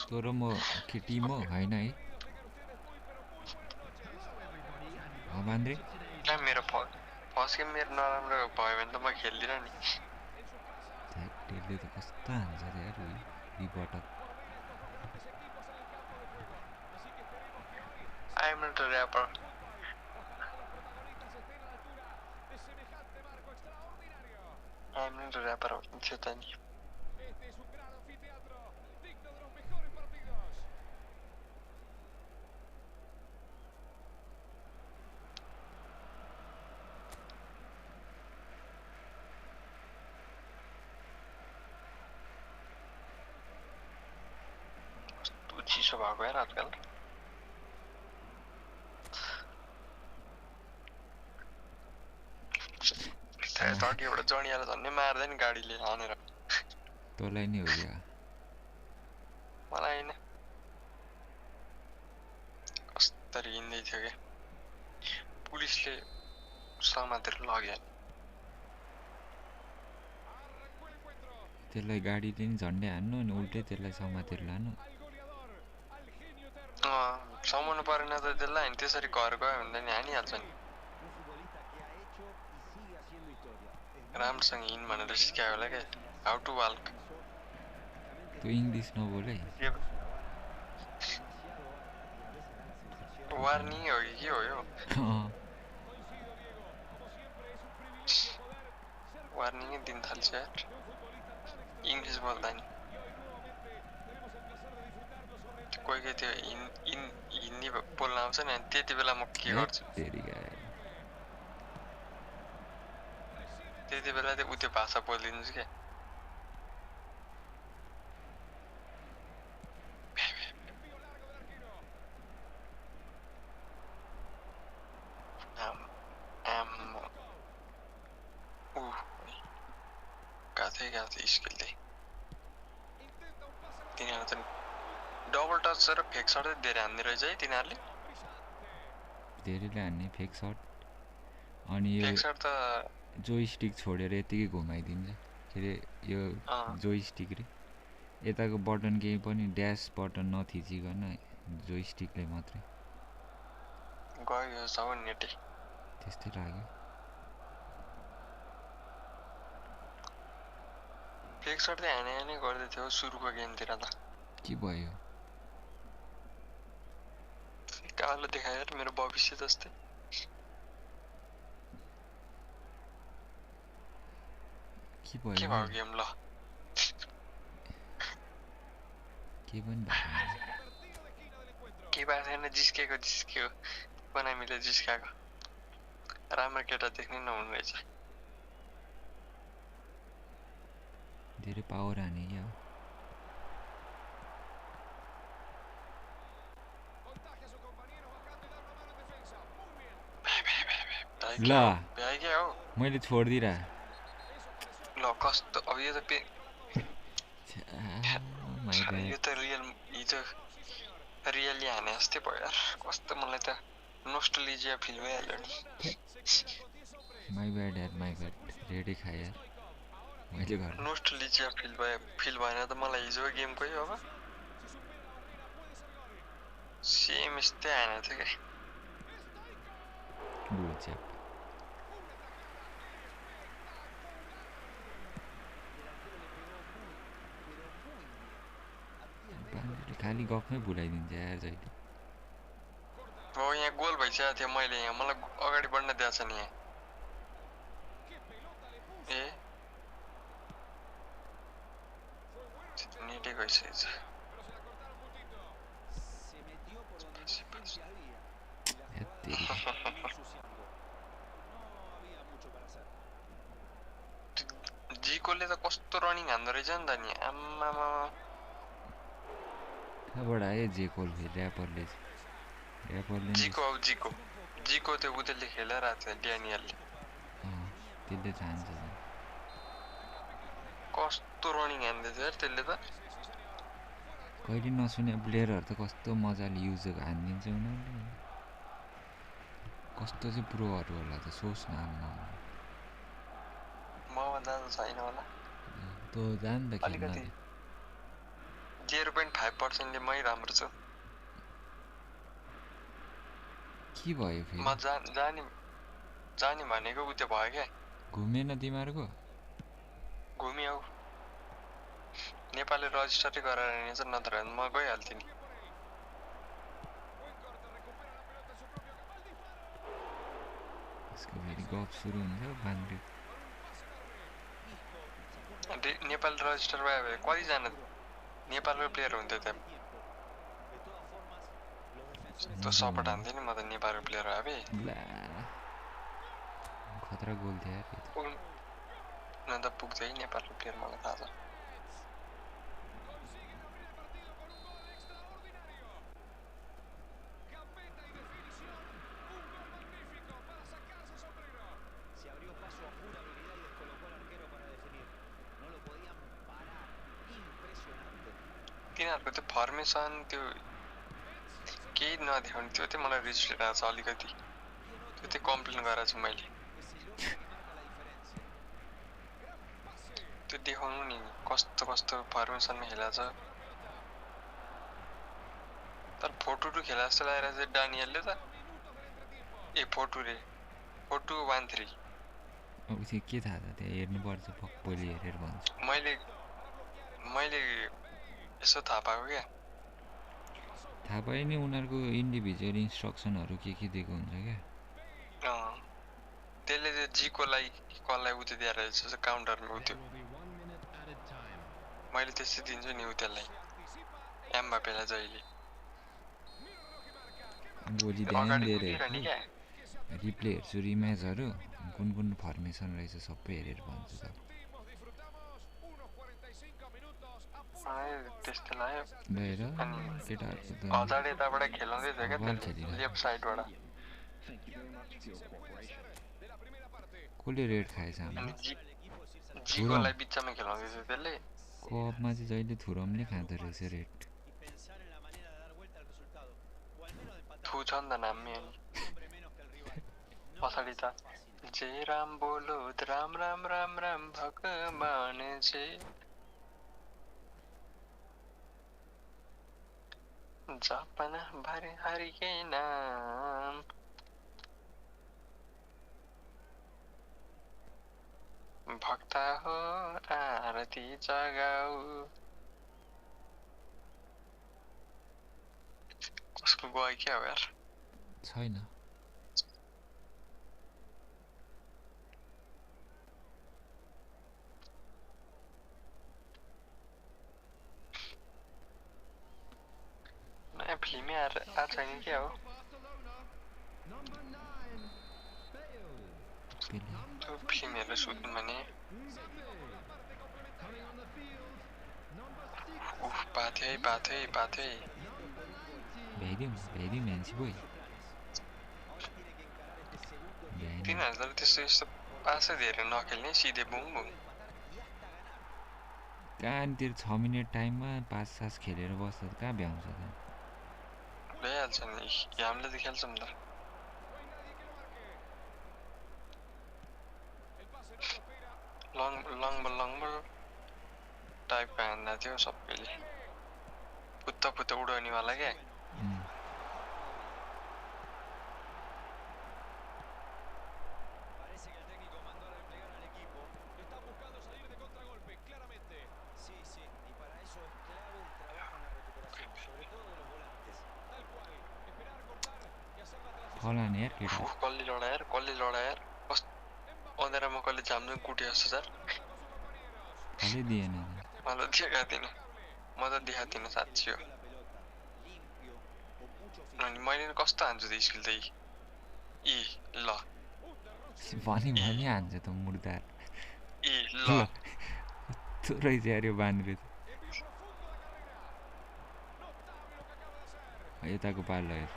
तर म केटी म होइन है मान्द्रे क्या मेरो फर्स्ट गेम मेरो नराम्रो भयो भने त म खेल्दिनँ नि त्यसले त कस्तो हान्छ त यार reporter I am not a rapper I am not a rapper थियो त नि चिसो भएको यार आजकल एउटा जडियाले झन्नै मार्दैन गाडीले हानेर तँलाई नै हो क्या मलाई होइन कस्तरी हिँड्दै थियो क्या पुलिसले समातेर लग्यो त्यसलाई गाडीले नि झन्डै हान्नु अनि उल्टै त्यसलाई समातेर लानु समाउनु परेन त त्यसलाई अनि त्यसरी घर गयो भने नि हानिहाल्छ नि राम्रोसँग हिँड भनेर सिकायो होला क्या हाउ टु वाल्क तँ इङ्ग्लिस नबोल है वार्निङ हो कि के हो यो वार्निङै दिन थाल्छ यार इङ्ग्लिस बोल्दा नि कोही त्यो हिन्दी बोल्न आउँछ नि त्यति बेला म के गर्छु त्यति बेला त्यो उत्यो भाषा बोलिदिन्छु क्या गाथे स्किलले तिनीहरू त डबल टच र फेक सर्ट धेरै हान्ने रहेछ है तिनीहरूले धेरैले हान्ने फेक सर्ट अनि यो फेक सर्ट त जोइस्टिक छोडेर यतिकै घुमाइदिन्छ के अरे यो जोइस्टिक रे यताको बटन केही पनि ड्यास बटन नथिचिकन जोइस्टिकले मात्रै गयो सब नेटै त्यस्तै लाग्यो फेक सर्ट त हाने गर्दै थियो सुरुको गेमतिर त के भयो कालो देखायो मेरो भविष्य जस्तै के भयो गेम ल के पनि भएको के भएको छैन जिस्केको बनामीले जिस्काएको राम्रो केटा देख्नै नहुने रहेछ धेरै पावर हाने क्या ल मैले छोड्दिरा ल कस्तो अब यो त यो त हिजो रियली हाने जस्तै भयो यार कस्तो मलाई त नोस्टलिजिया फिल भइहाल्यो नि माई ब्याड रेडै खाए यार मैले गर्नु नोस्टलिजिया फिल भएन त मलाई हिजो गेमको अब सेम यस्तै हानेको थियो क्या बुझ्या खाली गफमै भुलाइदिन्छ यार जहिले हो यहाँ गोल भइसकेको थियो मैले यहाँ मलाई अगाडि बढ्न दिएको छ नि यहाँ ए नेटै गइसकेको छ जिकोले त कस्तो रनिङ हान्दो रहेछ नि त नि आम्मामा कहाँबाट आयो जेकोल ऱ्यापरले जिको त्यो उतले खेलिरहेको थियो ड्यानियलले त्यसले चाहन्छ कस्तो रनिङ हान्दै थियो यार त्यसले त कहिले नसुने प्लेयरहरू त कस्तो मजाले युज हानिदिन्छ उनीहरूले कस्तो चाहिँ प्रोहरू होला त सोच न मभन्दा त छैन होला तँ जान त खेल्न 0.5%ले मै राम्रो छु के भयो फेरि म जाने भनेको उतै भयो क्या घुमेन तिमीहरूको घुम्यो नेपालले रजिस्टरै गराएर हिँड्छ नत्र म गइहाल्थेँ नि यसको फेरि गफ सुरु हुन्छ बाङ्ग्रे नेपाल रजिस्टर भयो भने कतिजना नेपालको प्लेयर हुन्थ्यो त्यहाँ त सपोर्ट हान्थेँ नि म त नेपालको प्लेयर भए खतरा गोल थियो यार न त पुग्छ है नेपालको प्लेयर मलाई थाहा छ तिनीहरूको त्यो फर्मेसन त्यो केही नदेखाउने त्यो चाहिँ मलाई रिस लिइरहेको छ अलिकति त्यो चाहिँ कम्प्लेन गरेको छु मैले त्यो देखाउनु नि कस्तो फर्मेसनमा खेलेको छ तर 4-2 खेला जस्तो लागेको छ डानियलले त ए 4-2 अब चाहिँ के थाहा छ त्यहाँ हेर्नुपर्छ पहिले हेरेर भन्छु मैले यसो थाहा पाएको क्या थाहा पाएँ नि उनीहरूको इन्डिभिजुअल इन्स्ट्रक्सनहरू के दिएको हुन्छ क्या त्यसले त्यो जिकोलाई कसलाई उति दिएर काउन्टरमा उठ्यो मैले त्यस्तै दिन्छु नि त्यसलाई एम्बापेलाई जहिले भोलि ध्यान दिएर रिप्ले हेर्छु रिम्याचहरू कुन फर्मेसन रहेछ सबै हेरेर भन्छु त त्यस्तो लाग्यो अनि केटाहरूको त हजार यताबाट खेलाउँदै थियो क्या लेफ्ट साइडबाट कसले रेड खाएछ जिकोलाई बिचमा खेलाउँदै थियो त्यसले कपमा चाहिँ जहिले थुरमले खाँदो रहेछ रेड थु छ नि त नाममै अनि पछाडि त जे राम बोलो राम राम राम राम भगवान जे जपना भरे हरि के नाम भक्त हो आरती जगाऊ कसको गयो क्या हो यार छैन फिल्मै आएको छैन क्या हो त्यो फिल्म हेरेर सुत्नु भने उफ पाथै भ्याइदिउँ मान्छे बोइ तिनीहरू त त्यस्तो पासै धेरै नखेल्ने सिधै बुङ बुङ कहाँनिर 6 मिनेट टाइममा पास सास खेलेर बस्दा त कहाँ भ्याउँछ त भइहाल्छ नि हामीले त खेल्छौँ त लङ बल टाइपको हान्दा थियो सबैले पुत्ता उडाउनेवाला क्या फलाने यार केटा कसले लडा यार अँधेरामा कसले झाम्नु कुटे जस्तो छ कसले दिएन मलाई देखाएको म त देखाएको साँच्ची हो अनि मैले कस्तो हान्छु त स्किल त ल भनी हान्छ त मुर्दार ल थोरै चाहिँ बाँध्रे त यताको पार लाग्यो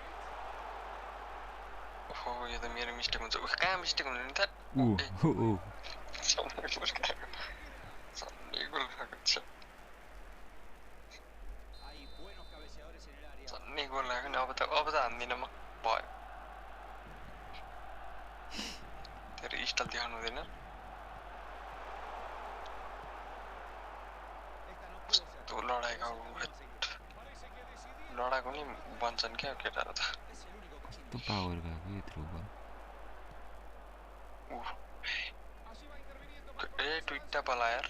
हो यो त मेरो मिस्टेक हुन्छ कहाँ मिस्टेक हुँदैन त गोल लाग्यो नि अब त हान्दिनँ म भयो तेरो स्टाइल देखाउनु हुँदैन लडाएको नि बन्छन् क्या केटाहरू त कस्तो पावर गएको यत्रो भयो ट्विट्टा पला यार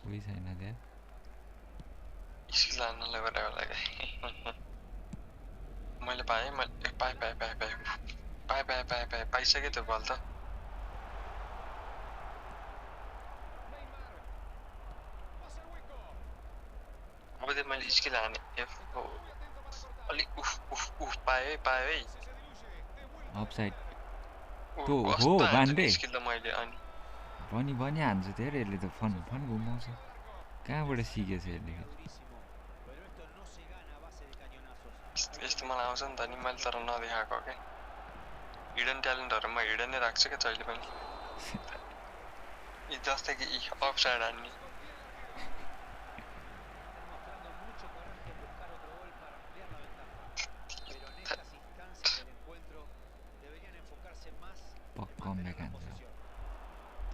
कोही छैन त्यहाँ स्किल हान्नलाई गरेको होला मैले पाइसकेँ त्यो बल त अब चाहिँ मैले स्किल हाने अलिक उफ पाएँ है अफसाइड त्यो हो बान्डे स्किल त मैले अनि भनी हान्छ त्यो यसले त फन घुमाउँछ कहाँबाट सिकेछ यसले यस्तो मलाई आउँछ नि त नि मैले तर नदेखाएको क्या हिडन ट्यालेन्टहरू म हिडनै राख्छु क्या जहिले पनि जस्तै कि अफसाइड हान्ने पक्कम खान्छ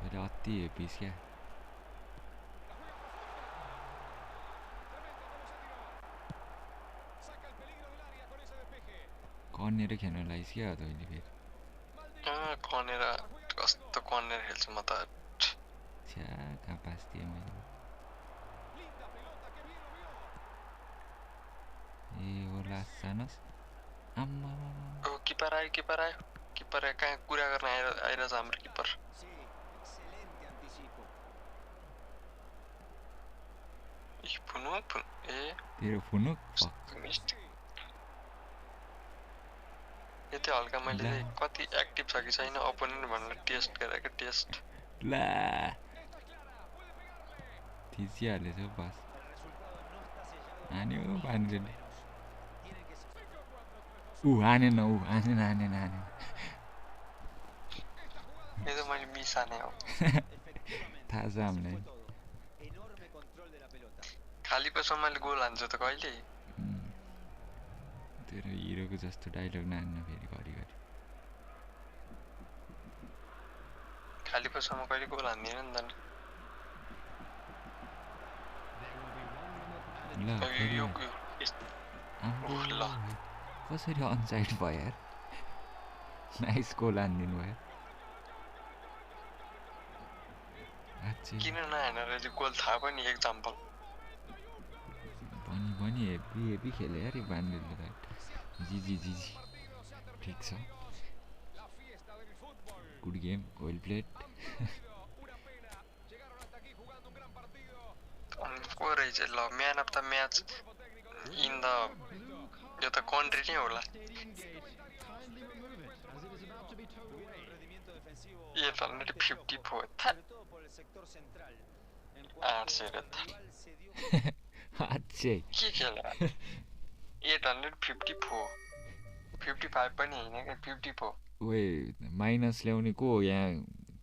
तैँले अति हेपिस क्या कर्नेर खेल्न लागिस् क्या तैँले फेरि कर्नेर कस्तो कर्नेर खेल्छु म त छ्या कहाँ पास दिएँ मैले ए हो लास्ट सानोस् आम्मा किपर आयो कहाँ कुरा गर्न आइरहेछ हाम्रो किपर तेरो फुनुक यति हल्का मैले कति एक्टिभ छ कि छैन अपोनेन्ट भनेर टेस्ट गरेको टेस्ट ला थिचिहालेछ पास हान्यो बान्ड्रेले हानेन यो त मैले मिस हाने हो थाहा छ हामीलाई खाली पछि मैले गोल हान्छु त कहिले तेरो हिरोको जस्तो डाइलग नहान्न फेरि घरिघरि खाली पछि म कहिले गोल हान्दिनँ नि त ल कसरी अनसाइड भयो यार नाइस गोल हानिदिनु भयो किन नहानेर गोल थाहा भयो नि एक्जाम्पल भनी हेभी खेले यार बान्डेलले राइट जी ठिक छ Good game, well played. को रहेछ ल man of the match in the यो त कन्ट्री नै होला ये त 54 अच्छे के खेला 854 55 पनि हैन के 54 ओए माइनस ल्याउने को हो यहाँ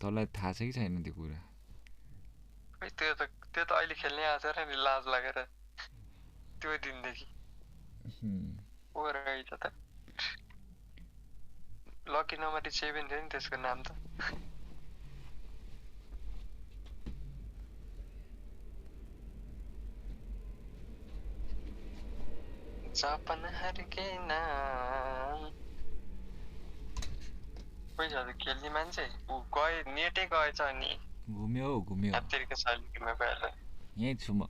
तँलाई थाहा छ कि छैन त्यो कुरा खै त्यो त अहिले खेल्ने आछ र नि लाज लागेर त्यो दिनदेखि ओ रहेछ त लकी नम्बर 7 थियो नि त्यसको नाम त सपनाहरु के नाम कोही छ खेल्ने मान्छे उ गए नेटै गएछ अनि घुम्यो हप्तेको सालमा गएर यही छु म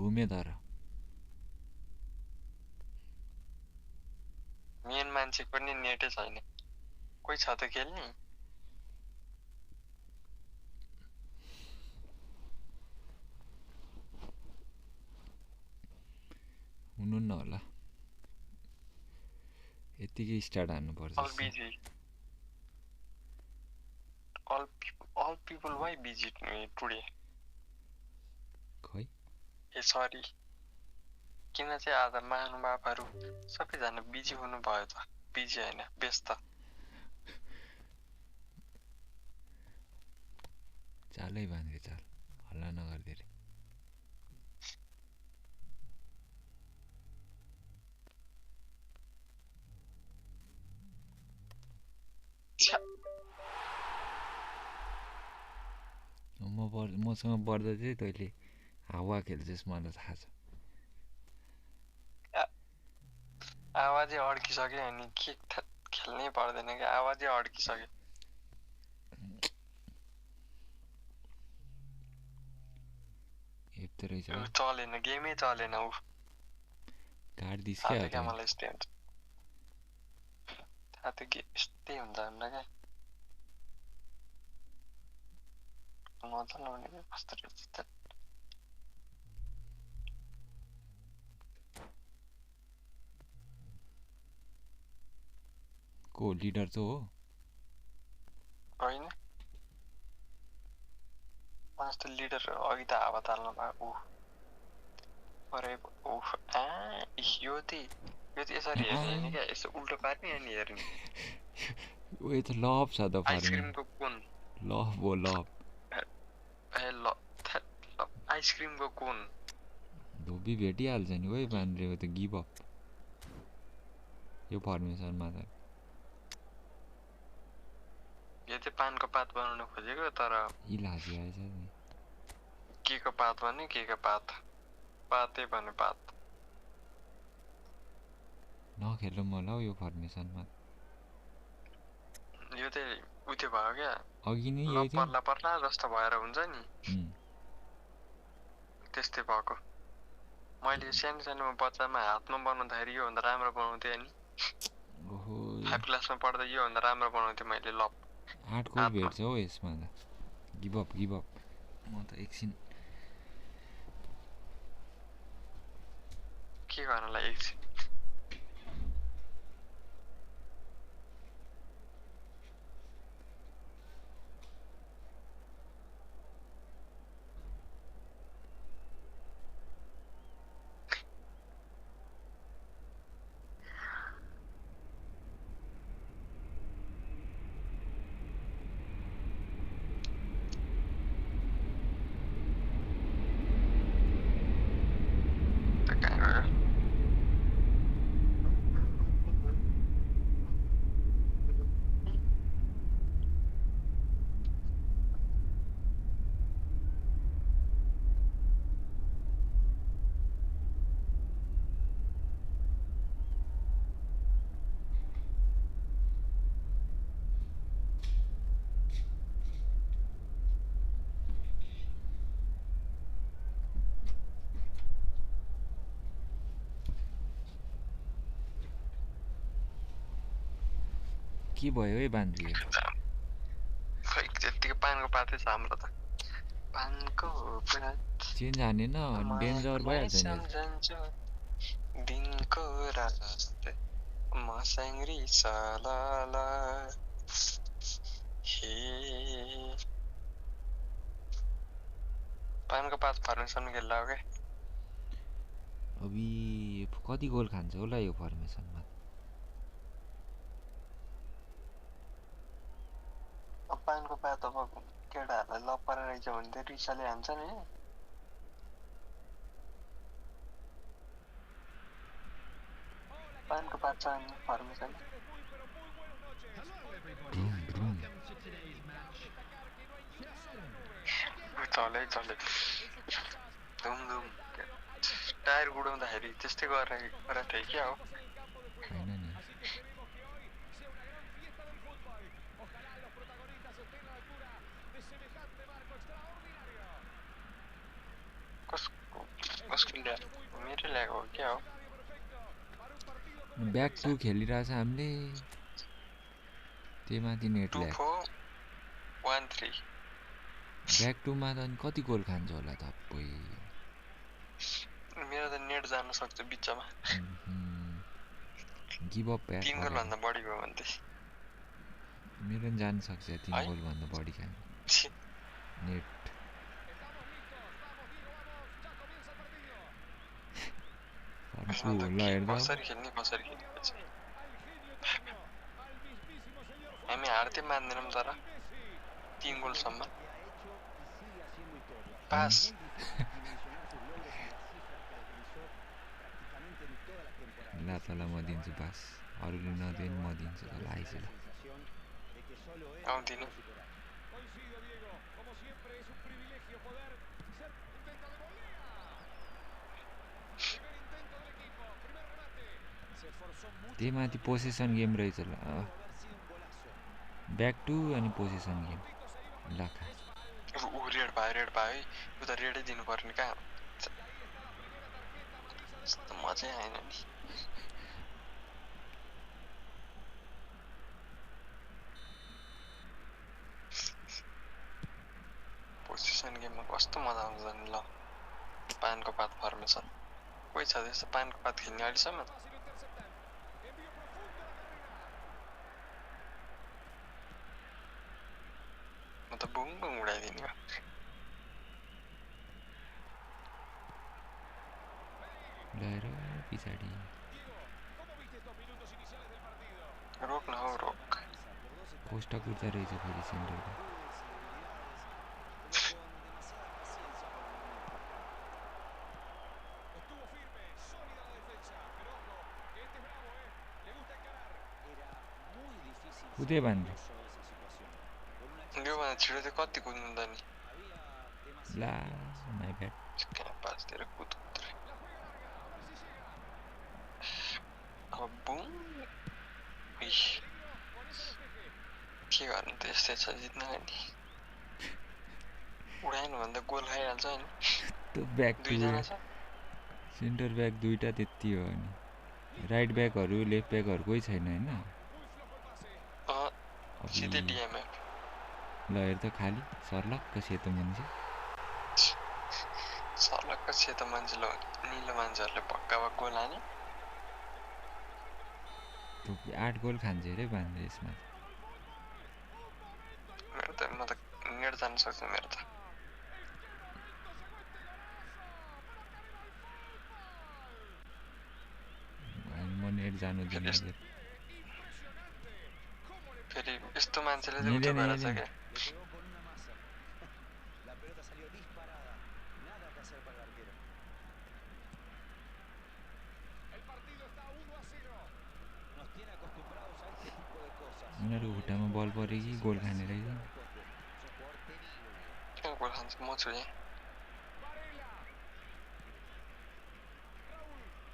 घुम्यो तर मेन मान्छेको पनि नेटै छैन कोही छ त खेल्ने हुनु न होला यतिकै स्टार्ट हान्नुपर्छ all people why busy today खै ए सरी किन चाहिँ आज महानुभावहरु सबैजना बिजी हुनु भयो त बिजी हैन व्यस्त चालै बाँधे चाल हल्ला नगर्दै मसँग पर्दा चाहिँ तैँले हावा खेल्छस् मलाई थाहा छ आवाजै अड्किसक्यो अनि के खेल्नै पर्दैन के आवाजै अड्किसक्यो हेप्दै रहेछ चलेन गेमै चलेन उ काट्दिस् क्या मलाई यस्तै हुन्छ थाहा त के यस्तै हुन्छ हामीलाई क्या मजा नहुने कस्तो रहेछ त को लिडर त हो होइन मास्टर लिडर अघि त हावा ताल्नु भयो अरे यो यसरी हेर्ने क्या यसो उल्टो पार्ने अनि हेर्ने उयो त लभ छ त आइसक्रिमको कोन लभ हो लभ आइसक्रिमको कोन धोबी भेटिहाल्छ नि ओइ बान्द्रेको त गिभ अप यो फर्मेसनमा त यो चाहिँ पानको पात बनाउन खोजेको तर इलाजी आएछ नि के को पात भने के को पात पातै भने पात नखेलौँ होला हौ यो फर्मेसनमा यो चाहिँ उयो भयो क्या अघि नै यही थियो पर्ला पर्ला जस्तो भएर हुन्छ नि त्यस्तै भएको मैले सानो सानोमा बच्चामा हातमा बनाउँदाखेरि यो भन्दा राम्रो बनाउँथेँ अनि 5 क्लासमा पढ्दा यो भन्दा राम्रो बनाउँथेँ मैले लप 8 गोल भेट्छ हो यसमा त गिभ अप म त एकछिन के गर्नलाई एकछिन के भयो है बान्द्री यतिकै पानको पातै छ हाम्रो त पानको पात चेन्ज हाने न डेन्जर भइहाल्छ नि सम्झन्छु दिनको रात मसँगरी सलाला हे पानको पात फर्मेसन खेल्ला हो के अबि कति गोल खान्छ होला यो फर्मेसनमा पानको पात अब केटाहरूलाई लपरा रहेछ भने त रिसाले हान्छ नि पानको पात छ फर्मेसन चले धुम टायर गुडाउँदाखेरि त्यस्तै गरेर थियो क्या हो हैन नि कसको मेरो ल्याएको हो क्या हो ब्याक टु खेलिरहेछ हामीले त्यही माथि नेट ल्याएको 1-3 ब्याक टुमा त अनि कति गोल खान्छ होला तपाईँ मेरो त नेट जान सक्छ बिचमा गिभ अप 3 गोल भन्दा बढी भयो भने त मेरो पनि जान सक्छ 3 गोल भन्दा बढी खान्छ नेट कसरी खेल्ने हामी हार्दै मान्दैनौँ तर 3 गोलसम्म पास ल तल म दिन्छु पास अरूले नदिए म दिन्छु तल आइज ल आउँदिन त्यही माथि पोसेसन गेम रहेछ ल ब्याक टु अनि पोसेसन गेम ल खा रेड भयो उता रेडै दिनु पर्ने कहाँ मजै आएन नि पोजिसन गेममा कस्तो मजा आउँछ नि ल पानको पात फर्मेसन कोही छ त्यस्तो पानको पात खेल्ने अहिलेसम्म म त बुङ उडाइदिने हो ल्याएर पछाडि रोक न हौ रोक पोस्टा कुर्ता रहेछ फेरि सेन्टरमा कुदे भन्दै योभन्दा छिटो चाहिँ कति कुद्नु त नि ला माई ब्याड कहाँ पासतिर कुद अब बुङ के गर्नु त यस्तै छ जित्न नि उडाएन भन्दा गोल खाइहाल्छ नि त्यो ब्याक दुईजना छ सेन्टर ब्याक दुईटा त्यति हो नि राइट ब्याकहरू लेफ्ट ब्याकहरू कोही छैन होइन सिधै डिएमएफ ल हेर त खाली सर्लक्क सेतो मान्छे सर्लक्क सेतो मान्छे निलो मान्छेहरूले पक्का गोल हाने 8 गोल खान्छ अरे बान्दै यसमा मेरो त म त नेट जान सक्छ मेरो त म नेट जानु दिने फेरि यस्तो मान्छेले चाहिँ उठो गरेछ क्या उनीहरू खुट्टामा बल पऱ्यो कि गोल खाने रहेछ कहाँ गोल खान्छ म छु यहाँ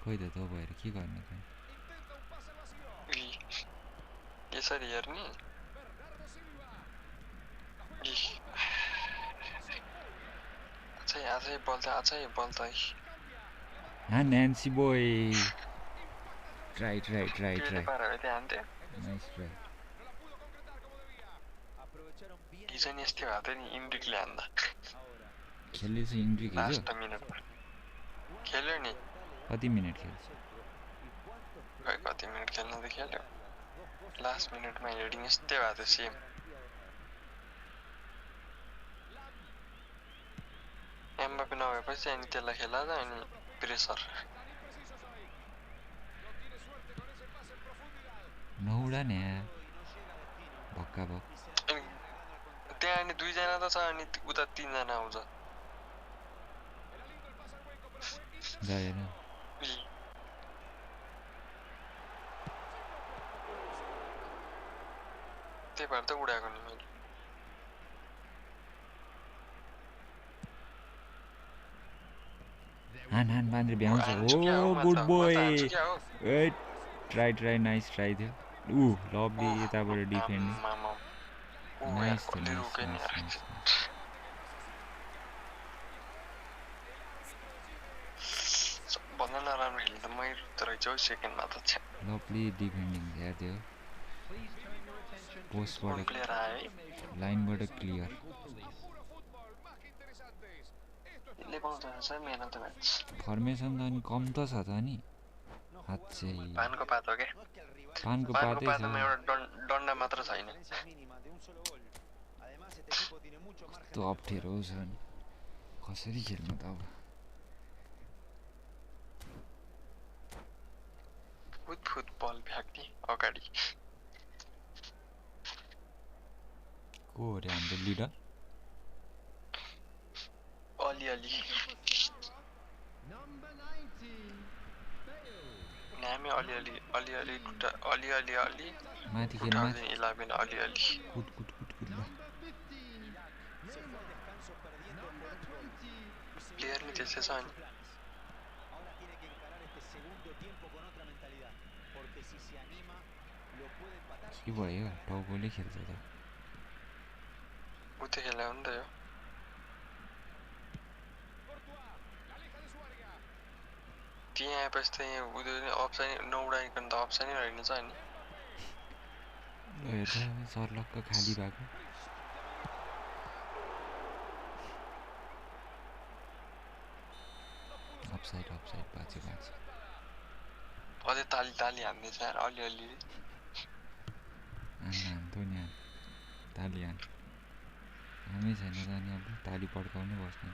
खोइ त भएर के गर्ने त यसरी हेर्ने आजै बल त हाँ Nancy boy right nice nice try हिजो नि यस्तै भएको थियो नि इन्ड्रिकले हान्दा खेलेछ इन्ड्रिक हिजो लास्ट मिनेटमा खेल्यो नि कति मिनेट खेल्यो खै कति मिनेट खेल्न त खेल्यो लास्ट मिनेटमा हेडिङ यस्तै भएको थियो सेम एम्बापे नभएपछि अनि त्यसलाई खेला त अनि प्रेसर नौडा नि भक्का भक त्यहाँ अनि 2 जना त छ अनि उता 3 जना आउँछ जाएन त्यही भएर त उडाएको नि मैले हान बान्द्रे भ्याउँछ oh good boy try nice try थियो लभली यताबाट डिफेन्ड नाइस थियो नाइस भन्दा नराम्रो खेल्नु त मै रहेछ सेकेन्डमा त लभली डिफेन्डिङ थियो पोस्टबाट लाइनबाट क्लियर फर्मेसन त अनि कम त छ त नि पानको पात हो के पानको पातै छ एउटा डन्डा मात्र छैन कस्तो अप्ठ्यारो छ नि कसरी खेल्नु त अब फुटबल फ्याक्ने अगाडि को हो रे हाम्रो लिडर अलिअलि नामै अलिअलि माथि खेल्नु 2011 अलिअलि कुद प्लेयर नि त्यसै छ नि के भयो टाउकोले खेल्छ त उतै खेल्यो नि त यो त्यहाँ आएपछि त यहाँ अप्सन नउडाइकन त अप्सनै रहेन छ नि हेर्दा सर्लक्क खाली भएको अफसाइड बाँच्यो अझै ताली हान्दैछ यार अलिअलि हान्थ्यो नि ताली हान हामी छैन त नि अब ताली पड्काउनै बस्ने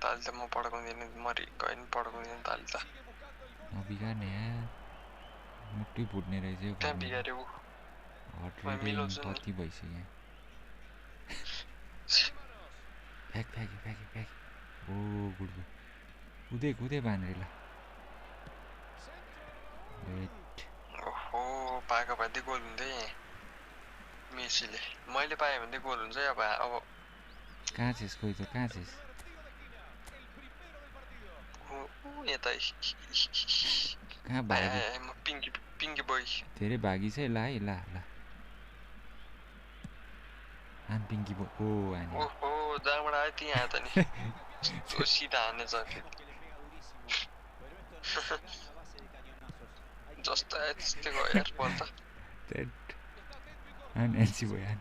ताली त म पड्काउँदिन मरि गए नि पड्काउँदिन ताली त नबिगार्ने यार मुट्टै फुट्ने रहेछ यो त्यहाँ बिगार्यो हट रेडिङ कति भइसक्यो फ्याक ओ गुड कुदे बान्द्रेला ओहो पाएको भए त गोल हुन्थ्यो मेसीले मैले पाएँ भने त गोल हुन्छ अब कहाँ छेस कोही त कहाँ छेस यता कहाँ भागी पिङ्की बोय धेरै भागी छ ल है ल हान पिङ्की बोय ओहो जहाँबाट आयो त्यहाँ आयो त नि सिधा हानेछ जस्तो आयो त्यस्तै गयो यार बल त एनसी भयो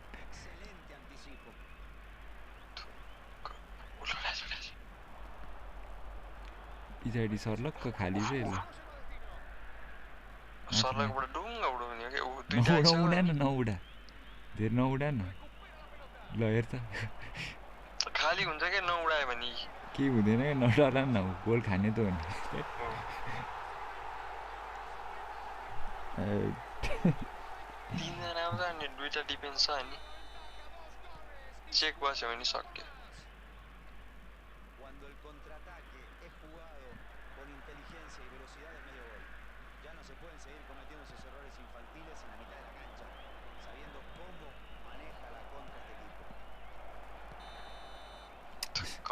पछाडि सर्लक्क खाली चाहिँ ल सर्लकबाट डुङ्गा उडाउने के नउडा धेरै नउडा न ल हेर त खाली हुन्छ के नउडायो भने के हुँदैन क्या नडरा न गोल खाने त हो नि 3 जना आउँछ अनि 2टा डिफेन्स छ अनि चेक बस्यो भने सक्यो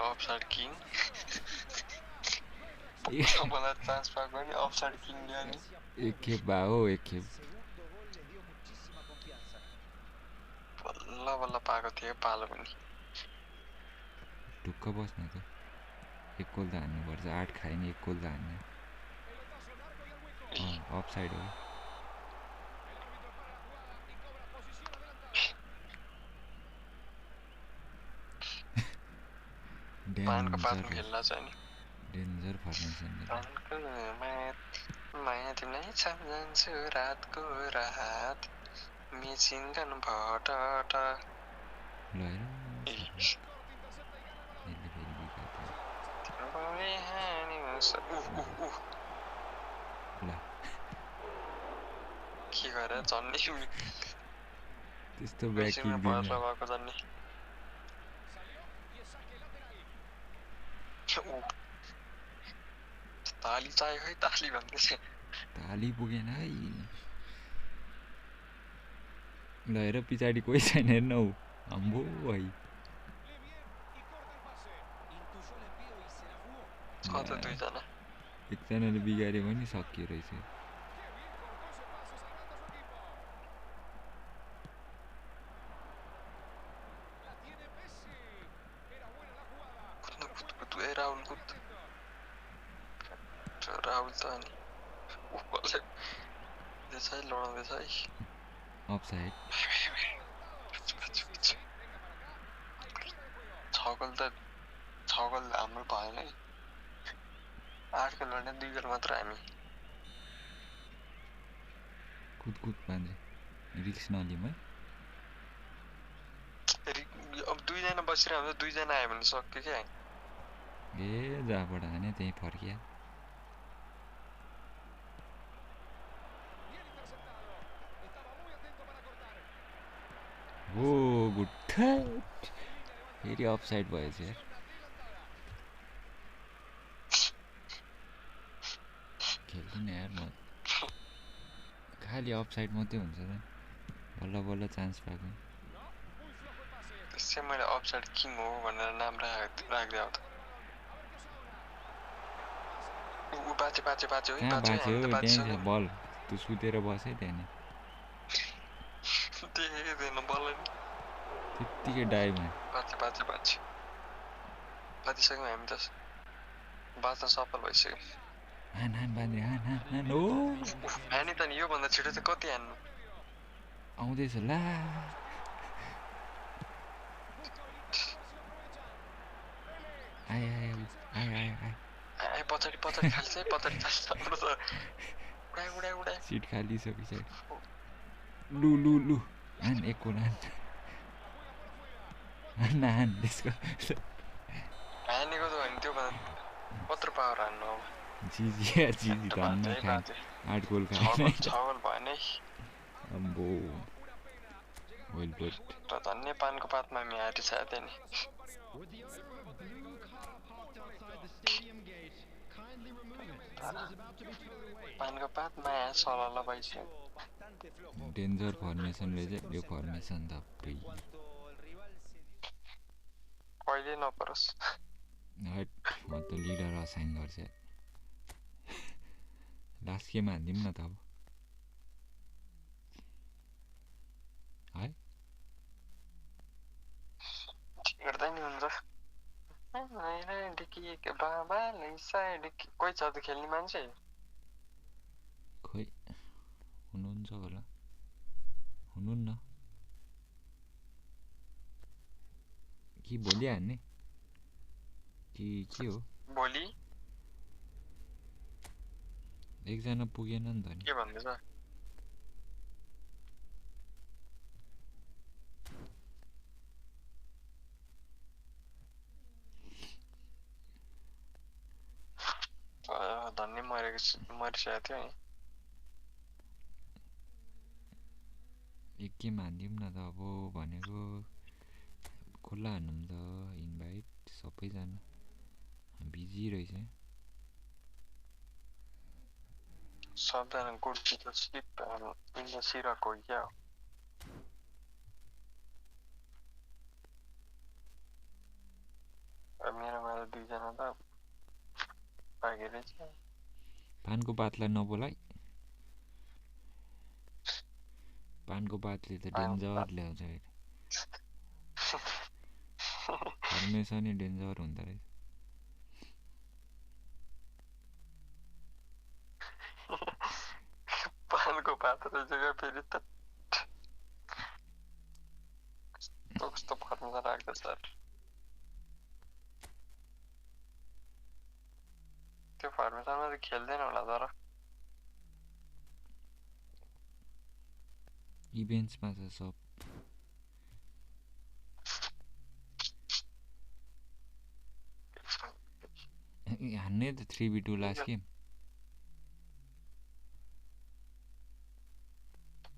Offside king. Bola transfer गर्ने offside king ल्याउने एक खेप भयो एक खेप बल्ल पाएको थियो पालो पनि ढुक्क बस्ने त एक गोल त हान्नुपर्छ 8 खायो नि एक गोल त हान्ने अफसाइड हो पानको पातमा खेल्न चाहिँ नि डेन्जर फर्मेसन पानको माया तिमीलाई सम्झन्छु रातको रात मिसिङ गन भटट ल के गरे जन्ने त्यस्तो ब्याक किक दिन्छ भएको जन्ने ताली चाहियो है ताली भन्दैछ ताली पुगेन है ल हेर पछाडि कोही छैन हेर्न हौ अम्बो है एकजनाले बिगार्यो भने सकियो रहेछ राहुल त अनि कसले त्यसै लडाउँदैछ है अफसाइड छगल हाम्रो भएन है 8 गोल लड्ने 2 गोल मात्र हामी कुद पान्छ रिक्स नलिम है अब 2 जना बसिरहन्छ 2 जना आयो भने सक्यो क्या ए जहाँबाट हाने त्यही फर्किया ओ गुड फेरि अफसाइड भएछ यार खेल्दिन यार म खालि अफसाइड मात्रै हुन्छ त बल्ल बल्ल चान्स पाएको त्यसै मैले अफसाइड किङ हो भनेर नाम राख्दै आउँदा बाँच्यो बल त्यो सुतेर बसे त्यहाँ त्यत्तिकै डाइभमा बाँचिसक्यौँ हामी त बाँच्न सफल भइसक्यो हानी त नि योभन्दा छिटो चाहिँ कति हान्नु आउँदैछ ला पछाडि खाल्छ है पछाडि खाल्छ हाम्रो त उडा सिट खाली छ पछाडि लु हान एक गोल हान त्यसको हानेको त भने त्यो कत्रो पावर हान्नु अब जिजी धन्न खाए 8 गोल खाए 6 गोल भएन है अम्बो वेल गुड र धन्य पानको पातमा हामी हारिसकेको थिएँ नि पानको पातमा सलल भइसक्यो डेन्जर फर्मेसन रहेछ यो फर्मेसन त कहिले नपरोस् म त लिडर असाइन गर्छ लास्ट गेम हान्दिउँ न त अब है गर्दै नि हुन्छ कोही छ त खेल्ने मान्छे खोइ हुनुहुन्छ होला हुनुहुन्न कि भोलि हान्ने कि के हो भोलि एकजना पुगेन नि त नि के भन्दैछ धन्य मरिसकेको थियो है एक गेम हान्दिउँ न त अब भनेको खुल्ला हान्नु त इन्भाइट सबैजना बिजी रहेछ सबजना कुर्सी त स्लिप सिरहेको क्या हो मेरोमा त 2 जना त भागेरै छ पानको पातलाई नबोलाइ पानको पातले त डेन्जर ल्याउँछ फर्मेसनै डेन्जर हुँदो रहेछ पानको पात रहेछ क्या फेरि त कस्तो फर्मेसन राख्दैछ त्यो फर्मेसनमा त खेल्दैन होला तर इभेन्ट्समा छ सब हान्ने त 3v2 लास्ट गेम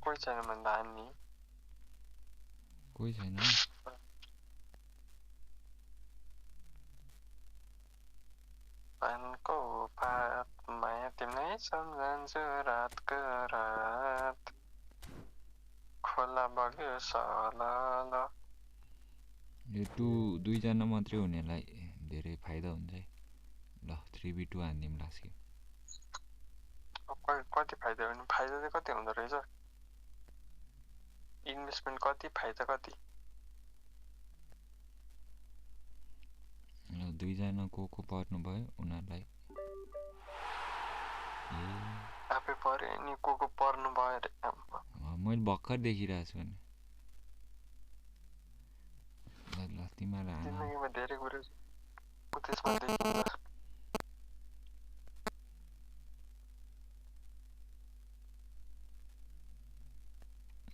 कोही छैन भन्दा हान्ने कोही छैन पानको पात माया तिमीलाई सम्झन्छु रातको रात खोला बग्यो सलल यो 2 जना मात्रै हुनेलाई धेरै फाइदा हुन्छ है ल 3v2 हान्दिम लास्ट गेम कति फाइदा भने फाइदा चाहिँ कति हुँदो रहेछ इन्भेस्टमेन्ट कति फाइदा कति 2 जना को पर्नु भयो उनीहरुलाई आफै पर्यो नि को पर्नु भयो रे मैले भर्खर देखिरहेको छु नि ल तिमीलाई जिन्दगीमा धेरै कुरा छ त्यसमा देखिन्छ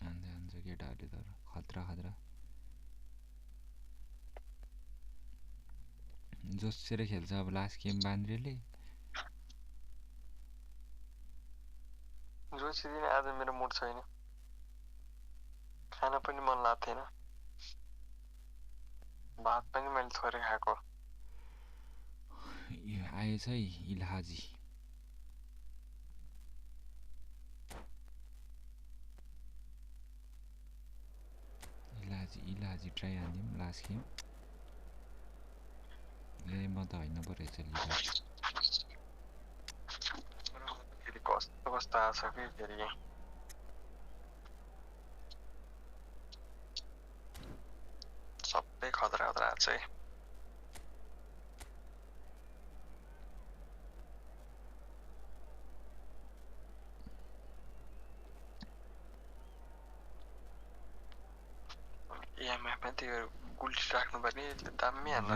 हान्छ केटाहरुले तर खतरा जोसेर खेल्छ अब लास्ट गेम बान्द्रेले जोसिदिन आज मेरो मुड छैन खाना पनि मन लाग्थेन भात पनि मैले थोरै खाएको यो आएछ है इलाजी ट्राई हान्दिम लास्ट गेम म त हैन पो रहेछ फेरि कस्तो आछ कि फेरि सबै खतरा आछ है एमएफमा त्यो गुल्टी राख्नु पर्ने दामी हान्नु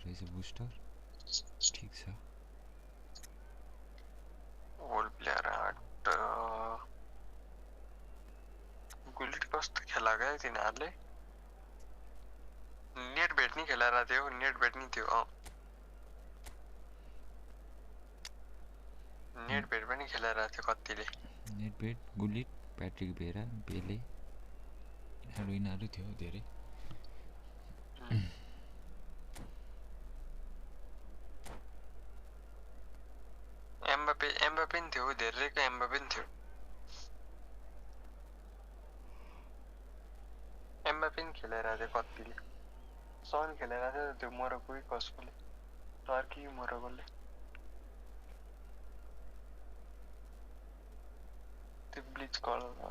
रहेछ बुस्टर ठीक छ होल प्लेयर गुल्टी कस्तो खेला गयो तिनीहरूले नेट बेट नि खेलाएर थियो नेट बेट नि थियो नेट बेट पनि खेलाएर थियो कतिले नेट बेट गुलिट प्याट्रिक भेरा बेले यिनीहरू थियो धेरै एम्बापे नि थियो धेरैको एम्बापे नि थियो एम्बापे नि खेलाइरहेको थियो कतिले सन खेलाइरहेको थियो त्यो मोरक्को कसकोले टर्की मोरक्कोले त्यो ब्लिच कलरमा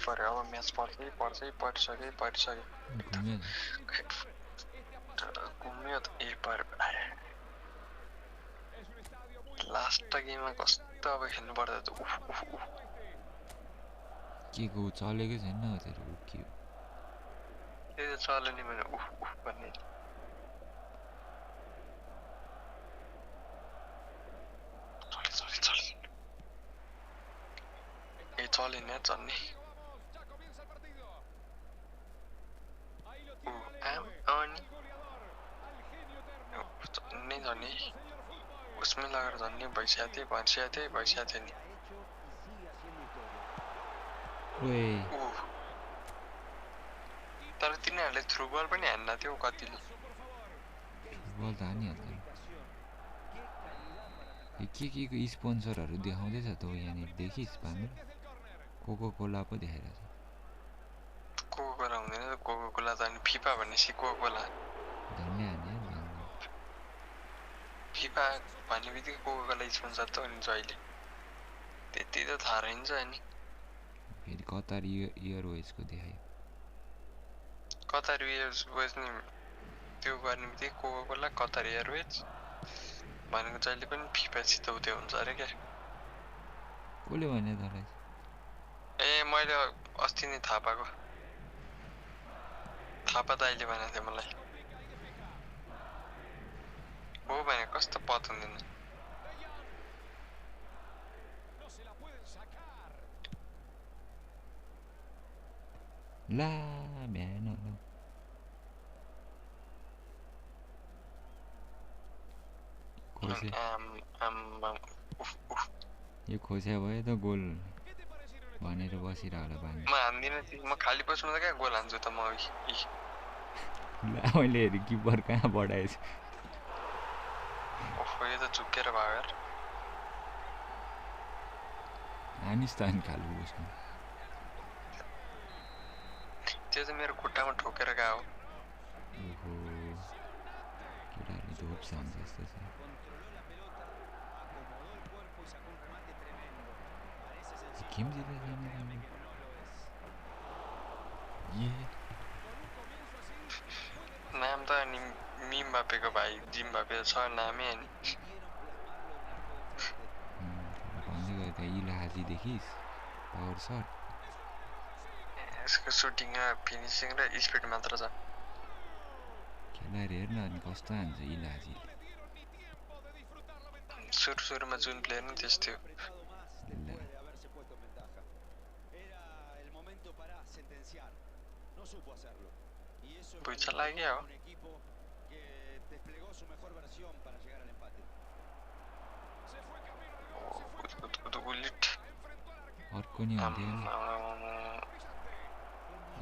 पर्यो अब म्याच परिसक्यो घुम्यो त लास्ट गेममा कस्तो अब खेल्नु पर्दा त के को चलेकै छैन तेरो के त्यो चल्यो नि भने भन्ने चलेन चल्ने झन्ने उसमै लगेर झन्ने भइसकेको थियो नि तर तिनीहरूले थ्रु बल पनि हान्न थियो कतिले बल त हानिहाल्छ के को स्पोन्सरहरू देखाउँदैछ त यहाँनिर देखिस् पानी कोको कोला पो देखाइरहेछ कोको कोला हुँदैन कोको कोला त अनि फिफा भनेपछि कोको कोला झन्डै हान्यो फिफा भन्ने बित्तिकै कोको कोला स्पोन्सर त हुन्छ अहिले त्यति त थाहा रहन्छ नि फेरि कतार एयरवेजको देखायो कतार एयरवेज नि त्यो गर्ने बित्तिकै कोकाकोला कतार एयरवेज भनेको जहिले पनि फिफासित उतै हुन्छ अरे क्या कसले भन्यो तँलाई ए मैले अस्ति नै थाहा पाएको थापा दाइले भनेको थियो मलाई हो भने कस्तो पत हुँदैन ला भ्याएन होला खोसे यो खोस्या भयो त गोल भनेर बसिरह होला पानी म हान्दिनँ म खाली बस्नु त क्या गोल हान्छु त म ला मैले हेरेँ किपर कहाँ बढाएछ ओहो यो त झुक्केर भयो यार हानिस् त अनि खालु बस्नु त्यो त मेरो खुट्टामा ठोकेर गयो ओहो केटाले धोप सान्छ जस्तो छ गेम जितेछ ये नाम त अनि मिम बापेको भाइ जिम बापे छ नामै अनि भन्दै गयो त इलाहाजी देखिस् पावर सर्ट यसको सुटिङमा फिनिसिङ र स्पिड मात्र छ खेलाएर हेर्न अनि कस्तो हान्छ इलाहाजीले सुरुमा जुन प्लेयर नि त्यस्तो बुझ्छ लाग्यो हो अर्को नि हुन्थ्यो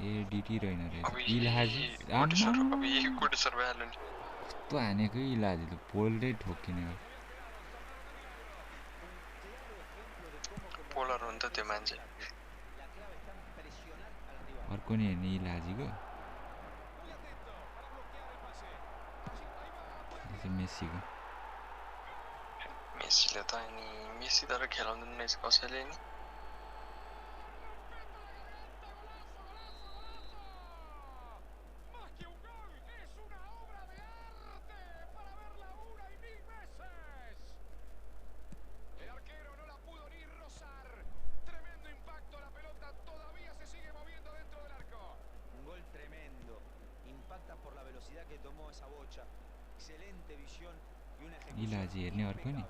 ए डिटी रहेन रहेछ इलाहाजी कस्तो हानेको इलाहाजी त पोलरै ठोकिने हो पोलर हो नि त त्यो मान्छे अर्को नि हेर्ने इलाहाजीको मेसीको मेसीले त अनि मेसी तर खेलाउँदैन रहेछ कसैले नि इलाहाजी हेर्ने अर्को नि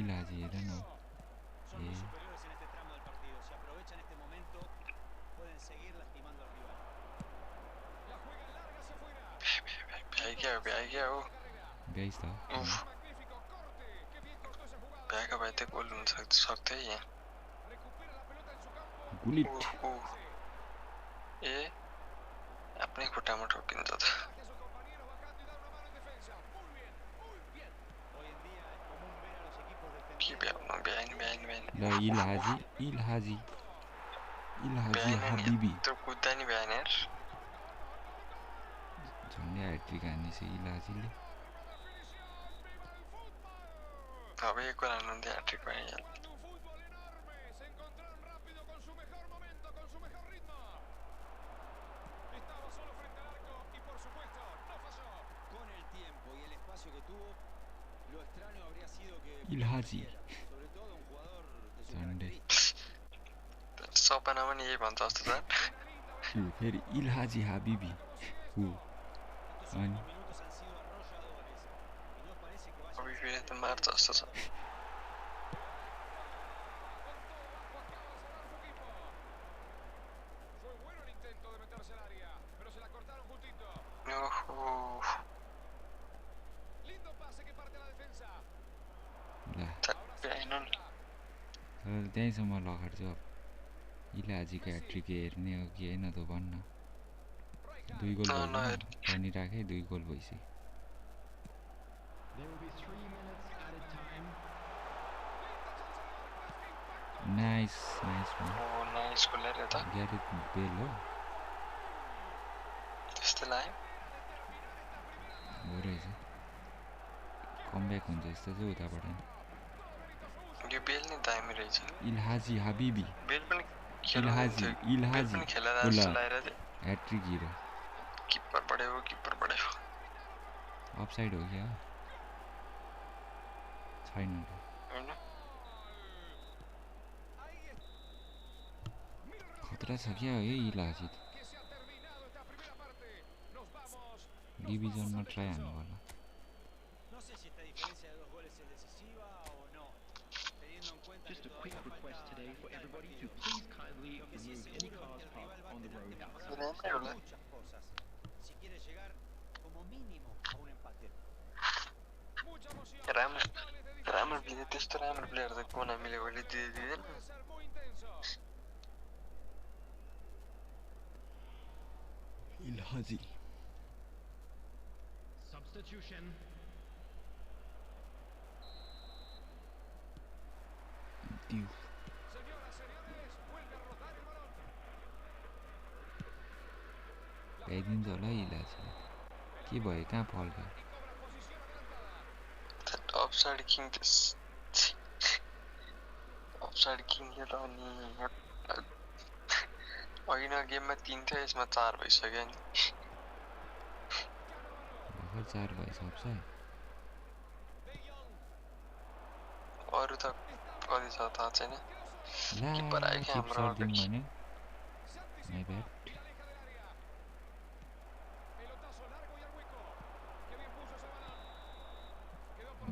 इलाहाजी हेर न ए भ्याइस् त भ्याएको भए त गोल हुन सक्थ्यो यहाँ गुलिट ए आफ्नै खुट्टामा ठोकिन्छ त के भ्याएन ल इलाहाजी हबिबी त्यो कुद्दा नि भ्याएन यार झन्डै ह्याट्रिक हान्नेछ इलाहाजीले अब एक गोल हान्नुहुन्थ्यो ह्याट्रिक भइहाल्यो इलाहाजी झन्डै सपनामा नि यही भन्छ जस्तो छ फेरि इलाहाजी हबिबी हो अनि हबिबीले त मार्छ जस्तो छ त्यहीँसम्म लगाएको अब इलाहाजीको ह्याट्रिक हेर्ने हो कि होइन त भन्न 2 गोल भनिराखे 2 गोल भइसक्यो नाइस ग्यारेथ बेल हो त्यस्तो लाग्यो हो रहेछ कमब्याक हुन्छ यस्तो चाहिँ उताबाट यो बेल नि दामी रहेछ इल्हाजी हबीबी बेल पनि इल्हाजी इल्हाजी ह्याट्रिक हिरो किपर पड्यो अफसाइड हो क्या छैन हैन खतरा छ क्या है इल्हाजी डिभिजनमा ट्राई हान्नु होला Just a quick request today for everybody to please kindly remove any cars parked on the road outside. राम्रो प्लेयर त्यस्तो राम्रो प्लेयर त कोनामीले अहिले दिँदैन इल्हाजी Substitution. भ्याइदिन्छ होला इल्हाजी के भयो कहाँ फल्क्यो अफसाइड किङ थियो त अनि अघिल्लो गेममा 3 थियो यसमा 4 भइसक्यो नि भर्खर 4 भएछ अफसाइड अरु त कति छ थाहा छैन किपर आयो के हाम्रो अगाडि भने माइ ब्याड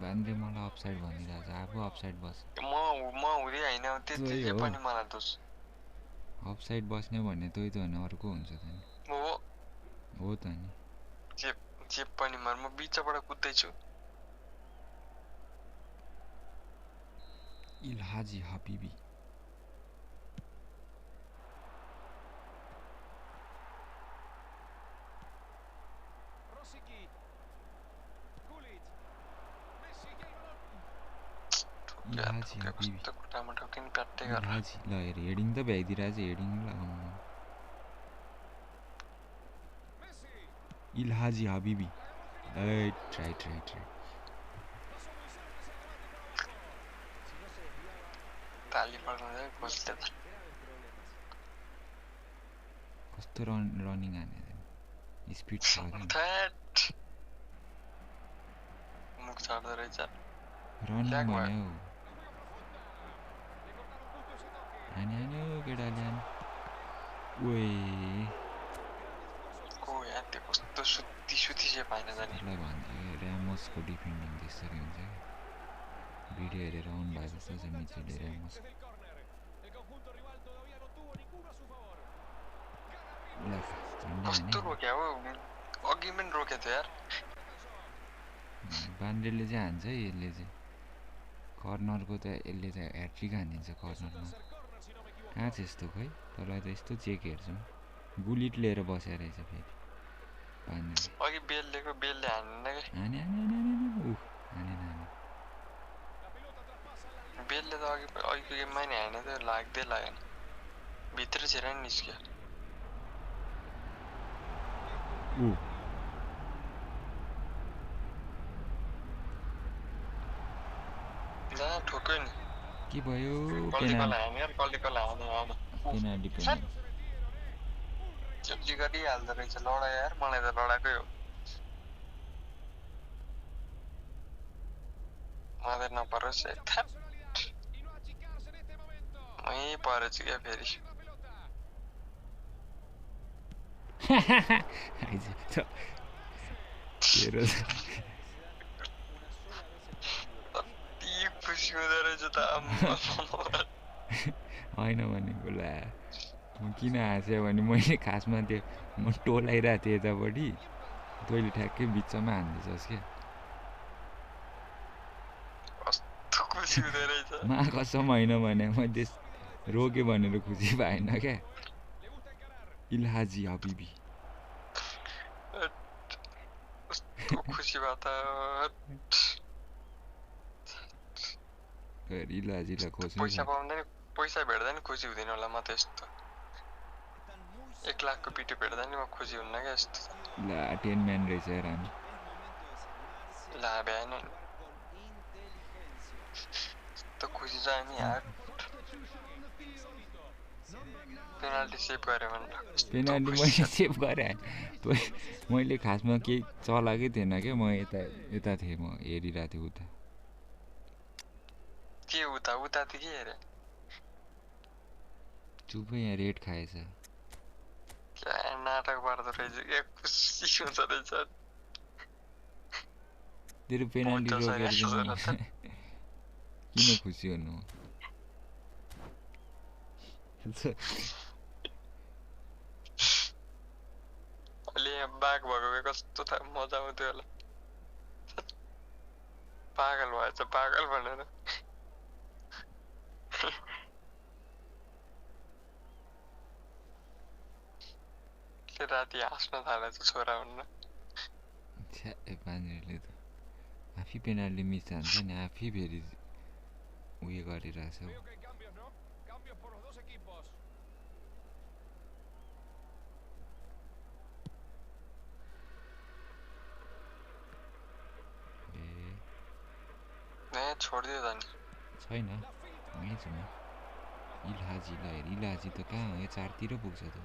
बान्डे मलाई अफसाइड भनिरहेछ आफू अफसाइड बस म हुँदै हैन त्यति पनि मलाई दोष अफसाइड बस्ने भन्ने तै त हैन अर्को हुन्छ त नि हो त नि जे पनि म बिचबाट कुद्दै छु इल्हाजी हबीबी इल्हाजी हबीबी इल्हाजी ल हेर हेडिङ त भ्याइदिरहेछ हेडिङ लगाउनु इल्हाजी हबीबी ट्राई ताली पड्दै बस्दै कस्तो रनिङ हाने स्पिड छ मुख छाड्दै रहेछ रनिङ भन्यो हान्यो केटाले ओए को यार त्यो कस्तो सुत्ती चाहिँ पाइन जाने ल भन्थे र्यामोसको डिफेन्डिङ त्यसरी हुन्छ भिडियो हेरेर आउनु भएको जस्तो छ मिचुले र्यामोस कस्तो रोक्यो हो अघि पनि रोक्यो थियो यार बान्डेलले चाहिँ हान्छ है यसले चाहिँ कर्नरको त यसले त ह्याट्रिक हानिदिन्छ कर्नरमा कहाँ छ यस्तो खै तँलाई त यस्तो चेक हेर्छौँ बुलेट लिएर बसेर रहेछ फेरि बान्डेल अघि बेलले हानेन के हाने बेलले त अघिको गेममा नि हाने त लाग्दै लागेन भित्र छिर नि निस्क्यो ठोक्यो नि के भयो पेनाल्टी जल्दी गरिहाल्दो रहेछ लडाइ यार मलाई त लडाकै हो मलाई नपरोस् मै परेछ क्या फेरि खुसी हुँदो रहेछ त होइन भनेको ला म किन हाँस्यो भने मैले खासमा त्यो म टोलाइरहेको थिएँ यतापट्टि तैँले ठ्याक्कै बिचमा हान्दैछस् क्या मा कसम होइन भने मैले रोक्यो भनेर खुसी भएन क्या इल्हाजी हबीबी खुसी भयो त इल्हाजीलाई खोज्नु पैसा भेट्दा नि खुसी हुँदैन होला म त यस्तो 1 लाखको पिटो भेट्दा नि म खुसी हुन्न क्या यस्तो ला 10 म्यान रहेछ राम ला भ्याएन त खुसी चाहिँ नि यार पेनाल्टी सेभ गरे भनेर पेनाल्टी मैले सेभ गरेँ मैले खासमा केही चलाकै थिएन क्या म यता थिएँ म हेरिरहेको थिएँ उता के उता त के हेरे चुपै यहाँ रेड खाएछ क्या नाटक पर्दो रहेछ क्या खुसी हुन्छ रहेछ तेरो पेनाल्टी रोकेर किन खुसी हुनु अहिले यहाँ बाघ भएको भए कस्तो मजा आउँथ्यो होला पागल भएछ पागल भनेर राति हाँस्न थालेछ छोरा हुन्न पानीहरूले त आफै पेनाल्टी मिस हान्छ नि आफै फेरि उयो गरिरहेछ छोडिदियो त नि छैन यहीँ छु म इलाहाजीलाई हेर इलाहाजी त कहाँ हो यहाँ चारतिर पुग्छ त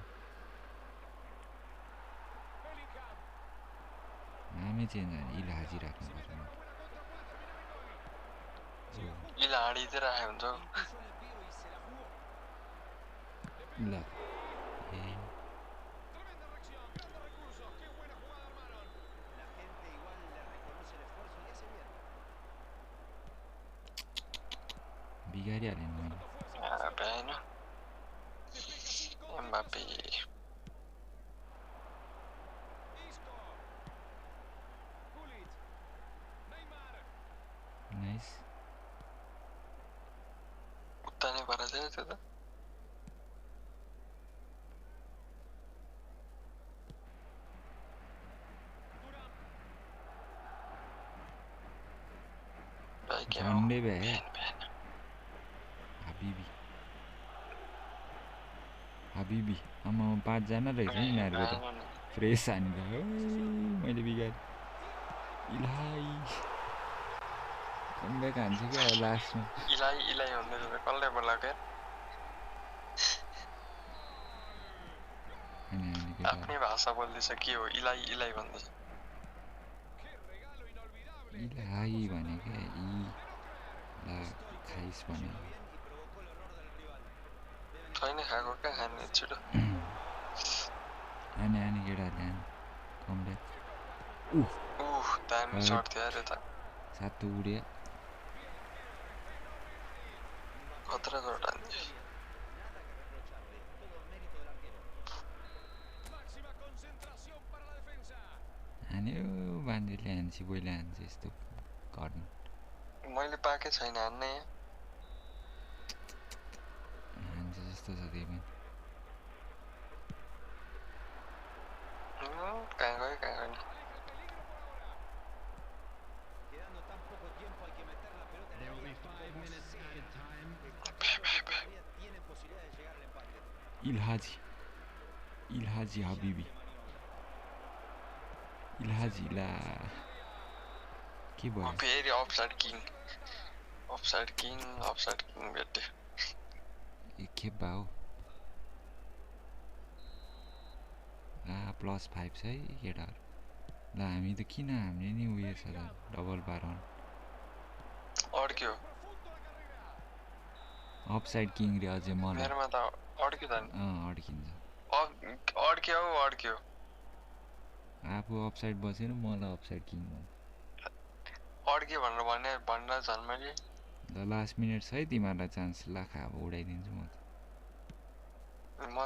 नामै चेन्ज होइन इलाहाजी राख्नु पर्छ इलाहाडी चाहिँ राख्यो हुन्छ ल बिगारिहालेँ मैले भएन एम्बापे नाइस उता नै परेछ नि त्यो त झन्डै भए हाबिबी आमा 5 जना रहेछ नि यिनीहरूको त फ्रेस हानेर मैले बिगारेँ इलाइ कमब्याक हान्छ क्या लास्टमा इलाइ भन्दै कसले बोलाएको आफ्नै भाषा बोल्दैछ के हो इलाइ भन्दैछ इलाइ भने क्या ला खाइस भने छैन खाएको क्या खाने छिटो आने केटाहरूले आने कमब्याक दामी सर्ट थियो अरे त सातो उड्यो खतरा सर्ट हान्थ्यो हान्यो बान्देले हान्छ बोइले हान्छ यस्तो गर्नु मैले पाएकै छैन हान्ने हान्छ जस्तो छ त्यही पनि कहाँ गयो नि इलाहाजी हाबिबी इलाहाजी ला के भयो फेरि अफसाइड किङ भेट्यो एक खेप भयो +5 छ है केटाहरू ल हामी त किन हामीले नि उयो छ त डबल बाराउन अड्क्यो अफसाइड किङ रे अझै मलाई मेरोमा त अड्क्यो त अड्किन्छ अड्क्यो आफू अफसाइड बसेर मलाई अफसाइड किङ अड्क्यो भनेर भन्न झन् मैले ल लास्ट मिनट छ है तिमीहरूलाई चान्स लाखा अब उडाइदिन्छु म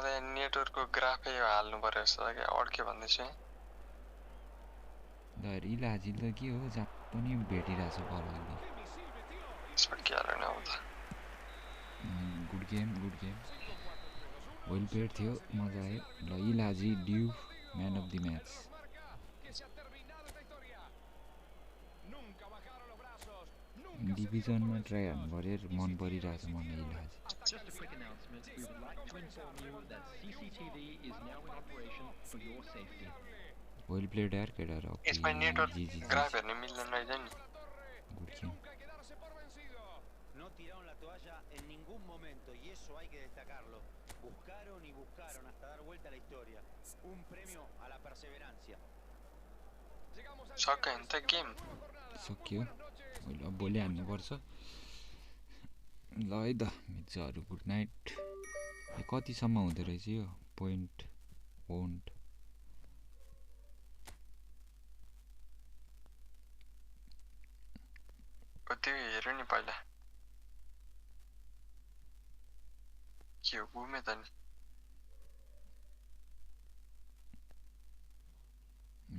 त नेटवर्कको ग्राफै हाल्नु पर्यो जस्तो लाग्यो अड्क्यो भन्दैछु ल इलाहाजी त के हो जहाँ पनि भेटिरहेछ बलले सकिहाल्यो नि अब त गुड गेम वेल प्लेड थियो मजा आयो ल Elhadji the man of the match डिभिजनमा ट्राई हान्नु पऱ्यो मन परिरहेछ मलाई इलाहाजी Just a quick announcement, we would like to inform you that CCTV is now in operation for your safety. Well played यार केटाहरु यसमा नेटवर्क ग्राफ हेर्न मिल्दैन रहेछ नि good game eso hay que destacarlo. Buscaron y buscaron hasta dar vuelta a la historia. Un premio a la perseverancia. सक्यो नि त game सक्यो अहिले अब भोलि हान्नुपर्छ ल है त मित्रहरू गुड नाइट कतिसम्म हुँदो रहेछ यो पोइन्ट वोन्ट त्यो हेर्नु नि पहिला के हो घुमे त नि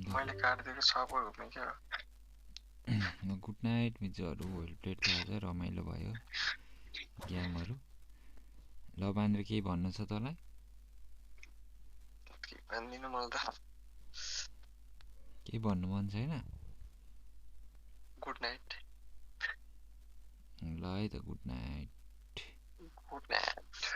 मैले काट्दिएको सबै घुमे क्या गुड नाइट मित्रहरू वेल प्लेड आज रमाइलो भयो गेमहरू ल बान्द्र केही भन्नु छ तँलाई भन्दिनँ मलाई त केही भन्नु मन छैन गुड नाइट ल है त गुड नाइट गुड नाइट